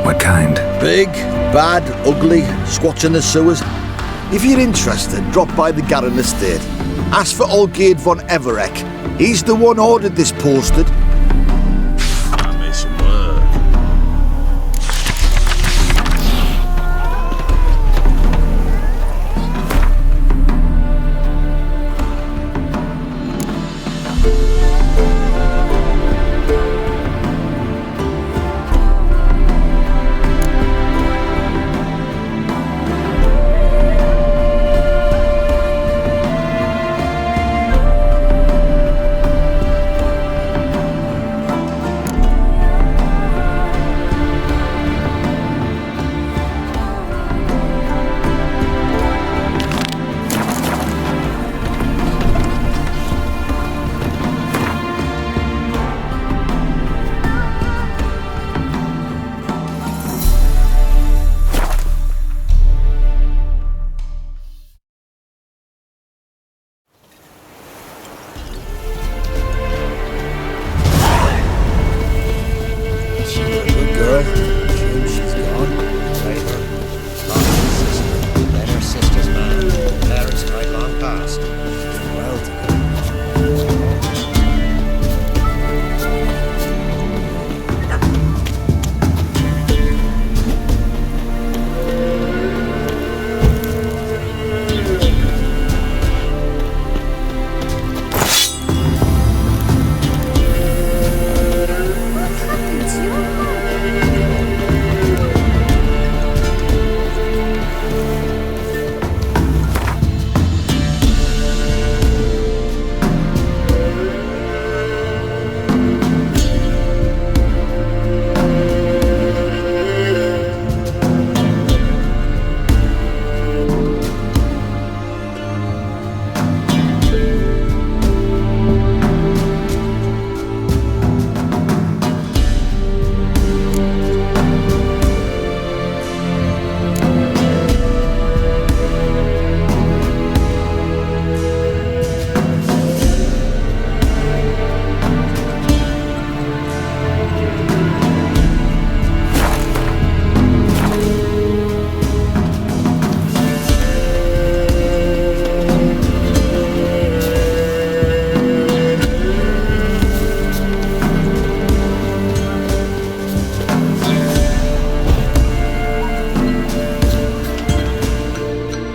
Speaker 6: What kind?
Speaker 12: Big, bad, ugly, squats in the sewers. If you're interested, drop by the Garren estate. Ask for Olgierd von Everek. He's the one ordered this posted.
Speaker 13: I made some work.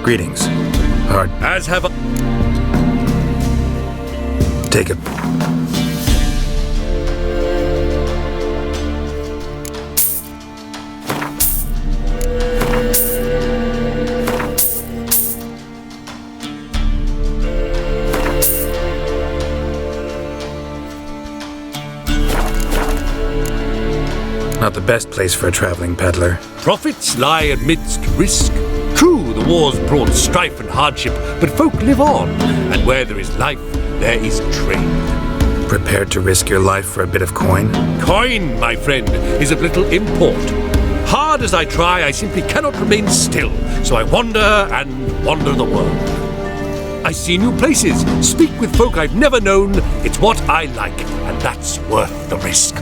Speaker 6: Greetings. Hard.
Speaker 21: As have
Speaker 6: Take it. Not the best place for a traveling peddler.
Speaker 21: Profits lie amidst risk. True, the war's brought strife and hardship, but folk live on, and where there is life, there is trade.
Speaker 6: Prepared to risk your life for a bit of coin?
Speaker 21: Coin, my friend, is of little import. Hard hard as I try, I simply cannot remain still, so I wander and wander the world. I see new places, speak with folk I've never known. It's what I like, and that's worth the risk.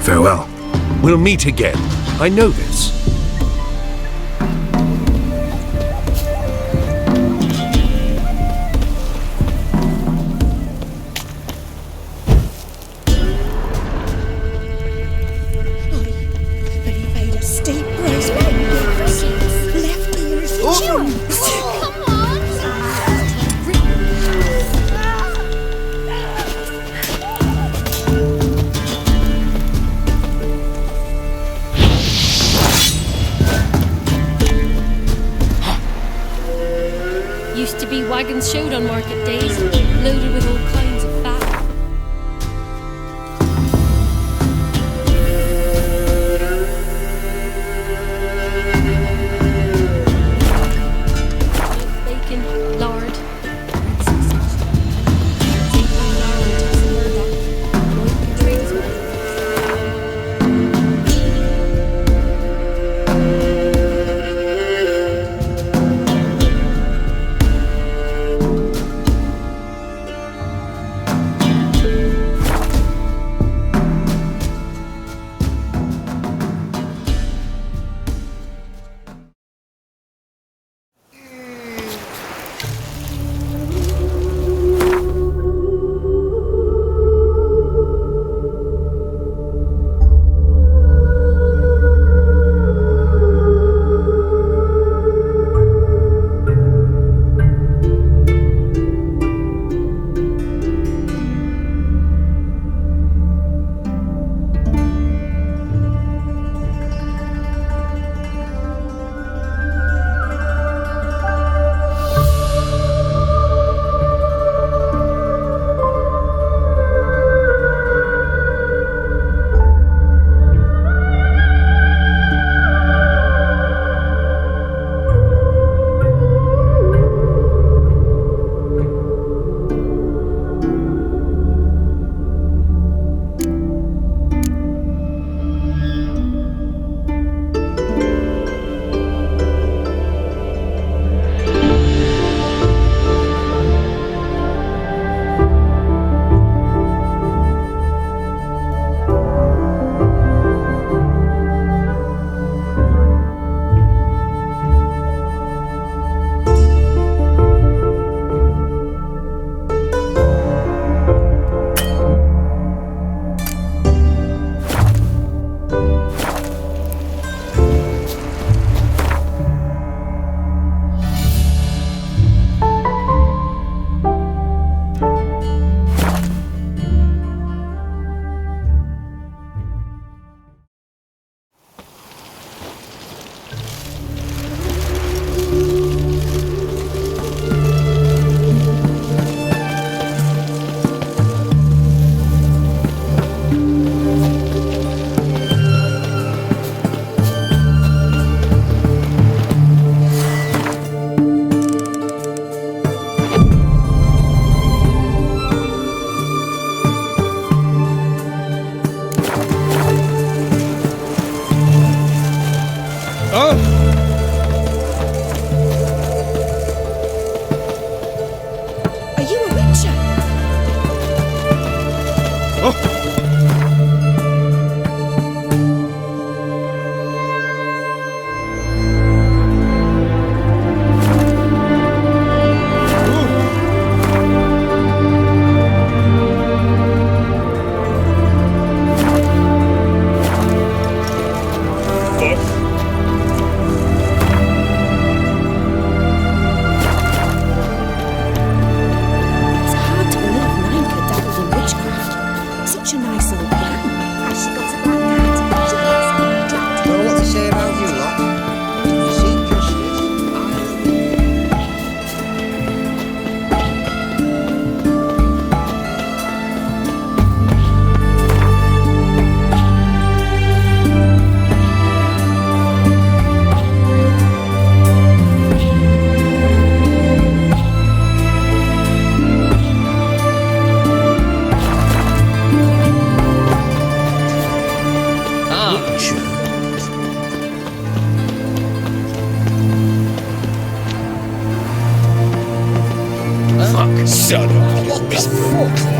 Speaker 6: Farewell.
Speaker 21: We'll meet again. I know this.
Speaker 5: Made a steep rise back. Left ear is
Speaker 11: Used to be wagons showed on market days, loaded with all kinds of fat. Bacon, lard,
Speaker 19: Son of what the fuck?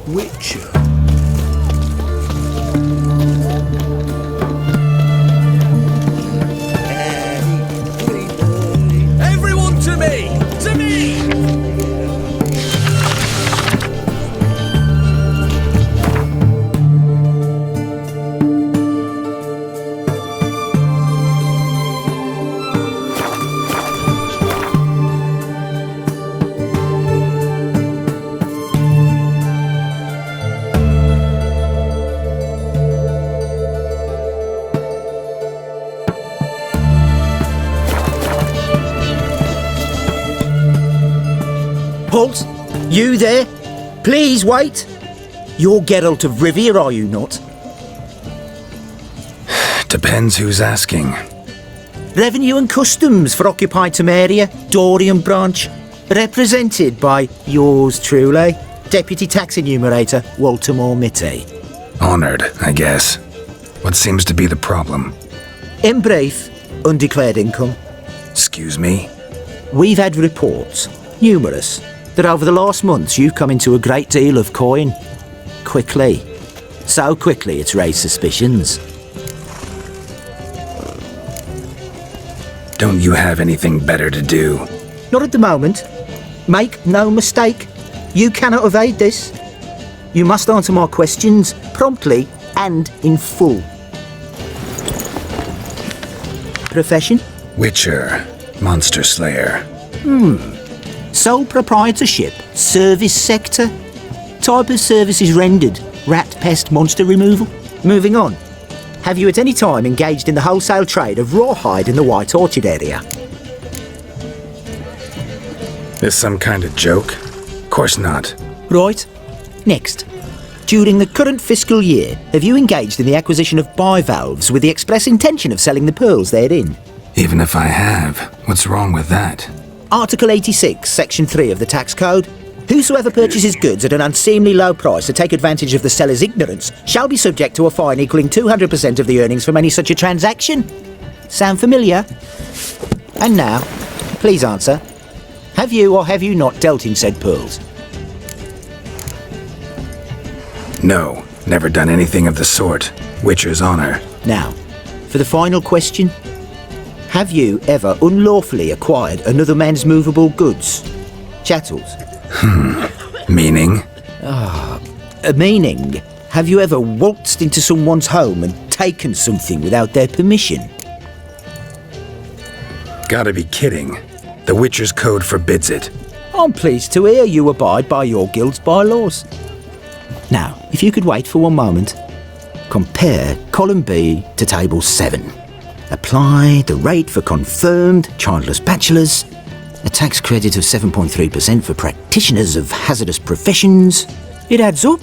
Speaker 13: Witcher.
Speaker 14: Everyone to me! To me!
Speaker 16: Halt! You there? Please wait! You're Geralt of Rivia, are you not?
Speaker 6: Depends who's asking.
Speaker 16: Revenue and Customs for occupied Temeria, Dorian branch. Represented by yours truly, Deputy Tax Enumerator Walter Mitte.
Speaker 6: Honored, I guess. What seems to be the problem?
Speaker 16: In brief, undeclared income.
Speaker 6: Excuse me?
Speaker 16: We've had reports, numerous, that over the last months you've come into a great deal of coin. Quickly. So quickly it's raised suspicions.
Speaker 6: Don't you have anything better to do?
Speaker 16: Not at the moment. Make no mistake. You cannot evade this. You must answer my questions promptly and in full. Profession?
Speaker 6: Witcher. Monster Slayer.
Speaker 16: Sole proprietorship, service sector. Type of services rendered, rat pest monster removal. Moving on. Have you at any time engaged in the wholesale trade of rawhide in the White Orchard area?
Speaker 6: This some kind of joke? Of course not.
Speaker 16: Right. Next. During the current fiscal year, have you engaged in the acquisition of bivalves with the express intention of selling the pearls therein?
Speaker 6: Even if I have, what's wrong with that?
Speaker 16: Article 86, Section 3 of the Tax Code. Whosoever purchases goods at an unseemly low price to take advantage of the seller's ignorance shall be subject to a fine equaling 200% of the earnings from any such a transaction. Sound familiar? And now, please answer. Have you or have you not dealt in said pearls?
Speaker 6: No, never done anything of the sort. Witcher's honor.
Speaker 16: Now, for the final question. Have you ever unlawfully acquired another man's movable goods? Chattels?
Speaker 6: Meaning?
Speaker 16: Meaning, have you ever waltzed into someone's home and taken something without their permission?
Speaker 6: Gotta be kidding. The Witcher's Code forbids it.
Speaker 16: I'm pleased to hear you abide by your guild's bylaws. Now, if you could wait for one moment, compare column B to table 7. Apply the rate for confirmed childless bachelors, a tax credit of 7.3% for practitioners of hazardous professions. It adds up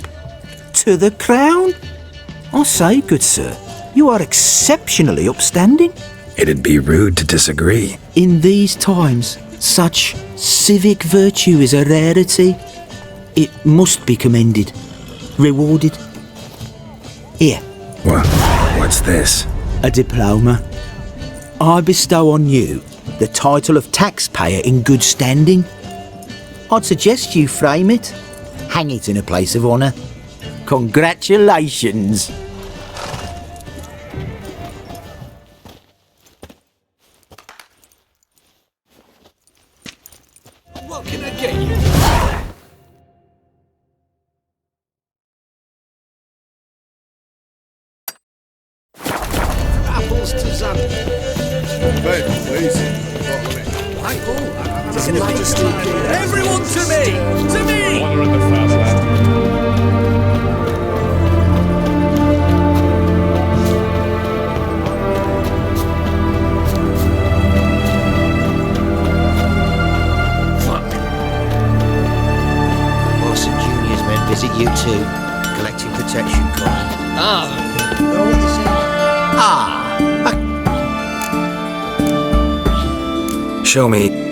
Speaker 16: to the crown. I say, good sir, you are exceptionally upstanding.
Speaker 6: It'd be rude to disagree.
Speaker 16: In these times, such civic virtue is a rarity. It must be commended, rewarded. Here.
Speaker 6: What's this?
Speaker 16: A diploma. I bestow on you the title of taxpayer in good standing. I'd suggest you frame it, hang it in a place of honour. Congratulations.
Speaker 13: What can I get you? Apples to Zan.
Speaker 22: Bed, please.
Speaker 13: His Majesty. Everyone to me! To me!
Speaker 21: Order in the fast land.
Speaker 18: it, you two? Collecting protection coin?
Speaker 6: Show me.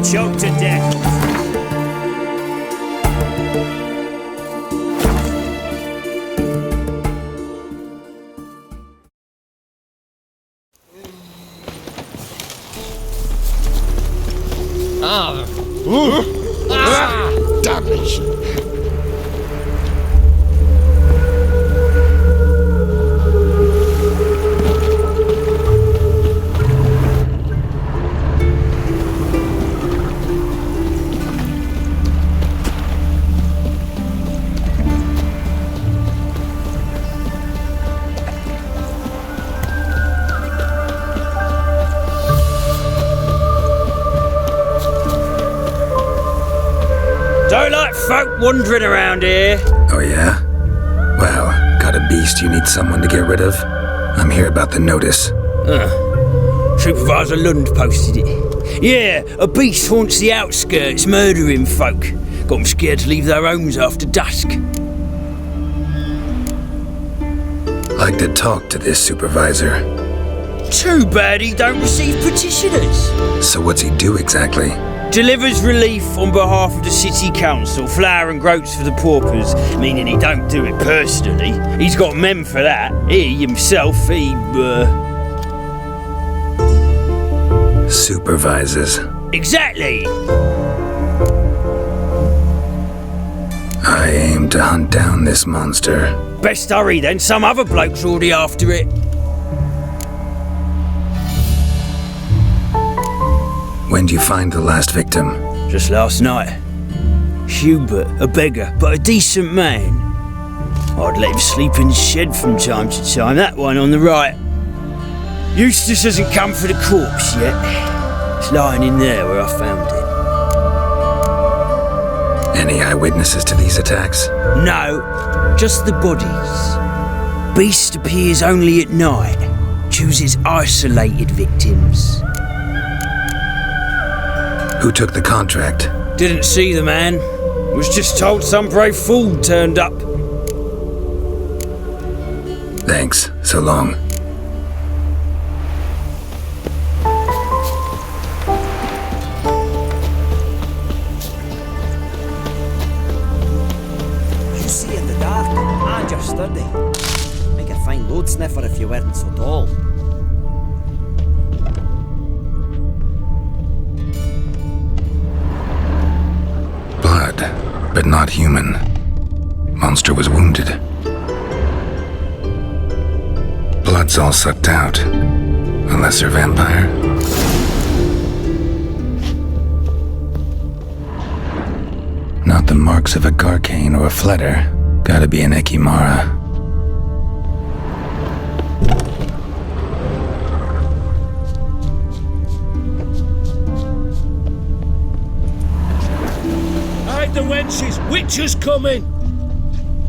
Speaker 14: Choked to death.
Speaker 2: Damnation.
Speaker 14: Don't like folk wandering around here.
Speaker 6: Oh, yeah? Well, got a beast you need someone to get rid of? I'm here about the notice.
Speaker 14: Supervisor Lund posted it. Yeah, a beast haunts the outskirts, murdering folk. Got them scared to leave their homes after dusk.
Speaker 6: Like to talk to this supervisor.
Speaker 14: Too bad he don't receive petitioners.
Speaker 6: So what's he do exactly?
Speaker 14: Delivers relief on behalf of the city council, flour and groats for the paupers, meaning he don't do it personally. He's got men for that. He himself,
Speaker 6: supervises.
Speaker 14: Exactly!
Speaker 6: I aim to hunt down this monster.
Speaker 14: Best hurry then, some other bloke's already after it.
Speaker 6: When'd you find the last victim?
Speaker 14: Just last night. Hubert, a beggar, but a decent man. I'd let him sleep in the shed from time to time, that one on the right. Eustace hasn't come for the corpse yet. It's lying in there where I found it.
Speaker 6: Any eyewitnesses to these attacks?
Speaker 14: No, just the bodies. Beast appears only at night. Chooses isolated victims.
Speaker 6: Who took the contract?
Speaker 14: Didn't see the man. Was just told some brave fool turned up.
Speaker 6: Thanks. So long.
Speaker 10: You see in the dark, and you're sturdy. Make a fine load sniffer if you weren't so dull.
Speaker 6: Blood, but not human. Monster was wounded. Blood's all sucked out. A lesser vampire? Not the marks of a Garcane or a Fletter. Gotta be an Ekimara.
Speaker 13: The wenches! Witcher's coming!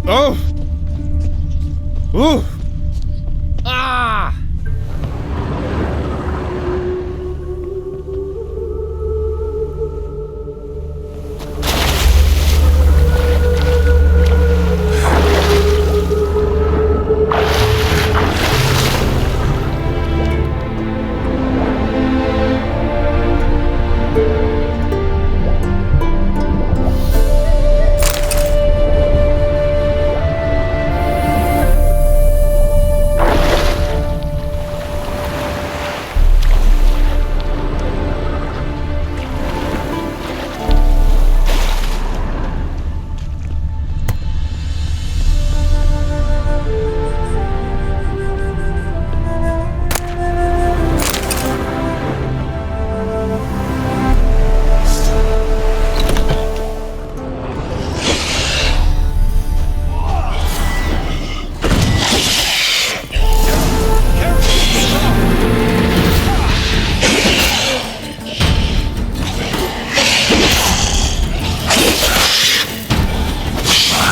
Speaker 13: Oh! Ooh! Ah!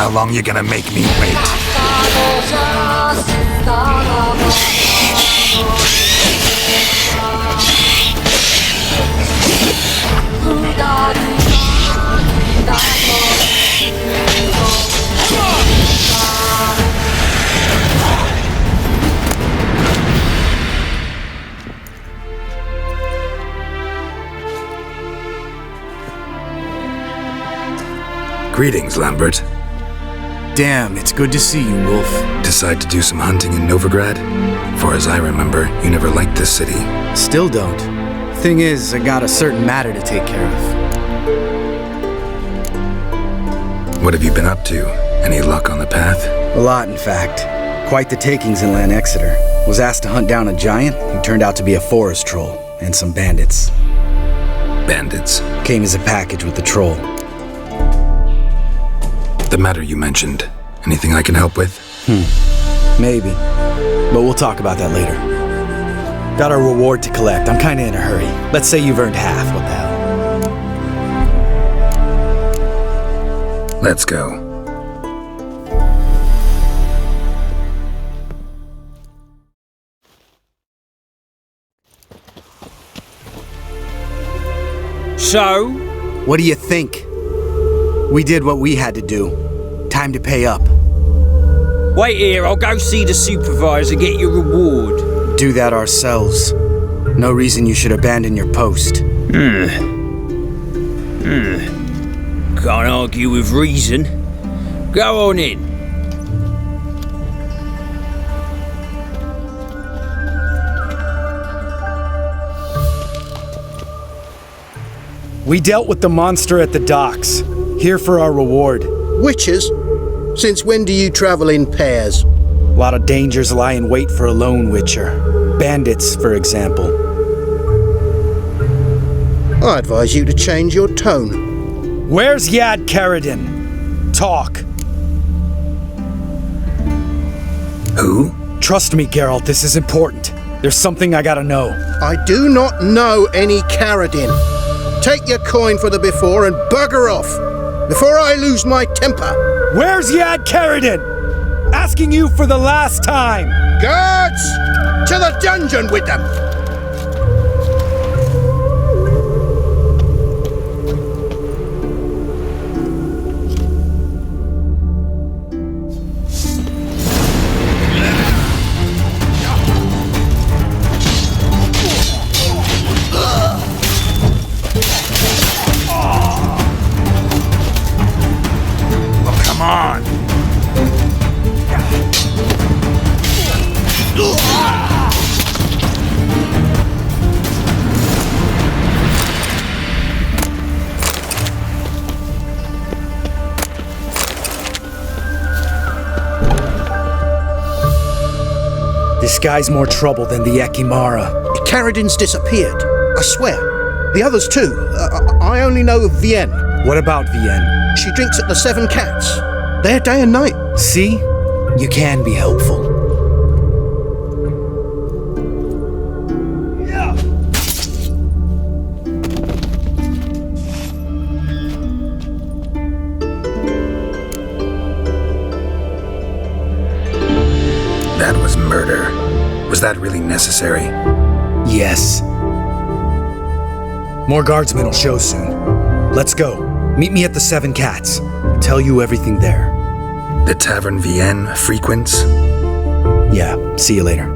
Speaker 6: How long you gonna make me wait? Greetings, Lambert.
Speaker 20: Damn, it's good to see you, Wolf.
Speaker 6: Decide to do some hunting in Novigrad? Far as I remember, you never liked this city.
Speaker 20: Still don't. Thing is, I got a certain matter to take care of.
Speaker 6: What have you been up to? Any luck on the path?
Speaker 20: A lot, in fact. Quite the takings in Lan Exeter. Was asked to hunt down a giant who turned out to be a forest troll, and some bandits.
Speaker 6: Bandits?
Speaker 20: Came as a package with the troll.
Speaker 6: The matter you mentioned. Anything I can help with?
Speaker 20: Maybe. But we'll talk about that later. Got our reward to collect. I'm kinda in a hurry. Let's say you've earned half. What the hell?
Speaker 6: Let's go.
Speaker 1: So?
Speaker 20: What do you think? We did what we had to do. Time to pay up.
Speaker 1: Wait here, I'll go see the supervisor, get your reward.
Speaker 20: Do that ourselves. No reason you should abandon your post.
Speaker 1: Can't argue with reason. Go on in.
Speaker 20: We dealt with the monster at the docks. Here for our reward.
Speaker 7: Witches? Since when do you travel in pairs?
Speaker 20: A lot of dangers lie in wait for a lone witcher. Bandits, for example.
Speaker 7: I advise you to change your tone.
Speaker 20: Where's Yad Karadin? Talk.
Speaker 6: Who?
Speaker 20: Trust me, Geralt, this is important. There's something I gotta know.
Speaker 7: I do not know any Karadin. Take your coin for the before and bugger off, before I lose my temper.
Speaker 20: Where's Yad Karadin? Asking you for the last time.
Speaker 7: Guards! To the dungeon with them!
Speaker 20: This guy's more trouble than the Ekimara.
Speaker 7: Karadin's disappeared, I swear. The others too. I only know of Vienne.
Speaker 20: What about Vienne?
Speaker 7: She drinks at the Seven Cats. There day and night.
Speaker 20: See? You can be helpful.
Speaker 6: That was murder. Was that really necessary?
Speaker 20: Yes. More guardsmen will show soon. Let's go. Meet me at the Seven Cats. I'll tell you everything there.
Speaker 6: The Tavern Vienne frequents?
Speaker 20: Yeah, see you later.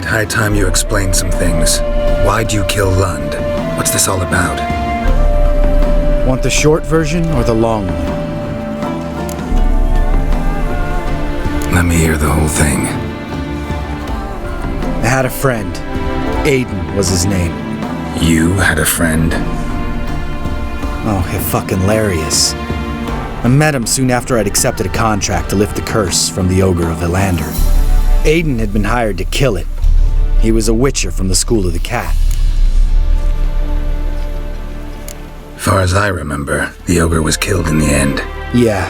Speaker 6: High time you explain some things. Why'd you kill Lund? What's this all about?
Speaker 20: Want the short version or the long one?
Speaker 6: Let me hear the whole thing.
Speaker 20: I had a friend. Aiden was his name.
Speaker 6: You had a friend?
Speaker 20: Oh, fucking hilarious. I met him soon after I'd accepted a contract to lift the curse from the Ogre of Elander. Aiden had been hired to kill it. He was a witcher from the School of the Cat.
Speaker 6: Far as I remember, the ogre was killed in the end.
Speaker 20: Yeah.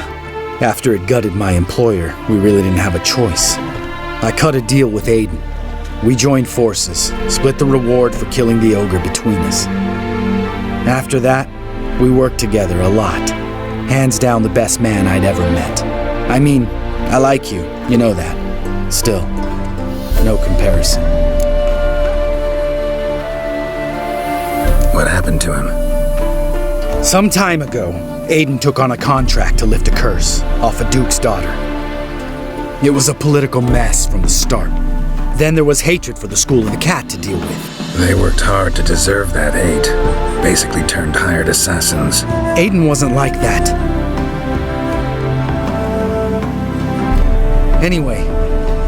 Speaker 20: After it gutted my employer, we really didn't have a choice. I cut a deal with Aiden. We joined forces, split the reward for killing the ogre between us. After that, we worked together a lot. Hands down the best man I'd ever met. I mean, I like you, you know that. Still, no comparison.
Speaker 6: What happened to him?
Speaker 20: Some time ago, Aiden took on a contract to lift a curse off a duke's daughter. It was a political mess from the start. Then there was hatred for the School of the Cat to deal with.
Speaker 6: They worked hard to deserve that hate. Basically turned hired assassins.
Speaker 20: Aiden wasn't like that. Anyway,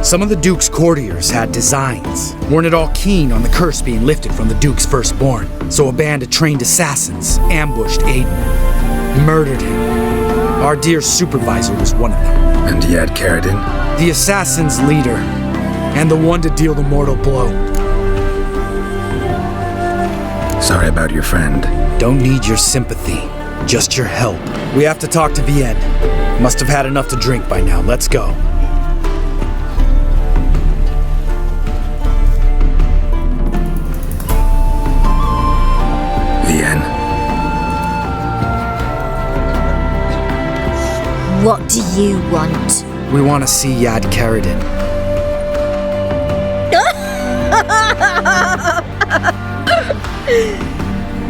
Speaker 20: some of the Duke's courtiers had designs. Weren't at all keen on the curse being lifted from the Duke's firstborn. So a band of trained assassins ambushed Aiden. Murdered him. Our dear supervisor was one of them.
Speaker 6: And he had Carradine?
Speaker 20: The assassin's leader. And the one to deal the mortal blow.
Speaker 6: Sorry about your friend.
Speaker 20: Don't need your sympathy. Just your help. We have to talk to Vienne. Must have had enough to drink by now. Let's go.
Speaker 6: Vienne.
Speaker 5: What do you want?
Speaker 20: We want to see Yad Carradine.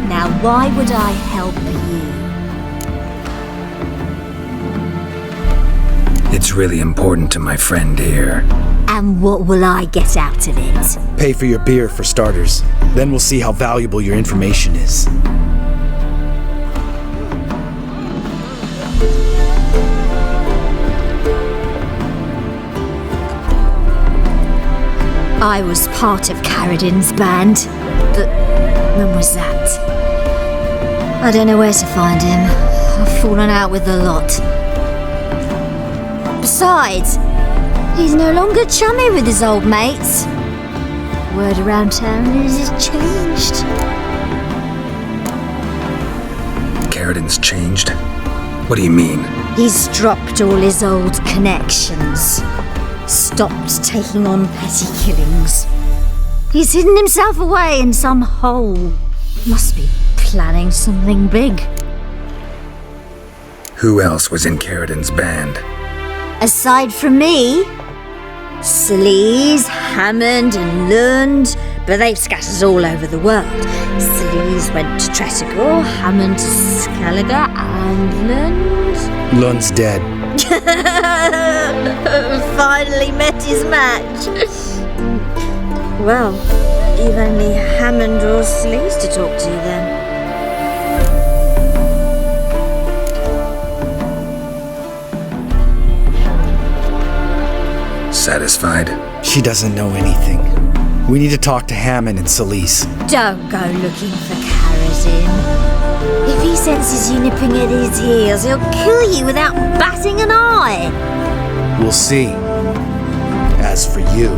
Speaker 5: Now, why would I help you?
Speaker 6: It's really important to my friend here.
Speaker 5: And what will I get out of it?
Speaker 20: Pay for your beer, for starters. Then we'll see how valuable your information is.
Speaker 5: I was part of Carradine's band, but when was that? I don't know where to find him. I've fallen out with the lot. Besides, he's no longer chummy with his old mates. Word around town is he's changed.
Speaker 6: Carradine's changed? What do you mean?
Speaker 5: He's dropped all his old connections. Stopped taking on petty killings. He's hidden himself away in some hole. Must be planning something big.
Speaker 6: Who else was in Carradine's band?
Speaker 5: Aside from me, Sleaze, Hammond and Lund, but they've scattered all over the world. Sleaze went to Tretogor, Hammond to Skellige, and Lund...
Speaker 20: Lund's dead.
Speaker 5: Finally met his match. Well, you've only Hammond or Sleaze to talk to then.
Speaker 6: Satisfied?
Speaker 20: She doesn't know anything. We need to talk to Hammond and Sleaze.
Speaker 5: Don't go looking for Carradine. If he senses you nipping at his heels, he'll kill you without batting an eye.
Speaker 20: We'll see. As for you...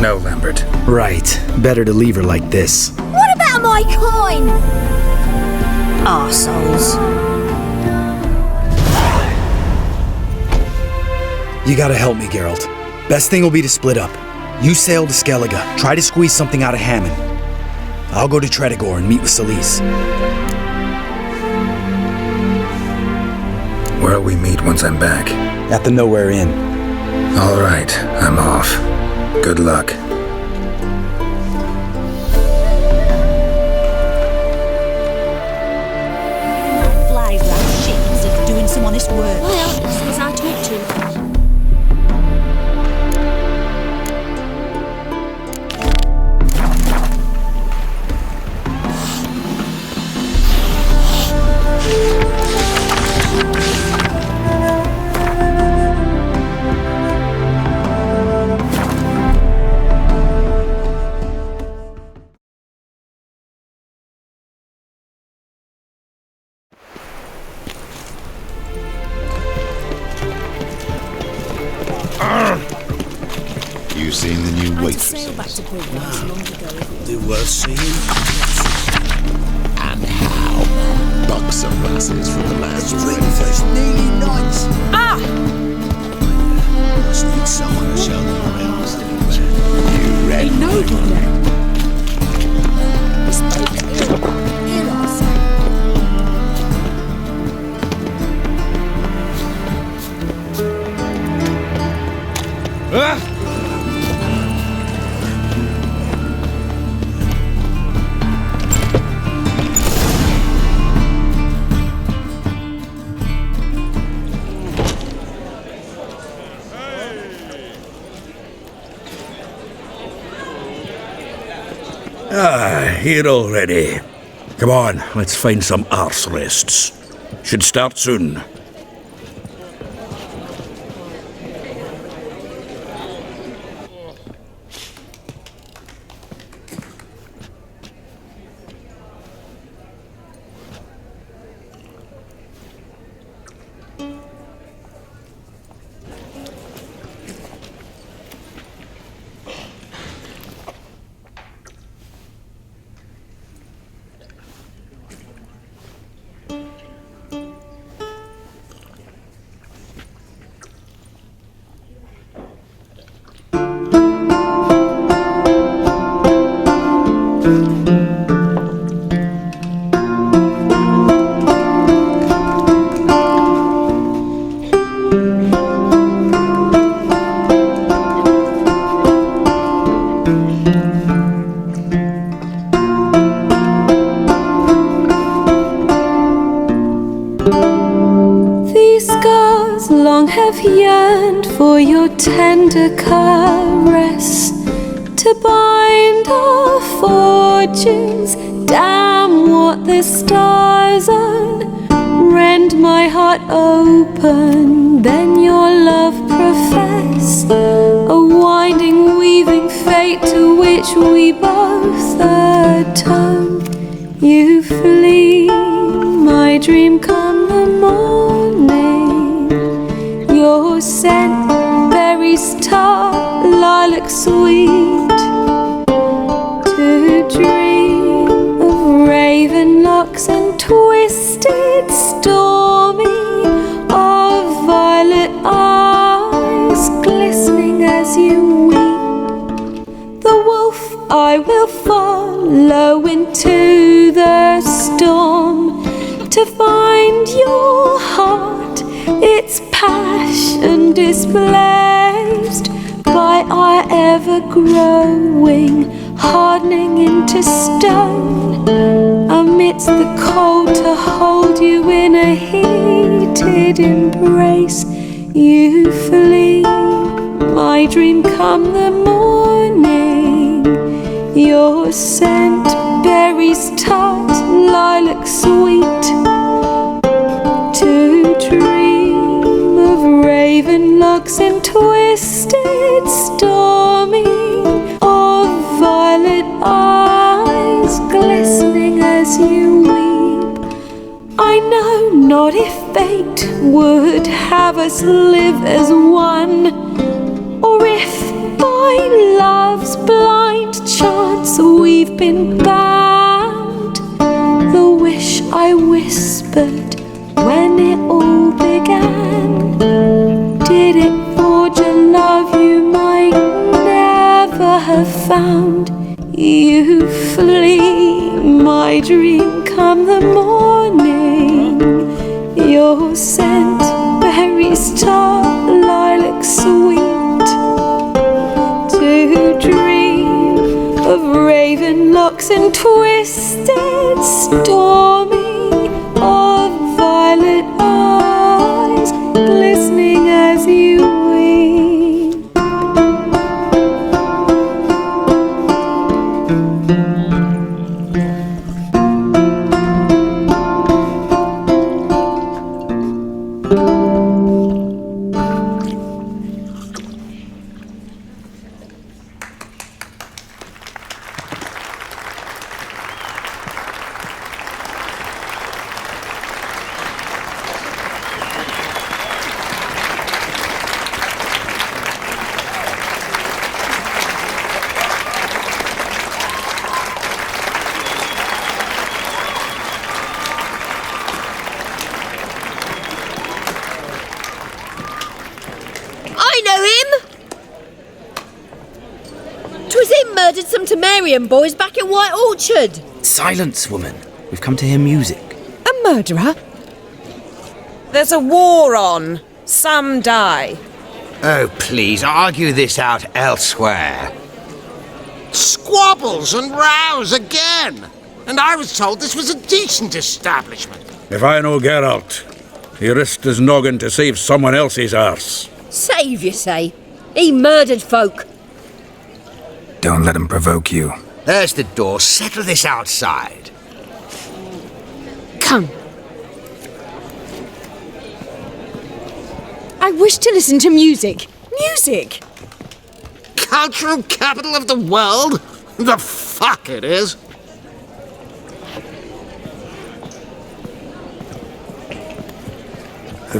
Speaker 6: No, Lambert.
Speaker 20: Right. Better to leave her like this.
Speaker 5: What about my coin? Arseholes.
Speaker 20: You gotta help me, Geralt. Best thing will be to split up. You sail to Skellige, try to squeeze something out of Hammond. I'll go to Tretogor and meet with Sleaze.
Speaker 6: Where'll we meet once I'm back?
Speaker 20: At the Nowhere Inn.
Speaker 6: All right, I'm off. Good luck.
Speaker 15: Flies like shit instead of doing some honest work.
Speaker 3: Well, as soon as I talk to him.
Speaker 17: You seen the new waitresses?
Speaker 9: They were seeing.
Speaker 17: And how buxom lasses from the lands already.
Speaker 9: First nearly nights.
Speaker 15: Ah!
Speaker 9: Must need someone to show them around.
Speaker 17: You read
Speaker 15: They know you now.
Speaker 19: Here already. Come on, let's find some arse rests. Should start soon.
Speaker 3: For your tender caress to bind our fortunes, damn what the stars own. Rend my heart open, then your love profess, a winding weaving fate to which we both atone. You flee, my dream come the morning, your scent berries tart, lilac sweet, to dream of raven locks and twisted stormy, of violet eyes glistening as you weep. The wolf I will follow into the storm to find your heart, its passion displaced by our ever-growing, hardening into stone. Amidst the cold to hold you in a heated embrace, you flee, my dream come the morning, your scent berries tart, lilac sweet, to dream of raven locks and twisted stormy, of violet eyes glistening as you weep. I know not if fate would have us live as one, or if by love's blind chance we've been bound. The wish I whispered when it all began, did it forge a love you might never have found? You flee, my dream come the morning, your scent berries tart, lilac sweet, to dream of raven locks and twisted stormy, of violet eyes glistening as you weep.
Speaker 4: Murdered some Temerian boys back in White Orchard.
Speaker 1: Silence, woman. We've come to hear music.
Speaker 8: A murderer? There's a war on. Some die.
Speaker 18: Oh, please, argue this out elsewhere.
Speaker 13: Squabbles and rows again! And I was told this was a decent establishment.
Speaker 19: If I know Geralt, he risked his noggin to save someone else's arse.
Speaker 4: Save, you say? He murdered folk.
Speaker 6: Don't let him provoke you.
Speaker 18: There's the door. Settle this outside.
Speaker 3: Come.
Speaker 15: I wish to listen to music. Music!
Speaker 9: Cultural capital of the world? The fuck it is.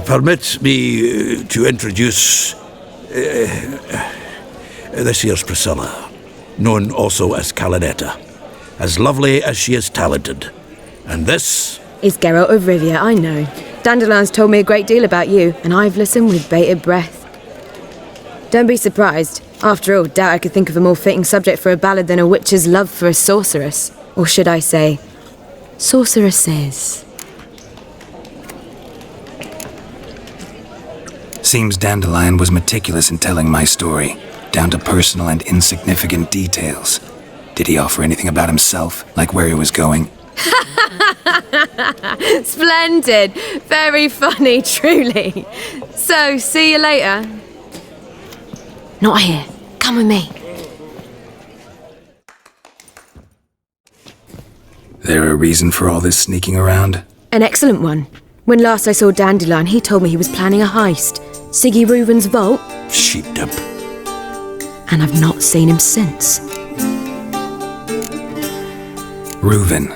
Speaker 19: Permit me to introduce this here's Priscilla, known also as Calinetta, as lovely as she is talented. And this
Speaker 11: is Geralt of Rivia, I know. Dandelion's told me a great deal about you, and I've listened with bated breath. Don't be surprised. After all, doubt I could think of a more fitting subject for a ballad than a witch's love for a sorceress. Or should I say, sorceresses.
Speaker 6: Seems Dandelion was meticulous in telling my story, down to personal and insignificant details. Did he offer anything about himself, like where he was going?
Speaker 11: Splendid! Very funny, truly. So, see you later.
Speaker 3: Not here. Come with me.
Speaker 6: There a reason for all this sneaking around?
Speaker 11: An excellent one. When last I saw Dandelion, he told me he was planning a heist. Siggy Reuven's vault.
Speaker 19: Sheep-dip.
Speaker 3: And I've not seen him since.
Speaker 6: Reuven.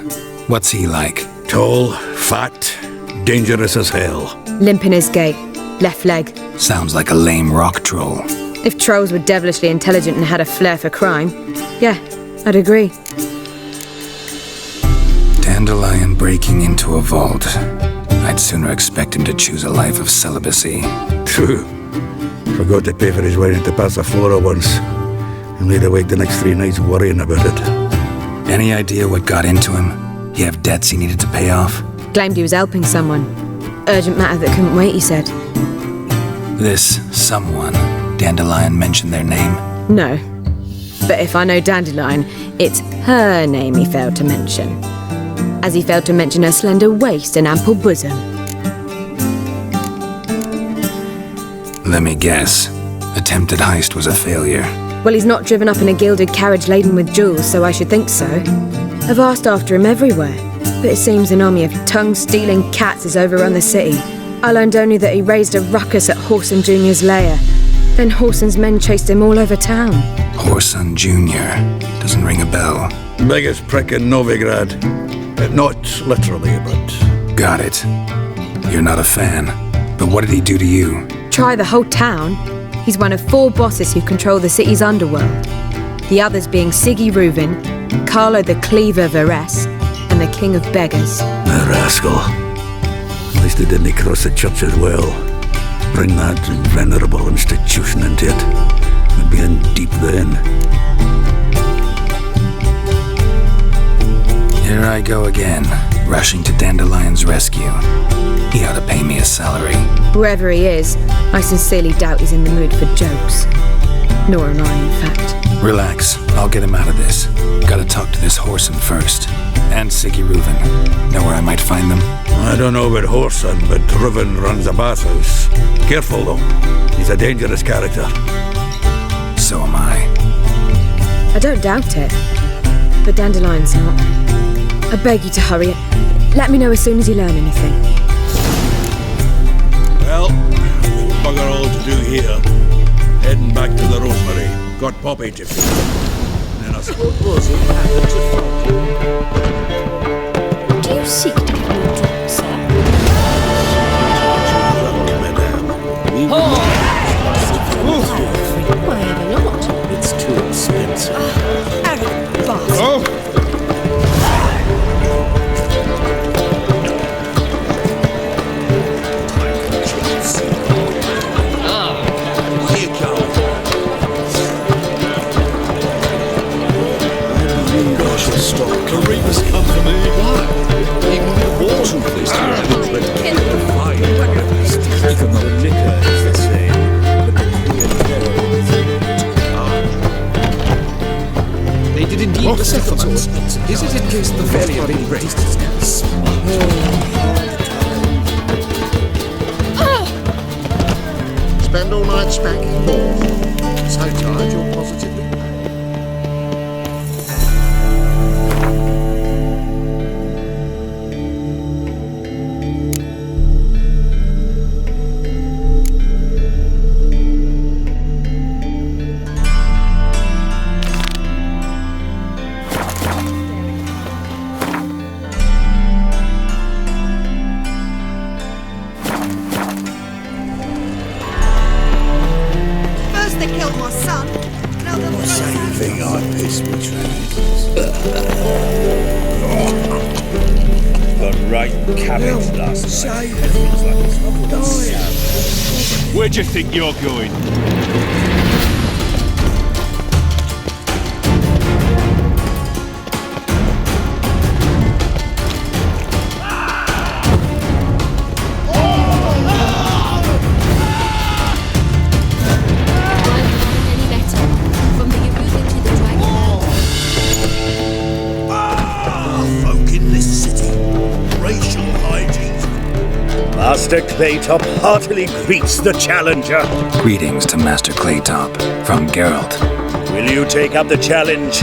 Speaker 6: What's he like?
Speaker 19: Tall, fat, dangerous as hell.
Speaker 11: Limp in his gait. Left leg.
Speaker 6: Sounds like a lame rock troll.
Speaker 11: If trolls were devilishly intelligent and had a flair for crime, yeah, I'd agree.
Speaker 6: Dandelion breaking into a vault. I'd sooner expect him to choose a life of celibacy.
Speaker 19: True. Forgot to pay for his wedding to Passaflora once. And laid awake the next 3 nights worrying about it.
Speaker 6: Any idea what got into him? He have debts he needed to pay off?
Speaker 11: Claimed he was helping someone. Urgent matter that couldn't wait, he said.
Speaker 6: This someone, Dandelion mentioned their name?
Speaker 11: No. But if I know Dandelion, it's her name he failed to mention. As he failed to mention her slender waist and ample bosom.
Speaker 6: Let me guess. Attempted heist was a failure.
Speaker 11: Well, he's not driven up in a gilded carriage laden with jewels, so I should think so. I've asked after him everywhere, but it seems an army of tongue-stealing cats has overrun the city. I learned only that he raised a ruckus at Whoreson Jr.'s lair. Then Whoreson's men chased him all over town.
Speaker 6: Whoreson Jr. Doesn't ring a bell.
Speaker 19: Biggest prick in Novigrad. Not literally, but...
Speaker 6: Got it. You're not a fan. But what did he do to you?
Speaker 11: Try the whole town. He's one of 4 bosses who control the city's underworld. The others being Siggy Reuven, Carlo the Cleaver Varese, and the King of Beggars.
Speaker 19: A rascal. At least he didn't cross the church as well. Bring that venerable institution into it. We'd be in deep then.
Speaker 6: Here I go again, rushing to Dandelion's rescue. He ought to pay me a salary.
Speaker 11: Wherever he is, I sincerely doubt he's in the mood for jokes. Nor am I, in fact.
Speaker 6: Relax, I'll get him out of this. Gotta talk to this Whoreson first. And Siggy Reuven. Know where I might find them?
Speaker 19: I don't know about Whoreson, but Reuven runs a bathhouse. Careful, though. He's a dangerous character.
Speaker 6: So am I.
Speaker 11: I don't doubt it. But Dandelion's not. I beg you to hurry. Let me know as soon as you learn anything.
Speaker 19: Well, we've bugger all to do here. Heading back to the Rosemary. Got Poppy to feed. Then I suppose...
Speaker 15: Do you seek to give me a drink, sir?
Speaker 13: Why ever not? It's too expensive.
Speaker 15: Arrogant bastard.
Speaker 13: Reapers come for me. Why? Even the walls and police even though the liquor is the same. They did indeed the settlements. Is it in case the very are being raised?
Speaker 9: Spend all night spanking more. So tired you're positively.
Speaker 5: my son.
Speaker 13: What say you think I pissed me
Speaker 14: Got right cabbage last night.
Speaker 21: Where do you think you're going?
Speaker 14: Master Claytop heartily greets the challenger.
Speaker 6: Greetings to Master Claytop from Geralt.
Speaker 14: Will you take up the challenge?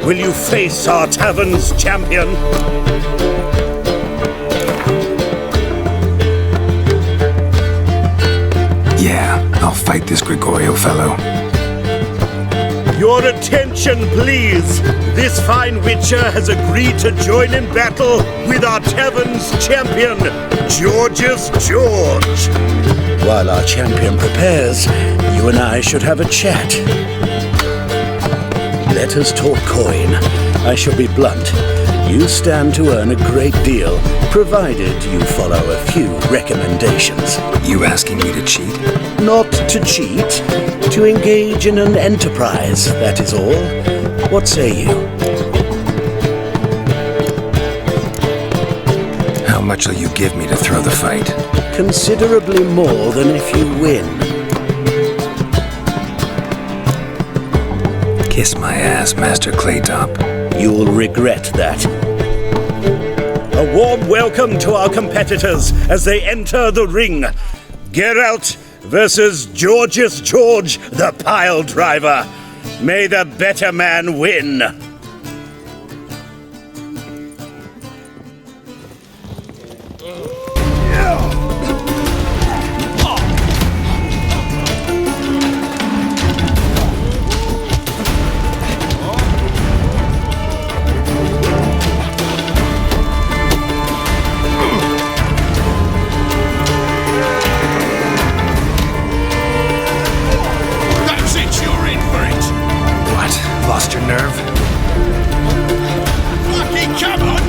Speaker 14: Will you face our tavern's champion?
Speaker 6: Yeah, I'll fight this Gregorio fellow.
Speaker 14: Your attention, please. This fine witcher has agreed to join in battle with our tavern's champion, George's George. While our champion prepares, you and I should have a chat. Let us talk coin. I shall be blunt. You stand to earn a great deal, provided you follow a few recommendations.
Speaker 6: You asking me to cheat?
Speaker 14: Not to cheat, to engage in an enterprise, that is all. What say you?
Speaker 6: How much will you give me to throw the fight?
Speaker 14: Considerably more than if you win.
Speaker 6: Kiss my ass, Master Claytop.
Speaker 14: You'll regret that. A warm welcome to our competitors as they enter the ring. Geralt versus George's George, the pile driver. May the better man win.
Speaker 6: Lost your nerve?
Speaker 13: Fucking come on!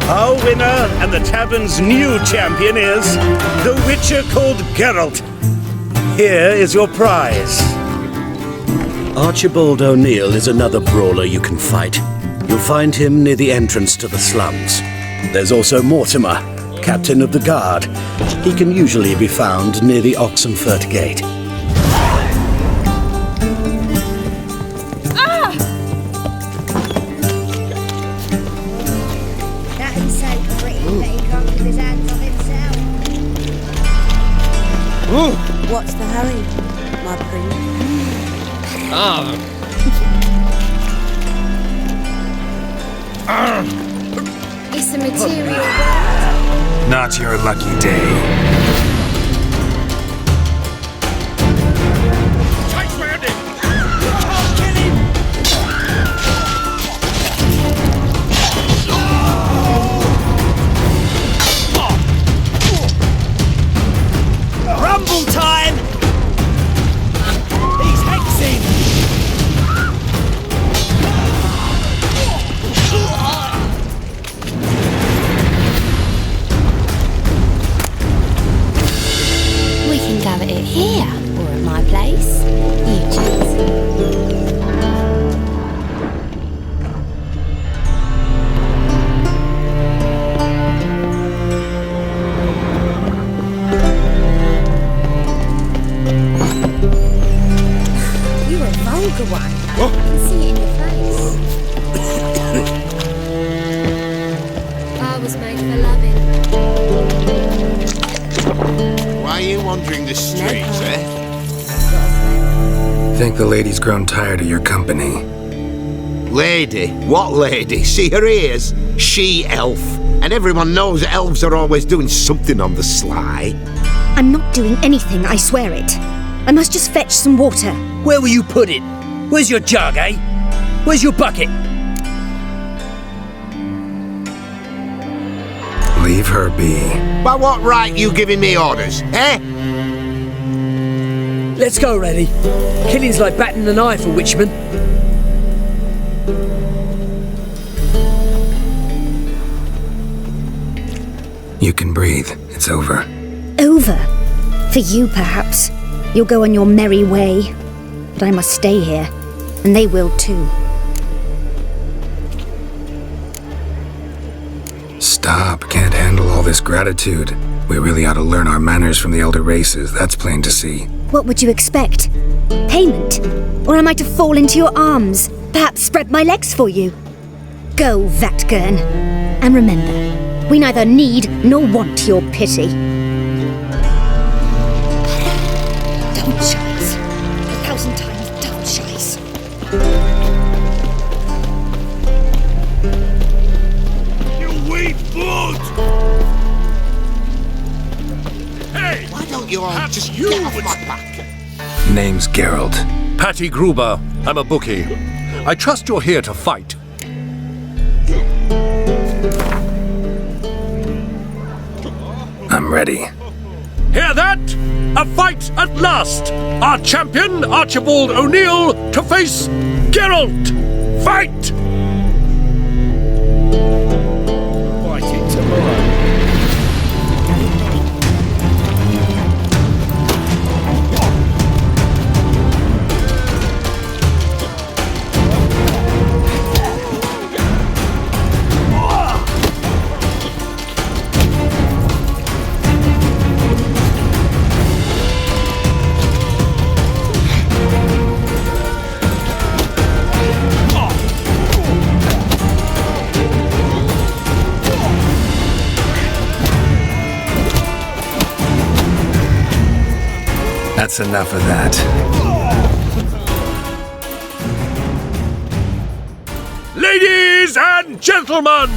Speaker 14: Our winner and the tavern's new champion is the witcher called Geralt. Here is your prize. Archibald O'Neill is another brawler you can fight. You'll find him near the entrance to the slums. There's also Mortimer, captain of the guard. He can usually be found near the Oxenfurt Gate.
Speaker 5: That is so pretty that he can't keep his hands on himself. What's the hurry, my prince?
Speaker 3: It's a material world.
Speaker 6: Not your lucky day.
Speaker 13: Chase round him!
Speaker 10: Rumble time! He's hexing!
Speaker 15: We can go at it here, or at my place. You choose.
Speaker 5: You're a vulgar one. I can see it in your face.
Speaker 3: I was made for loving.
Speaker 13: Why are you wandering the streets, eh?
Speaker 6: Think the lady's grown tired of your company.
Speaker 18: Lady? What lady? See her ears? She-elf. And everyone knows elves are always doing something on the sly.
Speaker 5: I'm not doing anything, I swear it. I must just fetch some water.
Speaker 10: Where will you put it?
Speaker 14: Where's your jug, eh? Where's your bucket?
Speaker 6: Leave her be.
Speaker 18: By what right you giving me orders, eh?
Speaker 14: Let's go, Reddy. Killing's like batting an eye for witchmen.
Speaker 6: You can breathe. It's over.
Speaker 5: Over? For you, perhaps. You'll go on your merry way. But I must stay here, and they will too.
Speaker 6: Stop. Can't handle all this gratitude. We really ought to learn our manners from the elder races. That's plain to see.
Speaker 5: What would you expect? Payment? Or am I to fall into your arms? Perhaps spread my legs for you? Go, Vatgern. And remember, we neither need nor want your pity. Double shies. 1,000 times double shies.
Speaker 13: You weak blood! Hey!
Speaker 18: Why don't you all just get off my back?
Speaker 6: Name's Geralt.
Speaker 21: Patty Gruber. I'm a bookie. I trust you're here to fight.
Speaker 6: I'm ready.
Speaker 21: Hear that? A fight at last! Our champion, Archibald O'Neill, to face Geralt! Fight!
Speaker 13: Fight it tomorrow.
Speaker 6: That's enough of that.
Speaker 21: Ladies and gentlemen,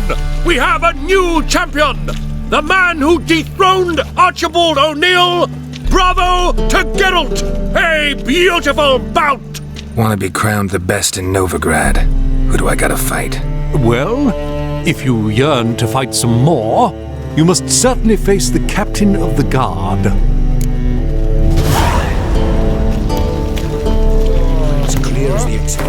Speaker 21: we have a new champion! The man who dethroned Archibald O'Neill! Bravo to Geralt! A beautiful bout!
Speaker 6: Want to be crowned the best in Novigrad? Who do I gotta fight?
Speaker 21: Well, if you yearn to fight some more, you must certainly face the captain of the guard.
Speaker 13: It's clear as the exit.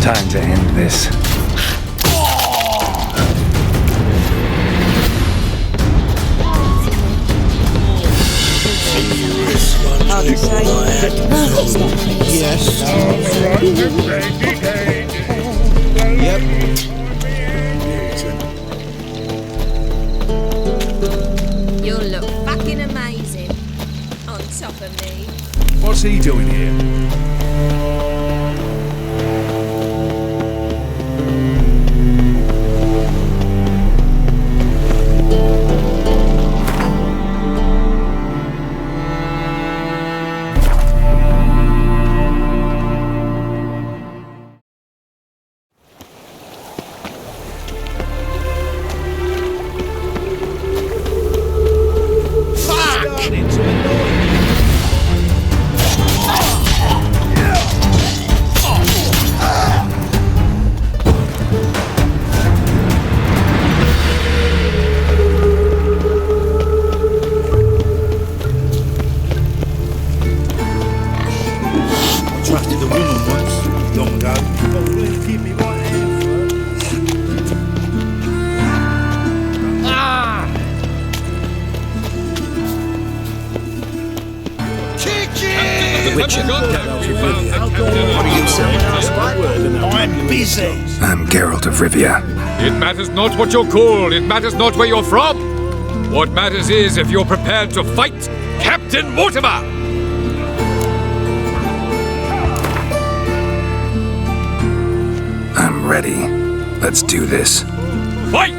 Speaker 6: Time to end this.
Speaker 13: Yes.
Speaker 3: You'll look fucking amazing on top of me.
Speaker 13: What's he doing here? Trusted a woman once, long ago. Oh, really keep me right hand
Speaker 18: Chicken!
Speaker 13: The Witcher. What are you saying? I'm busy.
Speaker 6: I'm Geralt of Rivia.
Speaker 12: It matters not what you're called, it matters not where you're from. What matters is if you're prepared to fight Captain Mortimer!
Speaker 6: I'm ready. Let's do this.
Speaker 12: Fight!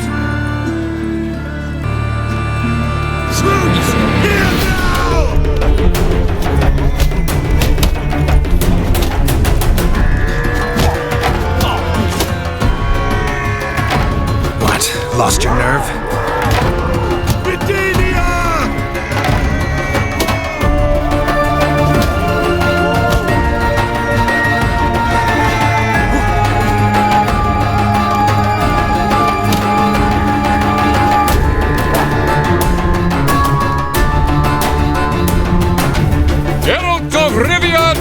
Speaker 13: Troops, here now!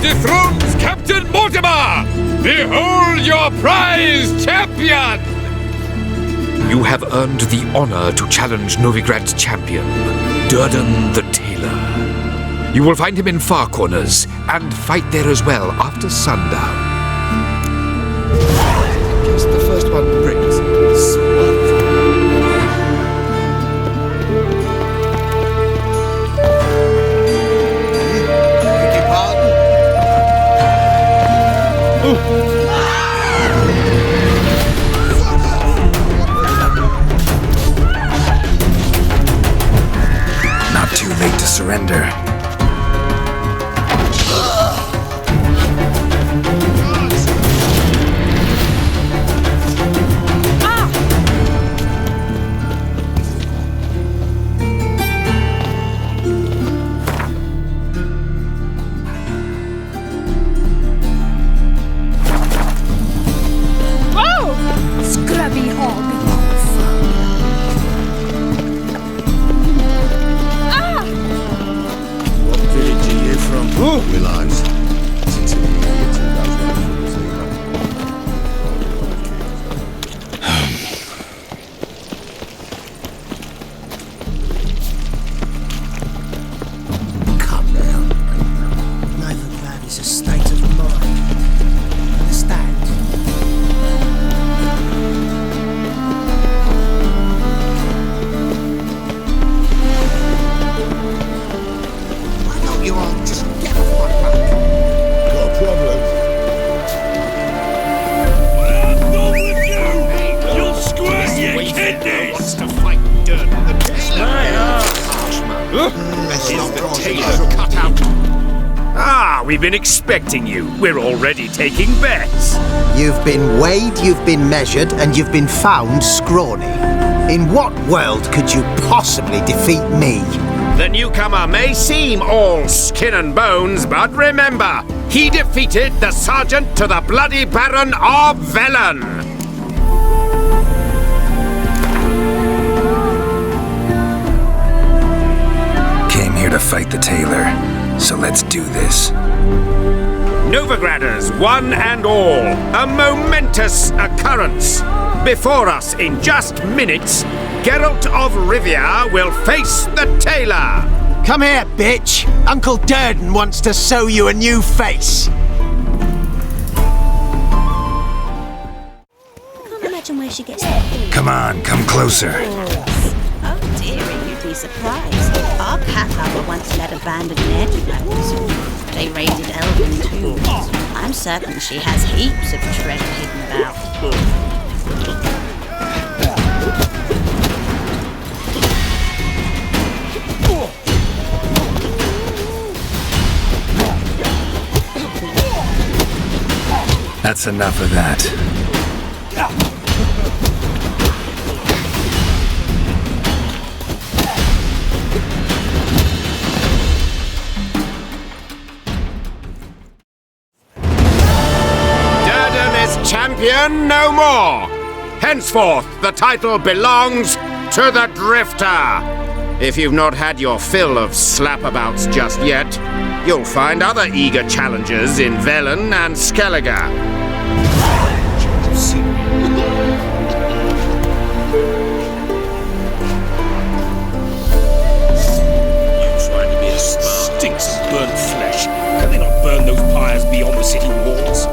Speaker 12: dethrones Captain Mortimer! Behold your prize champion! You have earned the honor to challenge Novigrad's champion, Durden the Tailor. You will find him in Far Corners, and fight there as well after sundown. In case the first one brings swerve.
Speaker 7: Beg your pardon?
Speaker 6: Not too late to surrender.
Speaker 15: Scrubby hog.
Speaker 13: What village are you from?
Speaker 17: Willows. Since it gets in those
Speaker 13: Come now. Novigrad is a state of mind. Understand?
Speaker 18: Why don't you all just get off my back?
Speaker 2: Got a problem?
Speaker 12: You'll squirt your kidneys!
Speaker 9: Wants to fight Durden the Tailor.
Speaker 18: Best not
Speaker 9: the
Speaker 18: cause
Speaker 9: tailor
Speaker 18: a cut out.
Speaker 12: Ah, we've been expecting you. We're already taking bets.
Speaker 7: You've been weighed, you've been measured, and you've been found scrawny. In what world could you possibly defeat me?
Speaker 12: The newcomer may seem all skin and bones, but remember, he defeated the sergeant to the bloody Baron of Velen.
Speaker 6: Came here to fight the tailor, so let's do this.
Speaker 12: Novigraders, one and all, a momentous occurrence. Before us, in just minutes, Geralt of Rivia will face the tailor.
Speaker 7: Come here, bitch! Uncle Durden wants to sew you a new face!
Speaker 15: Can't imagine where she gets that food.
Speaker 6: Come on, come closer.
Speaker 16: Oh dearie, you'd be surprised. Our cat lover once led a band of nerdy. They raided elven tombs. I'm certain she has heaps of treasure hidden about.
Speaker 6: That's enough of that.
Speaker 12: Durden is champion no more. Henceforth, the title belongs to the Drifter. If you've not had your fill of slapabouts just yet, you'll find other eager challengers in Velen and Skellige.
Speaker 21: Trying to be a smart. Stinks of burnt flesh. Can they not burn those pyres beyond the city walls?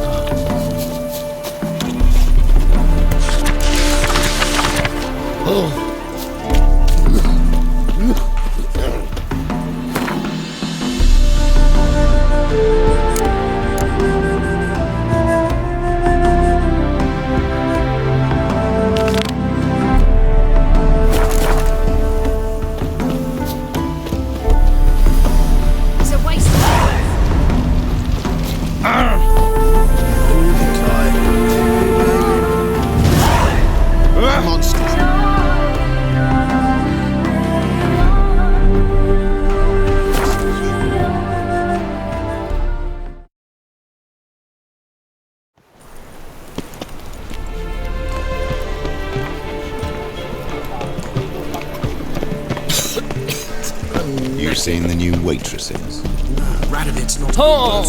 Speaker 17: seen the new waitresses?
Speaker 21: Radovit's not
Speaker 8: Oh.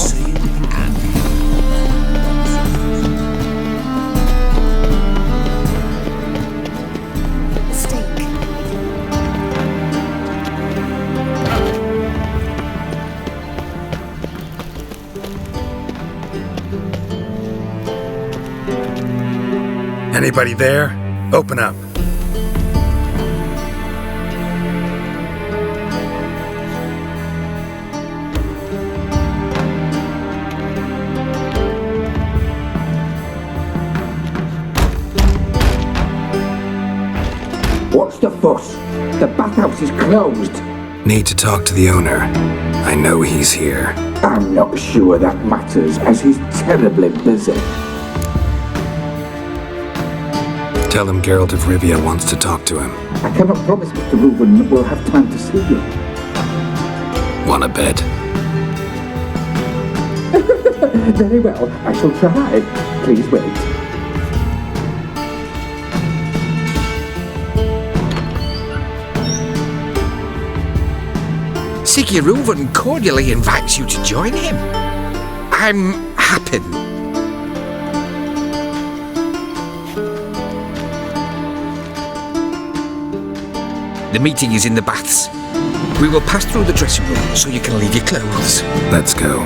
Speaker 6: Anybody there? Open up.
Speaker 20: What's the fuss? The bathhouse is closed.
Speaker 6: Need to talk to the owner. I know he's here.
Speaker 20: I'm not sure that matters, as he's terribly busy.
Speaker 6: Tell him Geralt of Rivia wants to talk to him.
Speaker 20: I cannot promise Mr. Reuben that we'll have time to see you.
Speaker 6: Wanna bet?
Speaker 20: Very well, I shall try. Please wait.
Speaker 12: Siggy Reuven cordially invites you to join him. I'm happy. The meeting is in the baths. We will pass through the dressing room so you can leave your clothes.
Speaker 6: Let's go.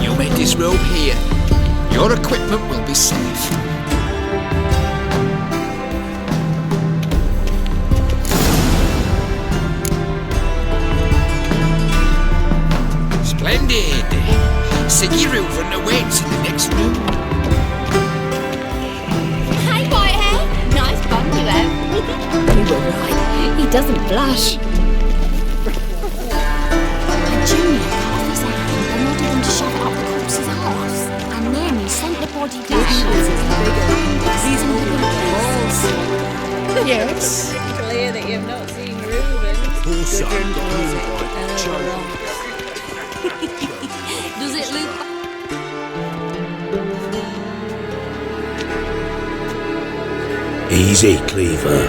Speaker 12: You may disrobe here. Your equipment will be safe. Splendid. Siggy Reuven awaits in the next room.
Speaker 15: Hey, Whitehair. Nice bum you have. You were right. He doesn't blush. And Junior cut off his hand and wanted him to shove it up the corpse's arse. And then he sent the body down.
Speaker 8: He's moving balls.
Speaker 4: Yes. Clear that you've not seen Reuben.
Speaker 15: Does it look...
Speaker 14: Easy, Cleaver.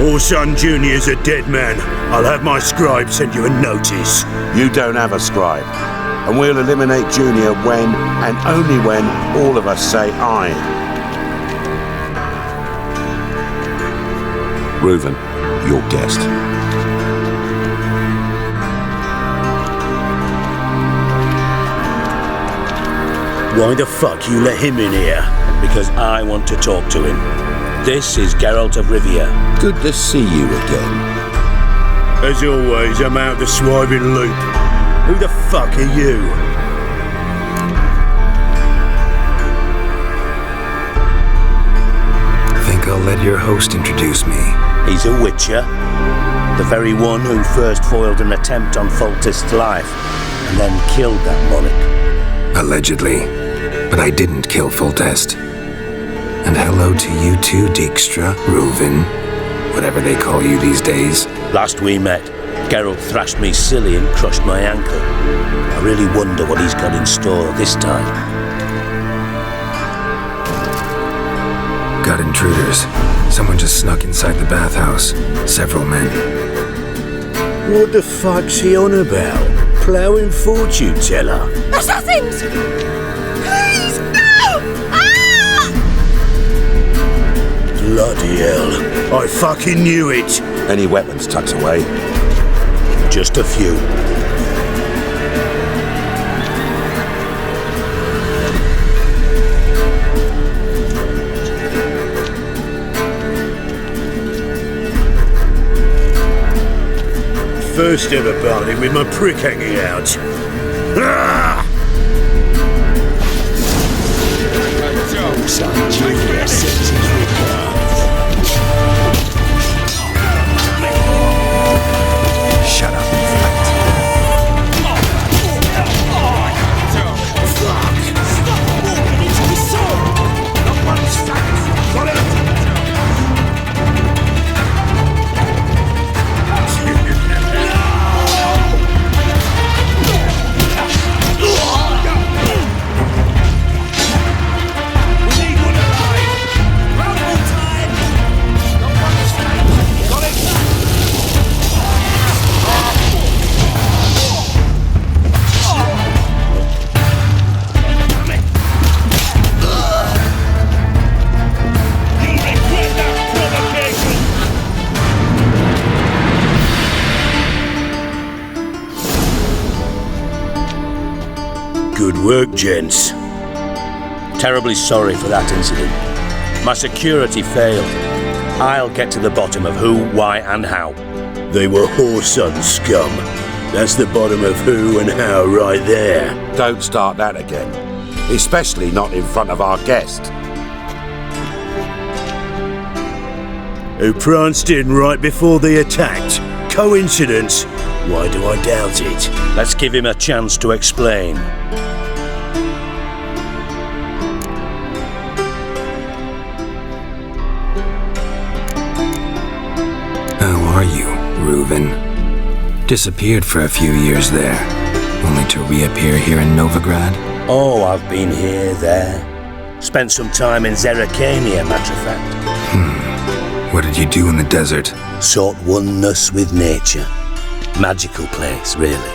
Speaker 14: Orson Jr.'s a dead man. I'll have my scribe send you a notice.
Speaker 22: You don't have a scribe. And we'll eliminate Junior when, and only when, all of us say aye. Reuven, your guest.
Speaker 14: Why the fuck you let him in here? Because I want to talk to him. This is Geralt of Rivia.
Speaker 22: Good to see you again.
Speaker 14: As always, I'm out the swiving loop. Who the fuck are you?
Speaker 6: Think I'll let your host introduce me.
Speaker 14: He's a witcher. The very one who first foiled an attempt on Foltest's life, and then killed that monarch.
Speaker 6: Allegedly. But I didn't kill Foltest. And hello to you too, Dijkstra, Reuven, whatever they call you these days.
Speaker 14: Last we met, Geralt thrashed me silly and crushed my ankle. I really wonder what he's got in store this time.
Speaker 6: Got intruders. Someone just snuck inside the bathhouse. Several men.
Speaker 14: What the fuck's he on about? Ploughing fortune teller?
Speaker 15: Assassins! Please, no! Ah!
Speaker 14: Bloody hell. I fucking knew it.
Speaker 22: Any weapons tucked away?
Speaker 14: Just a few. First ever party with my prick hanging out. Ah!
Speaker 6: Shut up.
Speaker 14: work, gents. Terribly sorry for that incident. My security failed. I'll get to the bottom of who, why, and how. They were whoreson scum. That's the bottom of who and how right there.
Speaker 22: Don't start that again. Especially not in front of our guest.
Speaker 14: Who pranced in right before they attacked. Coincidence? Why do I doubt it? Let's give him a chance to explain.
Speaker 6: How are you, Reuven? Disappeared for a few years there, only to reappear here in Novigrad?
Speaker 14: Oh, I've been here, there. Spent some time in Zerrikania, matter of fact.
Speaker 6: What did you do in the desert?
Speaker 14: Sought oneness with nature. Magical place, really.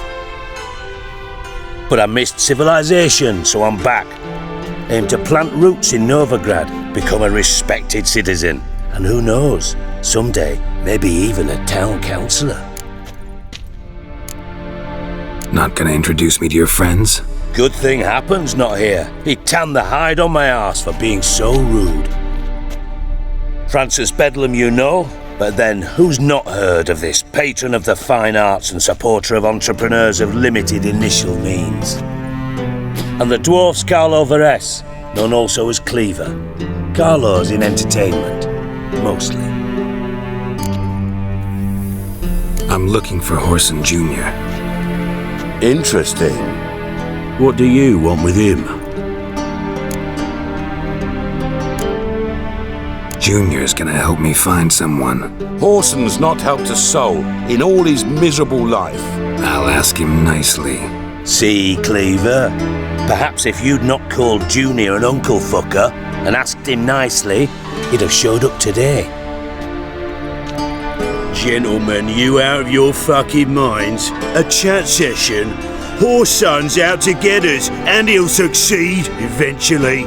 Speaker 14: But I missed civilization, so I'm back. Aim to plant roots in Novigrad, become a respected citizen. And who knows, someday, maybe even a town councillor.
Speaker 6: Not gonna introduce me to your friends?
Speaker 14: Good thing Happen's not here. He tanned the hide on my arse for being so rude. Francis Bedlam you know, but then who's not heard of this patron of the fine arts and supporter of entrepreneurs of limited initial means? And the dwarf Carlo Veres, known also as Cleaver. Carlo's in entertainment, mostly.
Speaker 6: I'm looking for Whoreson Jr.
Speaker 22: Interesting.
Speaker 14: What do you want with him?
Speaker 6: Junior's gonna help me find someone.
Speaker 22: Whoreson's not helped a soul in all his miserable life.
Speaker 6: I'll ask him nicely.
Speaker 14: See, Cleaver? Perhaps if you'd not called Junior an uncle fucker and asked him nicely, he'd have showed up today. Gentlemen, you out of your fucking minds? A chat session? Whoreson's out to get us, and he'll succeed eventually.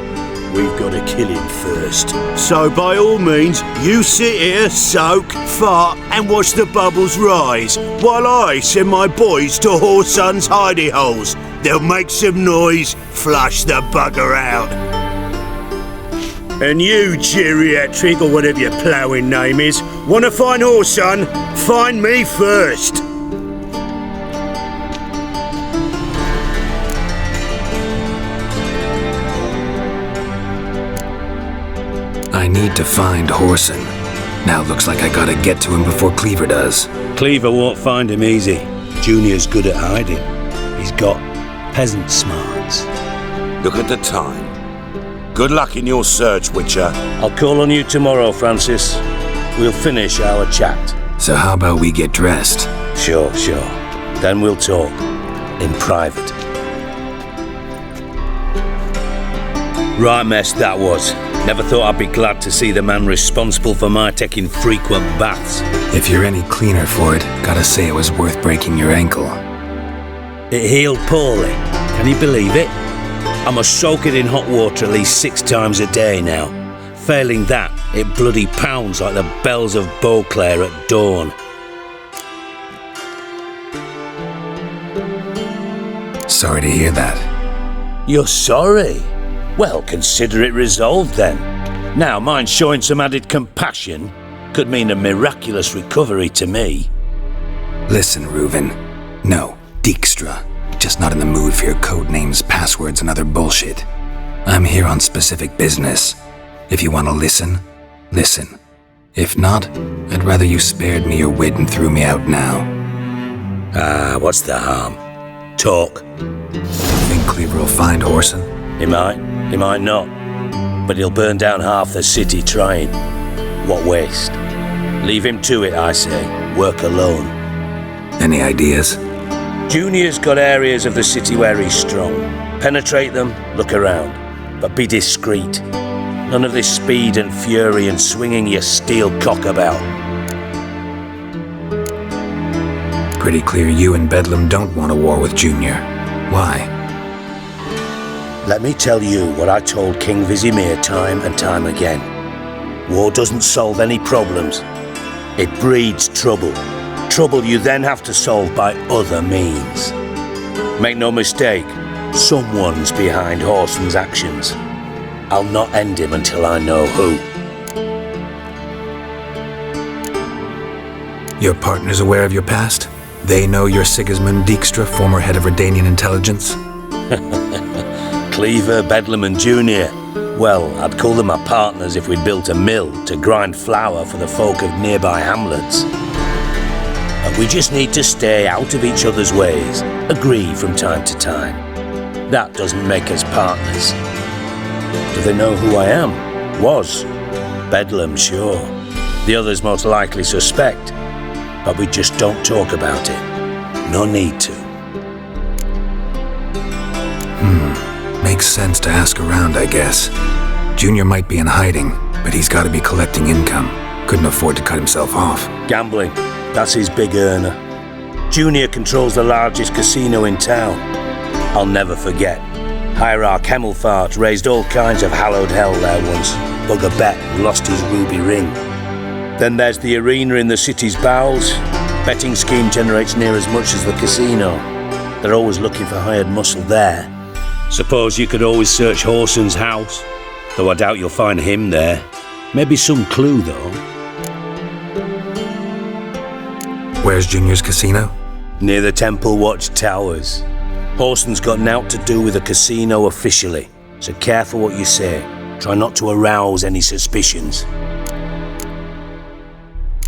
Speaker 14: We've got to kill him first. So by all means, you sit here, soak, fart, and watch the bubbles rise, while I send my boys to Whoreson's hidey holes. They'll make some noise, flush the bugger out. And you, geriatric, or whatever your ploughing name is, want to find Whoreson? Find me first.
Speaker 6: I need to find Whoreson. Now looks like I gotta get to him before Cleaver does.
Speaker 14: Cleaver won't find him easy. Junior's good at hiding. He's got peasant smarts.
Speaker 22: Look at the time. Good luck in your search, Witcher.
Speaker 14: I'll call on you tomorrow, Francis. We'll finish our chat.
Speaker 6: So how about we get dressed?
Speaker 14: Sure. Then we'll talk. In private. Right mess that was. Never thought I'd be glad to see the man responsible for my taking frequent baths.
Speaker 6: If you're any cleaner for it, gotta say it was worth breaking your ankle.
Speaker 14: It healed poorly. Can you believe it? I must soak it in hot water at least 6 times a day now. Failing that, it bloody pounds like the bells of Beauclair at dawn.
Speaker 6: Sorry to hear that.
Speaker 14: You're sorry? Well, consider it resolved then. Now, mind showing some added compassion could mean a miraculous recovery to me.
Speaker 6: Listen, Reuven. No, Dijkstra. Just not in the mood for your code names, passwords, and other bullshit. I'm here on specific business. If you want to listen, listen. If not, I'd rather you spared me your wit and threw me out now.
Speaker 14: What's the harm? Talk.
Speaker 6: Think Cleaver will find Whoreson?
Speaker 14: He might not. But he'll burn down half the city trying. What waste? Leave him to it, I say. Work alone.
Speaker 6: Any ideas?
Speaker 14: Junior's got areas of the city where he's strong. Penetrate them, look around. But be discreet. None of this speed and fury and swinging your steel cock about.
Speaker 6: Pretty clear you and Bedlam don't want a war with Junior. Why?
Speaker 14: Let me tell you what I told King Vizimir time and time again. War doesn't solve any problems. It breeds trouble. Trouble you then have to solve by other means. Make no mistake,
Speaker 9: Someone's behind Horson's actions. I'll not end him until I know who.
Speaker 6: Your partner's aware of your past? They know you're Sigismund Dijkstra, former head of Redanian intelligence?
Speaker 9: Cleaver, Bedlam and Junior. Well, I'd call them my partners if we'd built a mill to grind flour for the folk of nearby hamlets. And we just need to stay out of each other's ways, agree from time to time. That doesn't make us partners. Do they know who I am? Was. Bedlam, sure. The others most likely suspect. But we just don't talk about it. No need to.
Speaker 6: Makes sense to ask around, I guess. Junior might be in hiding, but he's got to be collecting income. Couldn't afford to cut himself off.
Speaker 9: Gambling. That's his big earner. Junior controls the largest casino in town. I'll never forget. Hierarch Hemmelfart raised all kinds of hallowed hell there once. Bugger Bet lost his ruby ring. Then there's the arena in the city's bowels. Betting scheme generates near as much as the casino. They're always looking for hired muscle there. Suppose you could always search Horson's house, though I doubt you'll find him there. Maybe some clue, though.
Speaker 6: Where's Junior's casino?
Speaker 9: Near the Temple Watch Towers. Horson's got naught to do with the casino officially, so careful what you say. Try not to arouse any suspicions.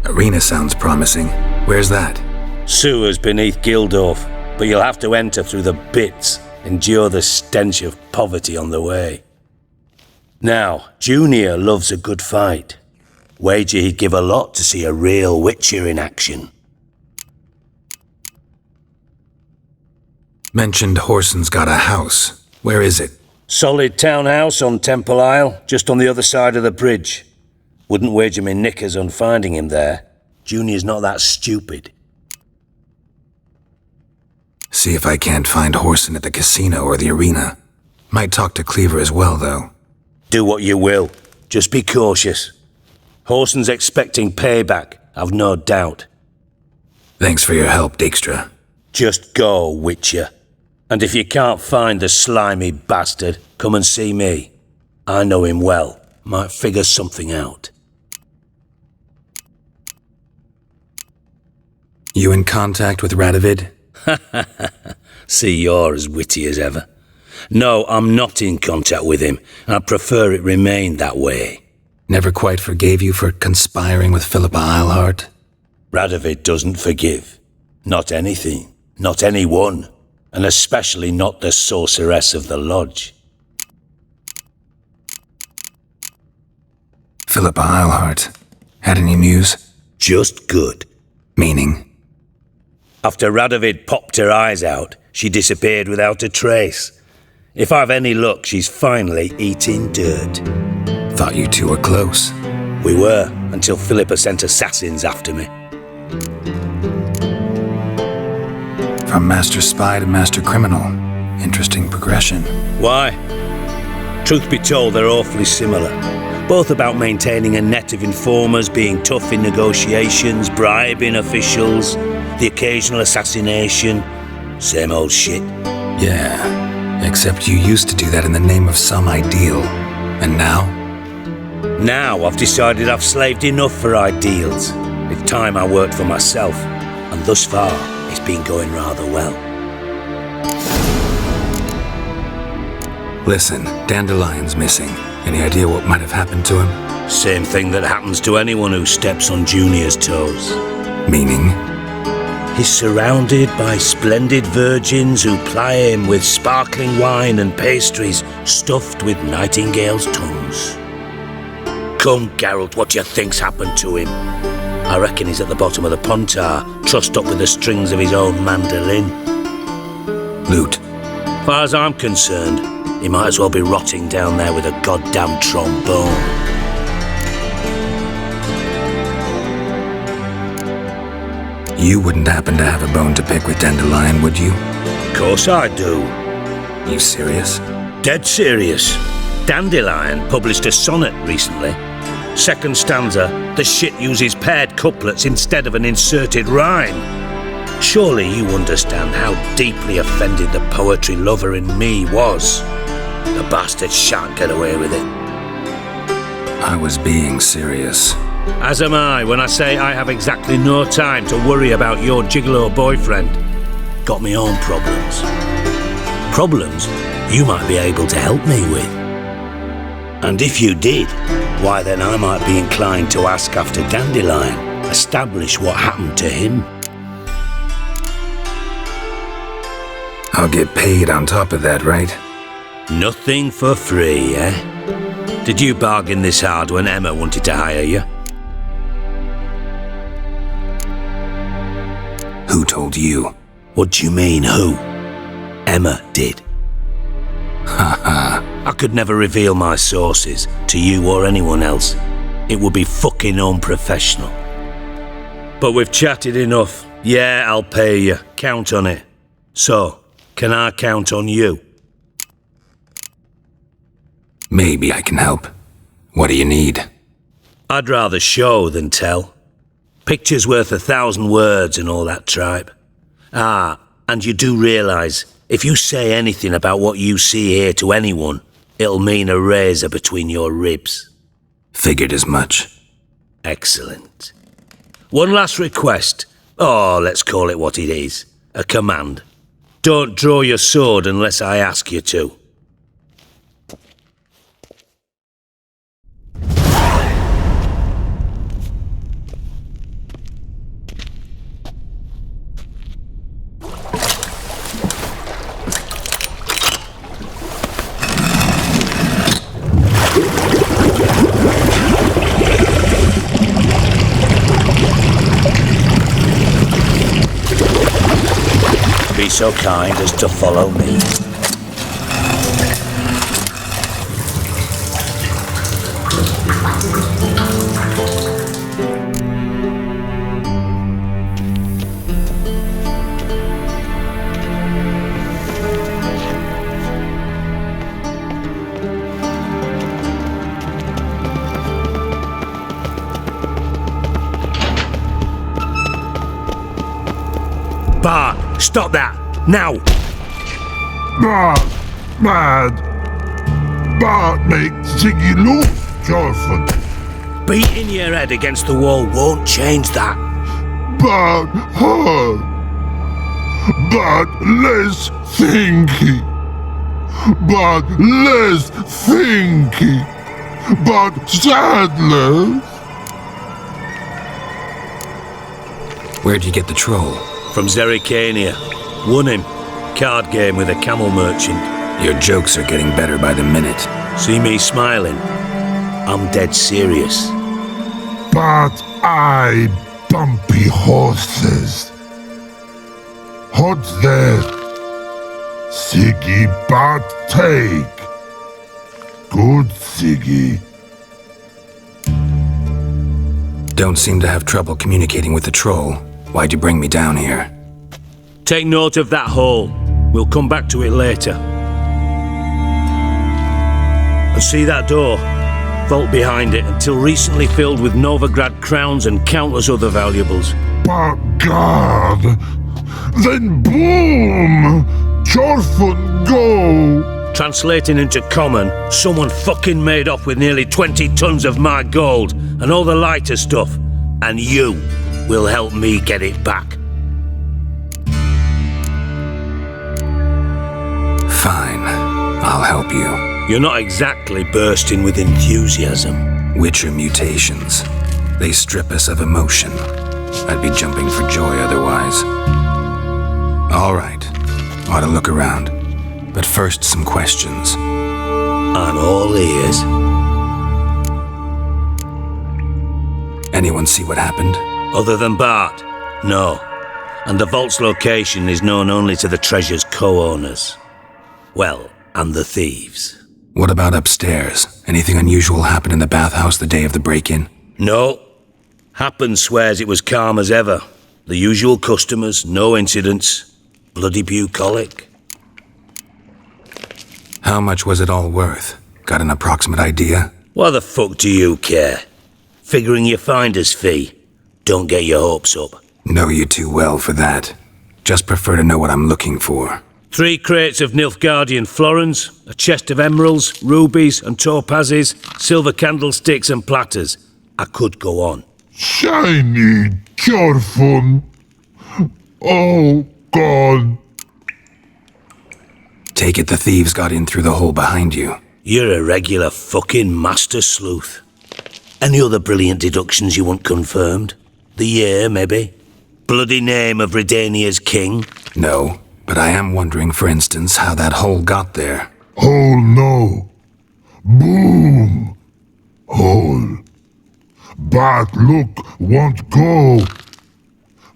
Speaker 6: Arena sounds promising. Where's that?
Speaker 9: Sewers beneath Gildorf, but you'll have to enter through the bits, endure the stench of poverty on the way. Now, Junior loves a good fight. Wager he'd give a lot to see a real Witcher in action.
Speaker 6: Mentioned Horson's got a house. Where is it?
Speaker 9: Solid townhouse on Temple Isle, just on the other side of the bridge. Wouldn't wager me knickers on finding him there. Junior's not that stupid.
Speaker 6: See if I can't find Horson at the casino or the arena. Might talk to Cleaver as well, though.
Speaker 9: Do what you will. Just be cautious. Horson's expecting payback, I've no doubt.
Speaker 6: Thanks for your help, Dijkstra.
Speaker 9: Just go, Witcher. And if you can't find the slimy bastard, come and see me. I know him well. Might figure something out.
Speaker 6: You in contact with Radovid?
Speaker 9: See, you're as witty as ever. No, I'm not in contact with him. I'd prefer it remained that way.
Speaker 6: Never quite forgave you for conspiring with Philippa Eilhart?
Speaker 9: Radovid doesn't forgive. Not anything. Not anyone. And especially not the sorceress of the lodge.
Speaker 6: Philippa Eilhart. Had any news?
Speaker 9: Just good.
Speaker 6: Meaning?
Speaker 9: After Radovid popped her eyes out, she disappeared without a trace. If I've any luck, she's finally eating dirt.
Speaker 6: Thought you two were close.
Speaker 9: We were, until Philippa sent assassins after me.
Speaker 6: From master spy to master criminal. Interesting progression.
Speaker 9: Why? Truth be told, they're awfully similar. Both about maintaining a net of informers, being tough in negotiations, bribing officials, the occasional assassination. Same old shit.
Speaker 6: Yeah, except you used to do that in the name of some ideal. And now?
Speaker 9: Now I've decided I've slaved enough for ideals. It's time I worked for myself. And thus far, it's been going rather well.
Speaker 6: Listen, Dandelion's missing. Any idea what might have happened to him?
Speaker 9: Same thing that happens to anyone who steps on Junior's toes.
Speaker 6: Meaning?
Speaker 9: He's surrounded by splendid virgins who ply him with sparkling wine and pastries stuffed with nightingales' tongues. Come, Geralt, what do you think's happened to him? I reckon he's at the bottom of the Pontar, trussed up with the strings of his own mandolin.
Speaker 6: Loot.
Speaker 9: Far as I'm concerned, he might as well be rotting down there with a goddamn trombone.
Speaker 6: You wouldn't happen to have a bone to pick with Dandelion, would you?
Speaker 9: Course I do.
Speaker 6: You serious?
Speaker 9: Dead serious. Dandelion published a sonnet recently. Second stanza, the shit uses paired couplets instead of an inserted rhyme. Surely you understand how deeply offended the poetry lover in me was. The bastard shan't get away with it.
Speaker 6: I was being serious.
Speaker 9: As am I when I say I have exactly no time to worry about your gigolo boyfriend. Got me own problems. Problems you might be able to help me with. And if you did, why then I might be inclined to ask after Dandelion, establish what happened to him.
Speaker 6: I'll get paid on top of that, right?
Speaker 9: Nothing for free, eh? Did you bargain this hard when Emma wanted to hire you?
Speaker 6: Who told you?
Speaker 9: What do you mean, who? Emma did.
Speaker 6: Haha.
Speaker 9: I could never reveal my sources to you or anyone else. It would be fucking unprofessional. But we've chatted enough. Yeah, I'll pay you. Count on it. So, can I count on you?
Speaker 6: Maybe I can help. What do you need?
Speaker 9: I'd rather show than tell. Picture's worth 1,000 words and all that tripe. Ah, and you do realise, if you say anything about what you see here to anyone, it'll mean a razor between your ribs.
Speaker 6: Figured as much.
Speaker 9: Excellent. One last request. Oh, let's call it what it is. A command. Don't draw your sword unless I ask you to. Be so kind as to follow me. Bart, stop that! Now!
Speaker 2: Bad. Bart makes Ziggy look, Jorfin.
Speaker 9: Beating your head against the wall won't change that.
Speaker 2: Bart hard. Bart less thinky. Bart less thinky. Bart sadless.
Speaker 6: Where'd you get the troll?
Speaker 9: From Zerrikania. Won him. Card game with a camel merchant.
Speaker 6: Your jokes are getting better by the minute.
Speaker 9: See me smiling? I'm dead serious.
Speaker 2: But I bumpy horses. What's that? Siggy but take. Good Siggy.
Speaker 6: Don't seem to have trouble communicating with the troll. Why'd you bring me down here?
Speaker 9: Take note of that hole. We'll come back to it later. And see that door? Vault behind it, until recently filled with Novigrad crowns and countless other valuables.
Speaker 2: But God! Then boom! Jorfin go!
Speaker 9: Translating into common, someone fucking made off with nearly 20 tons of my gold and all the lighter stuff. And you will help me get it back.
Speaker 6: Fine. I'll help you.
Speaker 9: You're not exactly bursting with enthusiasm.
Speaker 6: Witcher mutations. They strip us of emotion. I'd be jumping for joy otherwise. All right. Ought to look around. But first, some questions.
Speaker 9: I'm all ears.
Speaker 6: Anyone see what happened?
Speaker 9: Other than Bart? No. And the vault's location is known only to the treasure's co-owners. Well, and the thieves.
Speaker 6: What about upstairs? Anything unusual happen in the bathhouse the day of the break-in?
Speaker 9: No. Happen swears it was calm as ever. The usual customers, no incidents. Bloody bucolic.
Speaker 6: How much was it all worth? Got an approximate idea?
Speaker 9: Why the fuck do you care? Figuring your finder's fee. Don't get your hopes up.
Speaker 6: Know you too well for that. Just prefer to know what I'm looking for.
Speaker 9: 3 crates of Nilfgaardian florins, a chest of emeralds, rubies and topazes, silver candlesticks and platters. I could go on.
Speaker 1: Shiny, careful. Oh, God.
Speaker 6: Take it the thieves got in through the hole behind you.
Speaker 9: You're a regular fucking master sleuth. Any other brilliant deductions you want confirmed? The year, maybe? Bloody name of Redania's king?
Speaker 6: No, but I am wondering, for instance, how that hole got there.
Speaker 1: Hole no. Boom. Hole. Bad look won't go.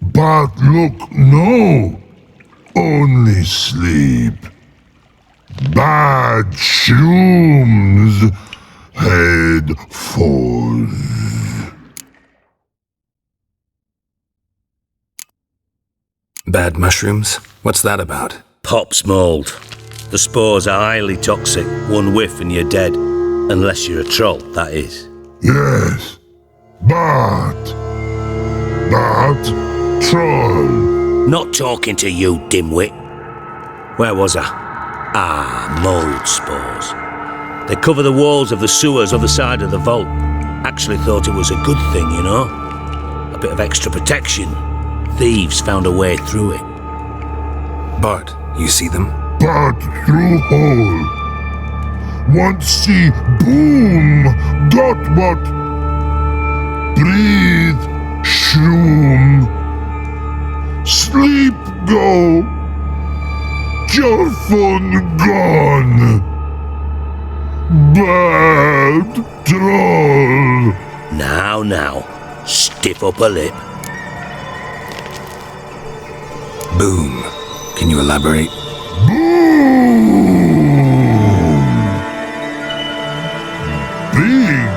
Speaker 1: Bad look no. Only sleep. Bad shrooms. Head falls.
Speaker 6: Bad mushrooms? What's that about?
Speaker 9: Pop's mold. The spores are highly toxic. One whiff and you're dead. Unless you're a troll, that is.
Speaker 1: Yes. Bad troll.
Speaker 9: Not talking to you, dimwit. Where was I? Mold spores. They cover the walls of the sewers other side of the vault. Actually thought it was a good thing, you know? A bit of extra protection. Thieves found a way through it.
Speaker 6: Bart, you see them?
Speaker 1: Bad through hole. Want see boom. Got what? Breathe. Shroom. Sleep go. Your phone gone. Bad troll.
Speaker 9: Now, stiff upper lip.
Speaker 6: Boom. Can you elaborate?
Speaker 1: Boom. Big.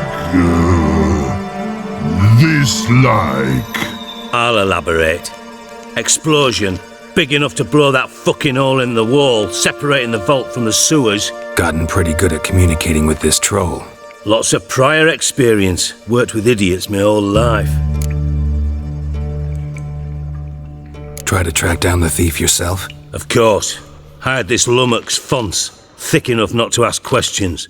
Speaker 1: This like.
Speaker 9: I'll elaborate. Explosion. Big enough to blow that fucking hole in the wall, separating the vault from the sewers.
Speaker 6: Gotten pretty good at communicating with this troll.
Speaker 9: Lots of prior experience. Worked with idiots my whole life.
Speaker 6: Try to track down the thief yourself?
Speaker 9: Of course. Hired this lummox Fons, thick enough not to ask questions.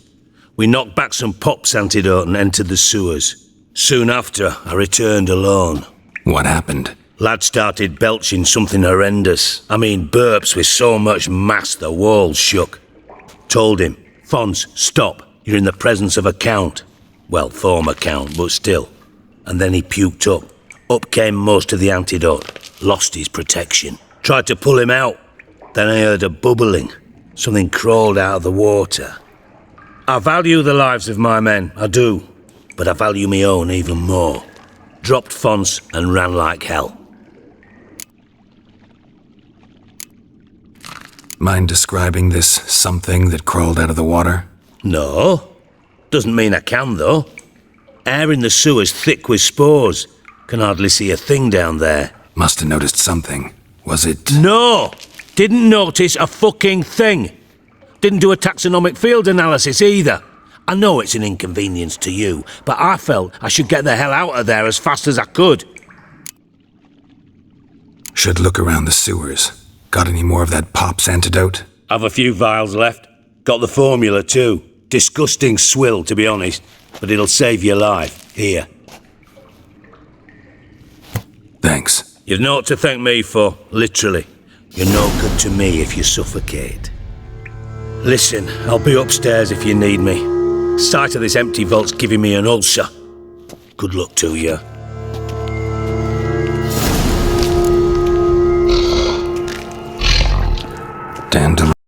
Speaker 9: We knocked back some Pop's antidote and entered the sewers. Soon after, I returned alone.
Speaker 6: What happened?
Speaker 9: Lad started belching something horrendous. I mean, burps with so much mass the walls shook. Told him, Fons, stop. You're in the presence of a count. Well, former count, but still. And then he puked up. Up came most of the antidote. Lost his protection. Tried to pull him out. Then I heard a bubbling. Something crawled out of the water. I value the lives of my men, I do. But I value my own even more. Dropped Fons and ran like hell.
Speaker 6: Mind describing this something that crawled out of the water?
Speaker 9: No. Doesn't mean I can, though. Air in the sewer's thick with spores. Can hardly see a thing down there.
Speaker 6: Must have noticed something. Was it...
Speaker 9: No! Didn't notice a fucking thing. Didn't do a taxonomic field analysis either. I know it's an inconvenience to you, but I felt I should get the hell out of there as fast as I could.
Speaker 6: Should look around the sewers. Got any more of that Pop's antidote?
Speaker 9: I've a few vials left. Got the formula too. Disgusting swill, to be honest. But it'll save your life. Here.
Speaker 6: Thanks.
Speaker 9: You've naught to thank me for, literally. You're no good to me if you suffocate. Listen, I'll be upstairs if you need me. Sight of this empty vault's giving me an ulcer. Good luck to you.
Speaker 6: Dandelion.